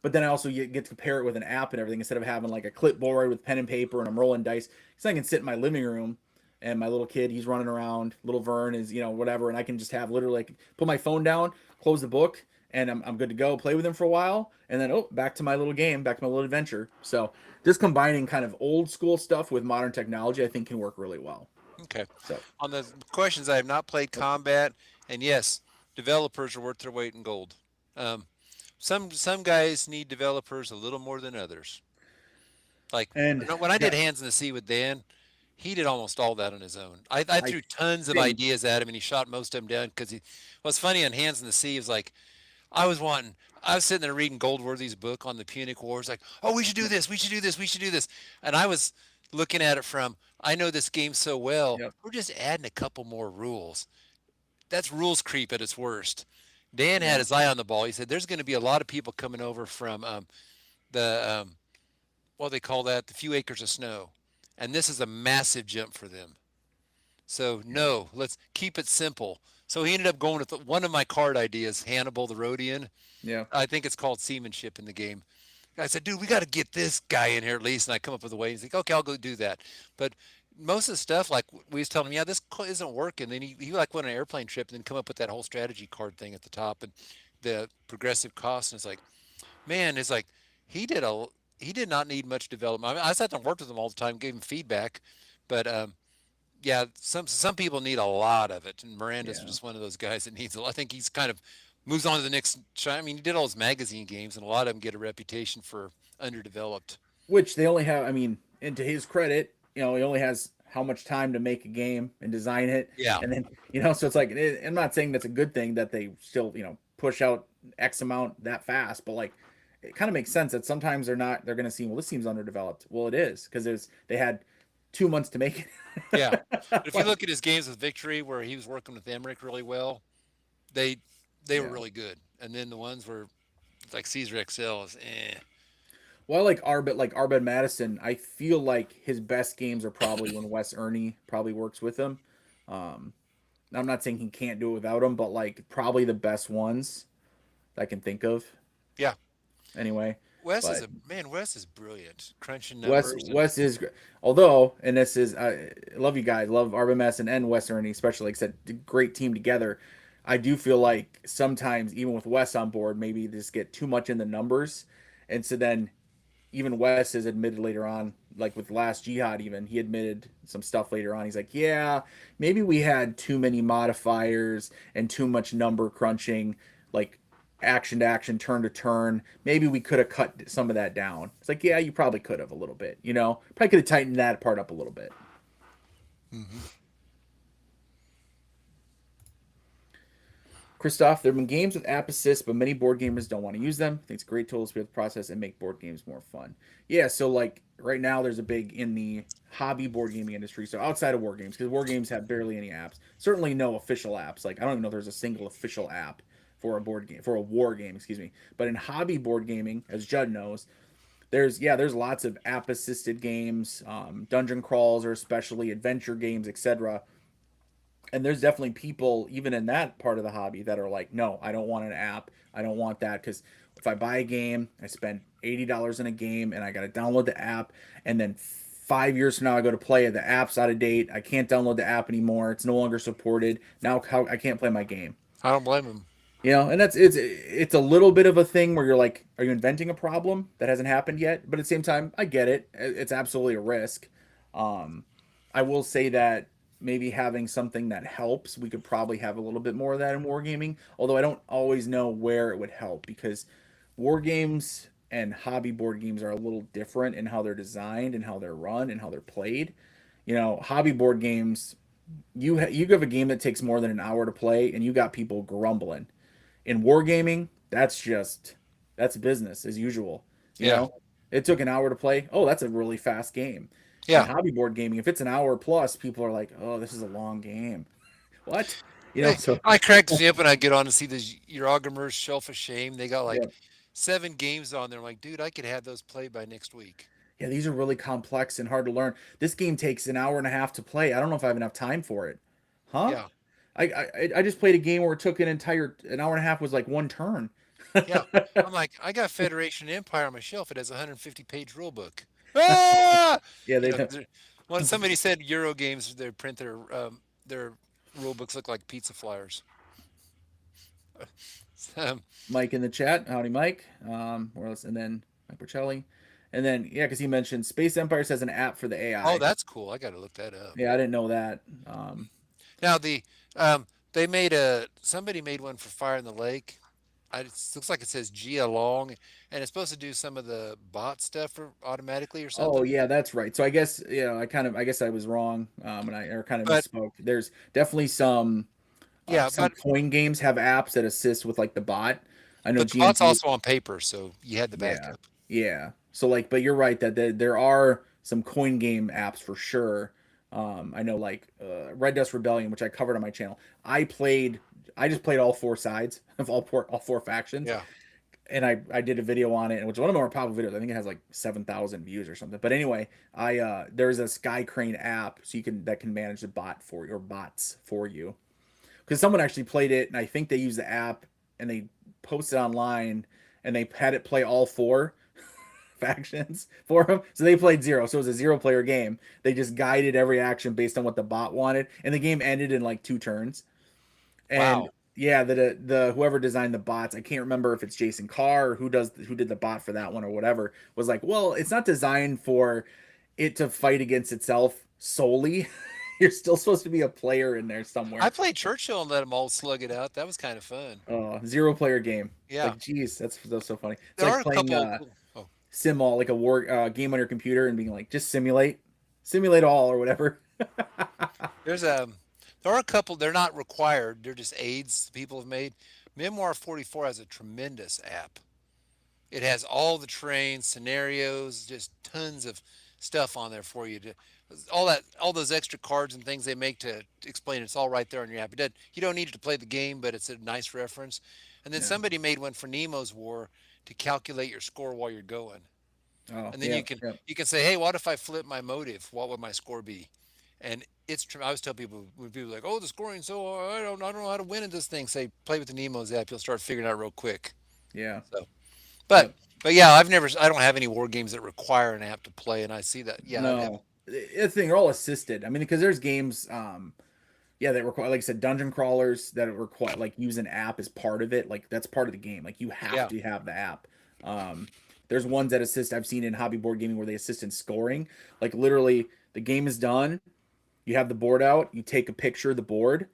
But then I also get to compare it with an app and everything instead of having like a clipboard with pen and paper and I'm rolling dice. Because I can sit in my living room and my little kid, he's running around. Little Vern is, whatever, and I can just have literally like, put my phone down, close the book, and I'm good to go. Play with him for a while, and then back to my little game, back to my little adventure. So just combining kind of old school stuff with modern technology, I think can work really well. Okay. So On the questions, I have not played combat, and yes, developers are worth their weight in gold. Um, some guys need developers a little more than others. Like and when I did yeah, Hands in the Sea with Dan, he did almost all that on his own. I I threw tons of think ideas at him, and he shot most of them down because he. What's funny on Hands in the Sea is like I was wanting. I was sitting there reading Goldworthy's book on the Punic Wars, like, oh, we should do this, we should do this, we should do this, and I was looking at it from, I know this game so well, yep, we're just adding a couple more rules. That's rules creep at its worst. Dan had yeah, his eye on the ball. He said, there's going to be a lot of people coming over from the what do they call that? The few acres of snow. And this is a massive jump for them. So yeah, no, let's keep it simple. So he ended up going with one of my card ideas, Hannibal the Rhodian. yeah. I think it's called seamanship in the game. I said, dude, we got to get this guy in here at least. And I come up with a way. He's like, okay, I'll go do that. But most of the stuff, like we was telling him, yeah, this isn't working. Then he like went on an airplane trip and then come up with that whole strategy card thing at the top and the progressive cost. And it's like, man, it's like he did a he did not need much development. I mean, I sat there and worked with him all the time, gave him feedback, but yeah, some people need a lot of it, and Miranda's Yeah. just one of those guys that needs. I think he's kind of moves on to the next. I mean, he did all his magazine games, and a lot of them get a reputation for underdeveloped. Which they only have. I mean, and to his credit, he only has how much time to make a game and design it, Yeah, and then so it's like I'm not saying that's a good thing that they still push out X amount that fast, but like it kind of makes sense that sometimes they're going to see, well, this seems underdeveloped. Well, it is because they had 2 months to make yeah. But it. if you look at his games with Victory, where he was working with Emmerich really well, they they were Yeah. really good. And then the ones where like Caesar XL is Well, like Arbed Madison, I feel like his best games are probably when Wes Ernie probably works with him. Um, I'm not saying he can't do it without him, but like probably the best ones I can think of yeah. anyway. Wes is But a man. Wes is brilliant, crunching Wes numbers and Wes is although, and this is I love you guys, love Arbed Madison and Wes Ernie, especially like I said, great team together. I do feel like sometimes even with Wes on board, maybe they just get too much in the numbers, and so then even Wes has admitted later on, like with Last Jihad, even he admitted some stuff later on. He's like, yeah, maybe we had too many modifiers and too much number crunching, like action to action, turn to turn. Maybe we could have cut some of that down. It's like, yeah, you probably could have a little bit, probably could have tightened that part up a little bit. hmm Christoph, there have been games with app assist, but many board gamers don't want to use them. I think it's a great tool to be able to process and make board games more fun. Yeah, so like right now, there's a big in the hobby board gaming industry. So outside of war games, because war games have barely any apps. Certainly no official apps. Like I don't even know if there's a single official app for a board game, for a war game, excuse me. But in hobby board gaming, as Judd knows, there's lots of app assisted games, dungeon crawls, or especially adventure games, etc. And there's definitely people even in that part of the hobby that are like, no, I don't want an app, I don't want that, because if I buy a game, I spend $80 in a game and I got to download the app, and then 5 years from now I go to play it, the app's out of date, I can't download the app anymore, it's no longer supported, now how I can't play my game. I don't blame him. And it's a little bit of a thing where you're like, are you inventing a problem that hasn't happened yet? But at the same time, I get it, it's absolutely a risk. I will say that maybe having something that helps, we could probably have a little bit more of that in wargaming. Although I don't always know where it would help, because war games and hobby board games are a little different in how they're designed and how they're run and how they're played. Hobby board games, you have a game that takes more than an hour to play, and you got people grumbling. In wargaming, that's business as usual. You Yeah, know, it took an hour to play. Oh, that's a really fast game. In yeah. hobby board gaming, if it's an hour plus, people are like, "Oh, this is a long game." What? Hey, So I cracked me up when I get on to see this Eurogamer's Shelf of Shame. They got yeah, like 7 games on there. I'm like, dude, I could have those played by next week. yeah, these are really complex and hard to learn. This game takes an hour and a half to play. I don't know if I have enough time for it. Huh? Yeah, I just played a game where it took an hour and a half was like one turn. yeah. I'm like, I got Federation Empire on my shelf. It has a 150-page rule book. Ah! Yeah, You they know, don't. Well, somebody said Euro games they print their rule books look like pizza flyers. Um, Mike in the chat. Howdy, Mike. Or else, and then Mike Porcelli. And then, yeah, because he mentioned Space Empires has an app for the oh, AI. that's cool. I got to look that up. Yeah, I didn't know that. Now they made somebody made one for Fire in the Lake. It looks like it says Gia Long, and it's supposed to do some of the bot stuff automatically or Oh, something. yeah, that's right. So I guess, I guess I was wrong. And I kind of But misspoke. There's definitely yeah, some coin games have apps that assist with like the bot. I know but the bot's GMT. also on paper, so you had the Yeah, backup. yeah. So like, but you're right that there are some coin game apps for sure. I know like Red Dust Rebellion, which I covered on my channel. I just played all four sides of all four factions, Yeah. and I did a video on it, which is one of my more popular videos. I think it has like 7,000 views or something. But anyway, there's a Sky Crane app so that can manage the bots for you. Because someone actually played it, and I think they used the app and they posted online, and they had it play all four factions for them. So they played zero. So it was a 0-player game. They just guided every action based on what the bot wanted, and the game ended in like 2 turns. And Wow. yeah, the whoever designed the bots, I can't remember if it's Jason Carr or who did the bot for that one or whatever, was like, well, it's not designed for it to fight against itself solely. You're still supposed to be a player in there I somewhere. played Churchill and let them all slug it out. That was kind of fun. 0-player game. It's Yeah. like, geez, that's so funny. It's There like are a playing couple. Oh, sim all like a war game on your computer and being like, just simulate all or whatever. there's there are a couple. They're not required. They're just aids people have made. Memoir 44 has a tremendous app. It has all the terrain, scenarios, just tons of stuff on there for you to all those extra cards and things they make to explain it's all right there on your app. You don't need it to play the game, but it's a nice reference. And then Yeah. somebody made one for Nemo's War to calculate your score while you're going. Oh, And then yeah, you can yeah. you can say, hey, what if I flip my motive? What would my score be? And I always tell people when people are like, oh, the scoring so I don't know how to win in this thing. Say, play with the Nemo's app. You'll start figuring it out real quick. Yeah. So, but Yep. but yeah, I don't have any war games that require an app to play, and I see that. Yeah, I'd have. No. The thing, they're all assisted. I mean, because there's games, yeah, that require, like I said, dungeon crawlers that require like use an app as part of it. Like that's part of the game. Like you have Yeah. to have the app. Um, there's ones that assist. I've seen in hobby board gaming where they assist in scoring. Like literally, the game is done. You have the board out. You take a picture of the board,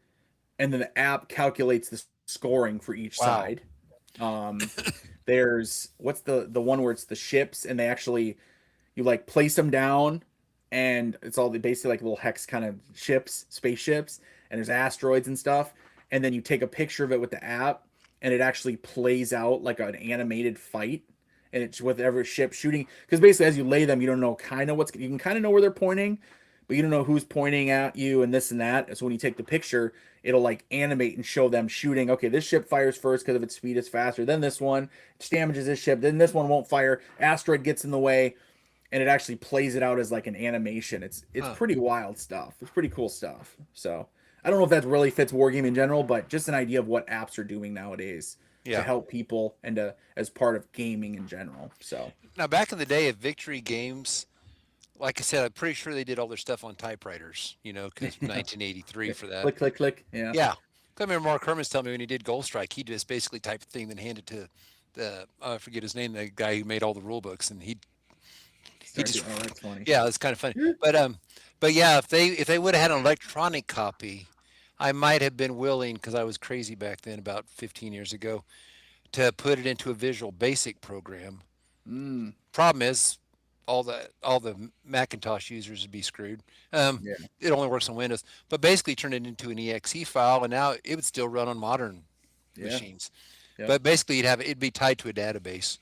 and then the app calculates the scoring for each Wow. side. Um, there's what's the one where it's the ships, and they actually you like place them down, and it's all basically like little hex kind of ships, spaceships, and there's asteroids and stuff, and then you take a picture of it with the app, and it actually plays out like an animated fight, and it's with every ship shooting, because basically as you lay them, you don't know kind of you can kind of know where they're pointing, but you don't know who's pointing at you and this and that. So when you take the picture, it'll like animate and show them shooting. Okay, this ship fires first because of its speed is faster. Then this one damages this ship. Then this one won't fire. Asteroid gets in the way, and it actually plays it out as like an animation. It's Huh. pretty wild stuff. It's pretty cool stuff. So I don't know if that really fits wargame in general, but just an idea of what apps are doing nowadays to Yeah. help people and as part of gaming in general. So Now, back in the day of Victory Games, like I said, I'm pretty sure they did all their stuff on typewriters. Because yeah. 1983 for that. Click, click, click. Yeah. Yeah. I remember Mark Herman's telling me when he did Gold Strike, he just basically typed a thing, then handed to I forget his name, the guy who made all the rule books, and he Start just oh, that's funny. yeah, it's kind of funny. But yeah, if they would have had an electronic copy, I might have been willing because I was crazy back then, about 15 years ago, to put it into a Visual Basic program. Mm, Problem is, all the Macintosh users would be screwed. yeah. It only works on Windows, but basically turn it into an exe file, and now it would still run on modern Yeah. machines. Yep. But basically, it'd be tied to a database,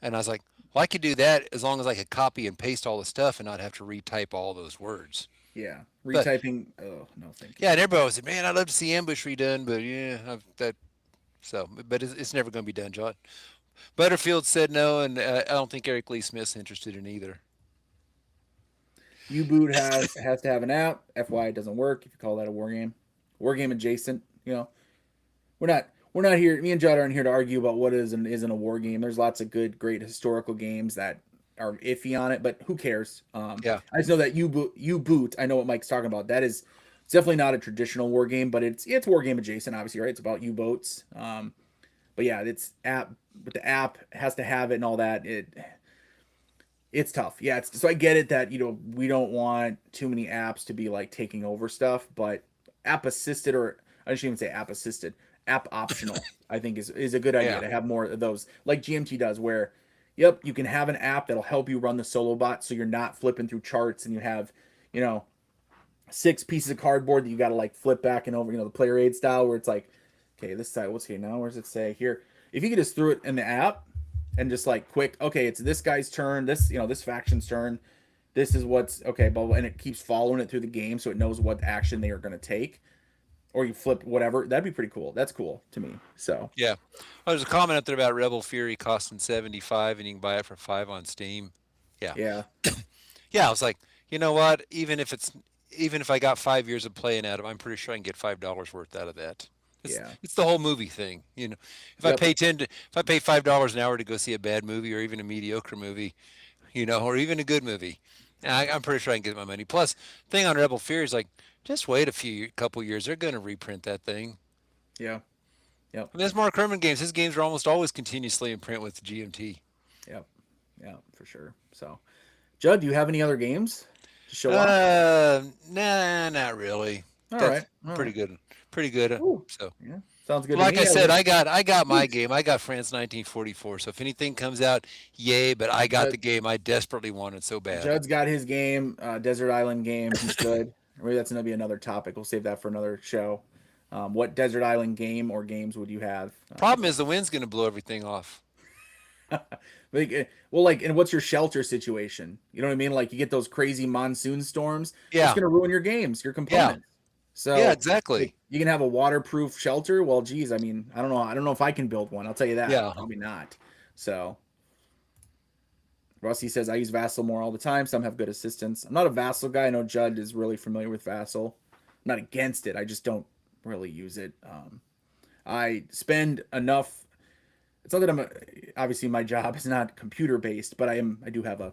and I was like, well, I could do that as long as I could copy and paste all the stuff and not have to retype all those words. Yeah. But Retyping. Oh no, thank you. yeah, and everybody was like, man, I'd love to see Ambush redone, but yeah, but it's never going to be done, John. Butterfield said no, and I don't think Eric Lee Smith's interested in either. U-Boot has to have an app. FY, it doesn't work if you call that a war game. War game adjacent. We're not here. Me and Judd aren't here to argue about what is and isn't a war game. There's lots of good, great historical games that are iffy on it, but who cares? Yeah. I just know that you boot. I know what Mike's talking about. That is it's definitely not a traditional war game, but it's war game adjacent, obviously, right? It's about U-boats. But yeah, it's app, but the app has to have it and all that. It's tough. Yeah, so I get it that we don't want too many apps to be like taking over stuff, but app assisted, or I shouldn't even say app assisted, app optional, I think is a good idea to have more of those, like GMT does, where yep, you can have an app that'll help you run the solo bot, so you're not flipping through charts and you have 6 pieces of cardboard that you got to like flip back and over, the player aid style, where it's like, okay, this side, what's here now? Where does it say here? If you could just throw it in the app and just like quick, okay, it's this guy's turn, this faction's turn, this is what's okay, but and it keeps following it through the game, so it knows what action they are going to take, or you flip whatever. That'd be pretty cool. That's cool to me. So Yeah. Oh, there's a comment out there about Rebel Fury costing 75, and you can buy it for 5 on Steam. Yeah. yeah, Yeah. I was like, you know what? Even if I got 5 years of playing at them, I'm pretty sure I can get $5 worth out of that. It's the whole movie thing, If I pay $5 an hour to go see a bad movie or even a mediocre movie, or even a good movie, I'm pretty sure I can get my money. Plus, thing on Rebel Fury is like, just wait couple years. They're going to reprint that thing. yeah, yep, I mean, there's Mark Herman games. His games are almost always continuously in print with GMT. yep, yeah, for sure. So, Judd, do you have any other games to show off? Nah, not really. All That's right. pretty good. Pretty good. Ooh. So, Yeah, sounds good. like to me. I said, I got my game. I got France 1944. So if anything comes out, yay! But I got the game I desperately wanted so bad. Judd's got his game, Desert Island game. He's good. Maybe that's gonna be another topic. We'll save that for another show. What Desert Island game or games would you have? Problem is the wind's going to blow everything off. And what's your shelter situation? You know what I mean? Like you get those crazy monsoon storms. Yeah. It's gonna ruin your games, your components. So yeah, exactly. You can have a waterproof shelter. Well, geez, I mean, I don't know. I don't know if I can build one. I'll tell you that. Yeah. Probably not. So Rusty says I use Vassal more all the time. Some have good assistance. I'm not a Vassal guy. I know Judd is really familiar with Vassal. I'm not against it. I just don't really use it. I spend enough. It's not that obviously my job is not computer based, but I do have a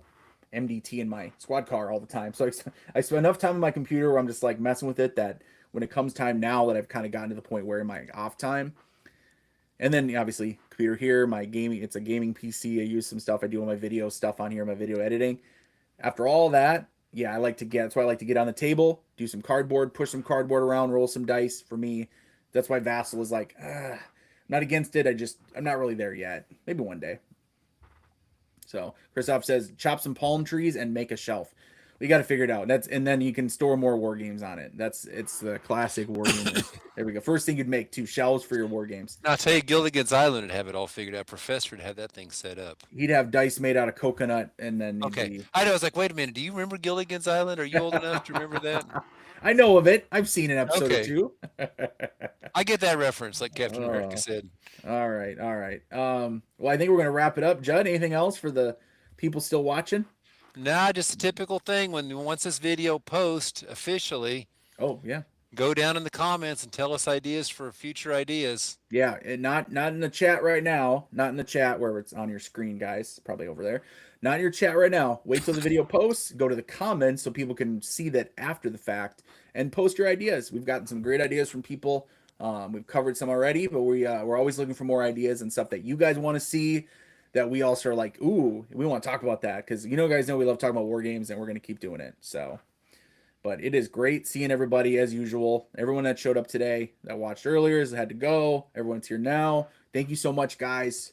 MDT in my squad car all the time. So I spend enough time on my computer where I'm just like messing with it, that when it comes time now that I've kind of gotten to the point where in my off time, and then obviously computer here, my gaming, it's a gaming PC. I use some stuff. I do all my video stuff on here, my video editing. After all that, yeah, that's why I like to get on the table, do some cardboard, push some cardboard around, roll some dice. For me, that's why Vassal is like, I'm not against it. I'm not really there yet. Maybe one day. So Christoph says, chop some palm trees and make a shelf. We got to figure it out. And then you can store more war games on it. It's the classic war game. There we go. First thing you'd make 2 shelves for your war games. Now, I'll tell you, Gilligan's Island would have it all figured out. Professor would have that thing set up. He'd have dice made out of coconut, and then I know. I was like, wait a minute. Do you remember Gilligan's Island? Are you old enough to remember that? I know of it. I've seen an episode or 2. I get that reference, like Captain America said. All right. Well, I think we're gonna wrap it up. Judd, anything else for the people still watching? Nah, just a typical thing. Once this video posts officially, oh yeah, go down in the comments and tell us ideas for future ideas. Yeah, and not in the chat right now. Not in the chat where it's on your screen, guys. Probably over there. Not in your chat right now. Wait till the video posts. Go to the comments so people can see that after the fact and post your ideas. We've gotten some great ideas from people. We've covered some already, but we're always looking for more ideas and stuff that you guys want to see, that we also are like, ooh, we want to talk about that, because guys know we love talking about war games, and we're going to keep doing it. So, but it is great seeing everybody as usual. Everyone that showed up today, that watched earlier, has had to go. Everyone's here now. Thank you so much, guys.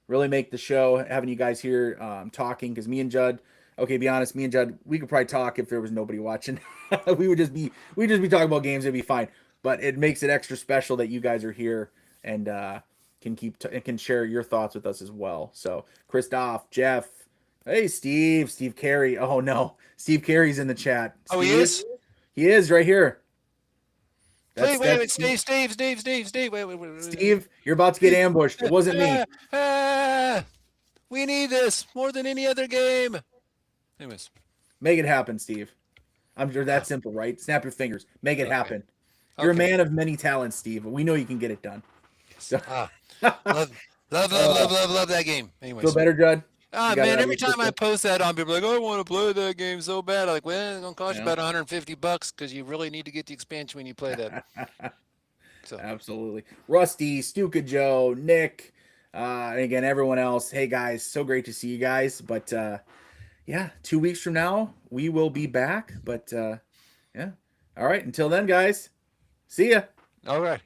Really make the show having you guys here talking, because me and Judd, okay, be honest, me and Judd, we could probably talk if there was nobody watching. we'd just be talking about games. It'd be fine. But it makes it extra special that you guys are here and can share your thoughts with us as well. So Christoph, Jeff, hey Steve Carey. Oh no, Steve Carey's in the chat. Oh, he is? He is right here. Wait, Steve, wait. Steve, you're about to get ambushed. It wasn't me. We need this more than any other game. Anyways. Make it happen, Steve. I'm sure that's simple, right? Snap your fingers. Make it happen. You're a man of many talents, Steve. We know you can get it done. So. Love that game. Anyways. Feel better, Judd? Ah, You got it man, out of every your time I system? post that on, people are like, I want to play that game so bad. I'm like, well, it's going to cost you Yeah. about $150 because you really need to get the expansion when you play that. So, Absolutely. Rusty, Stuka Joe, Nick, and again, everyone else. Hey, guys, so great to see you guys. But yeah, 2 weeks from now, we will be back. But yeah. All right. Until then, guys, see ya. all right.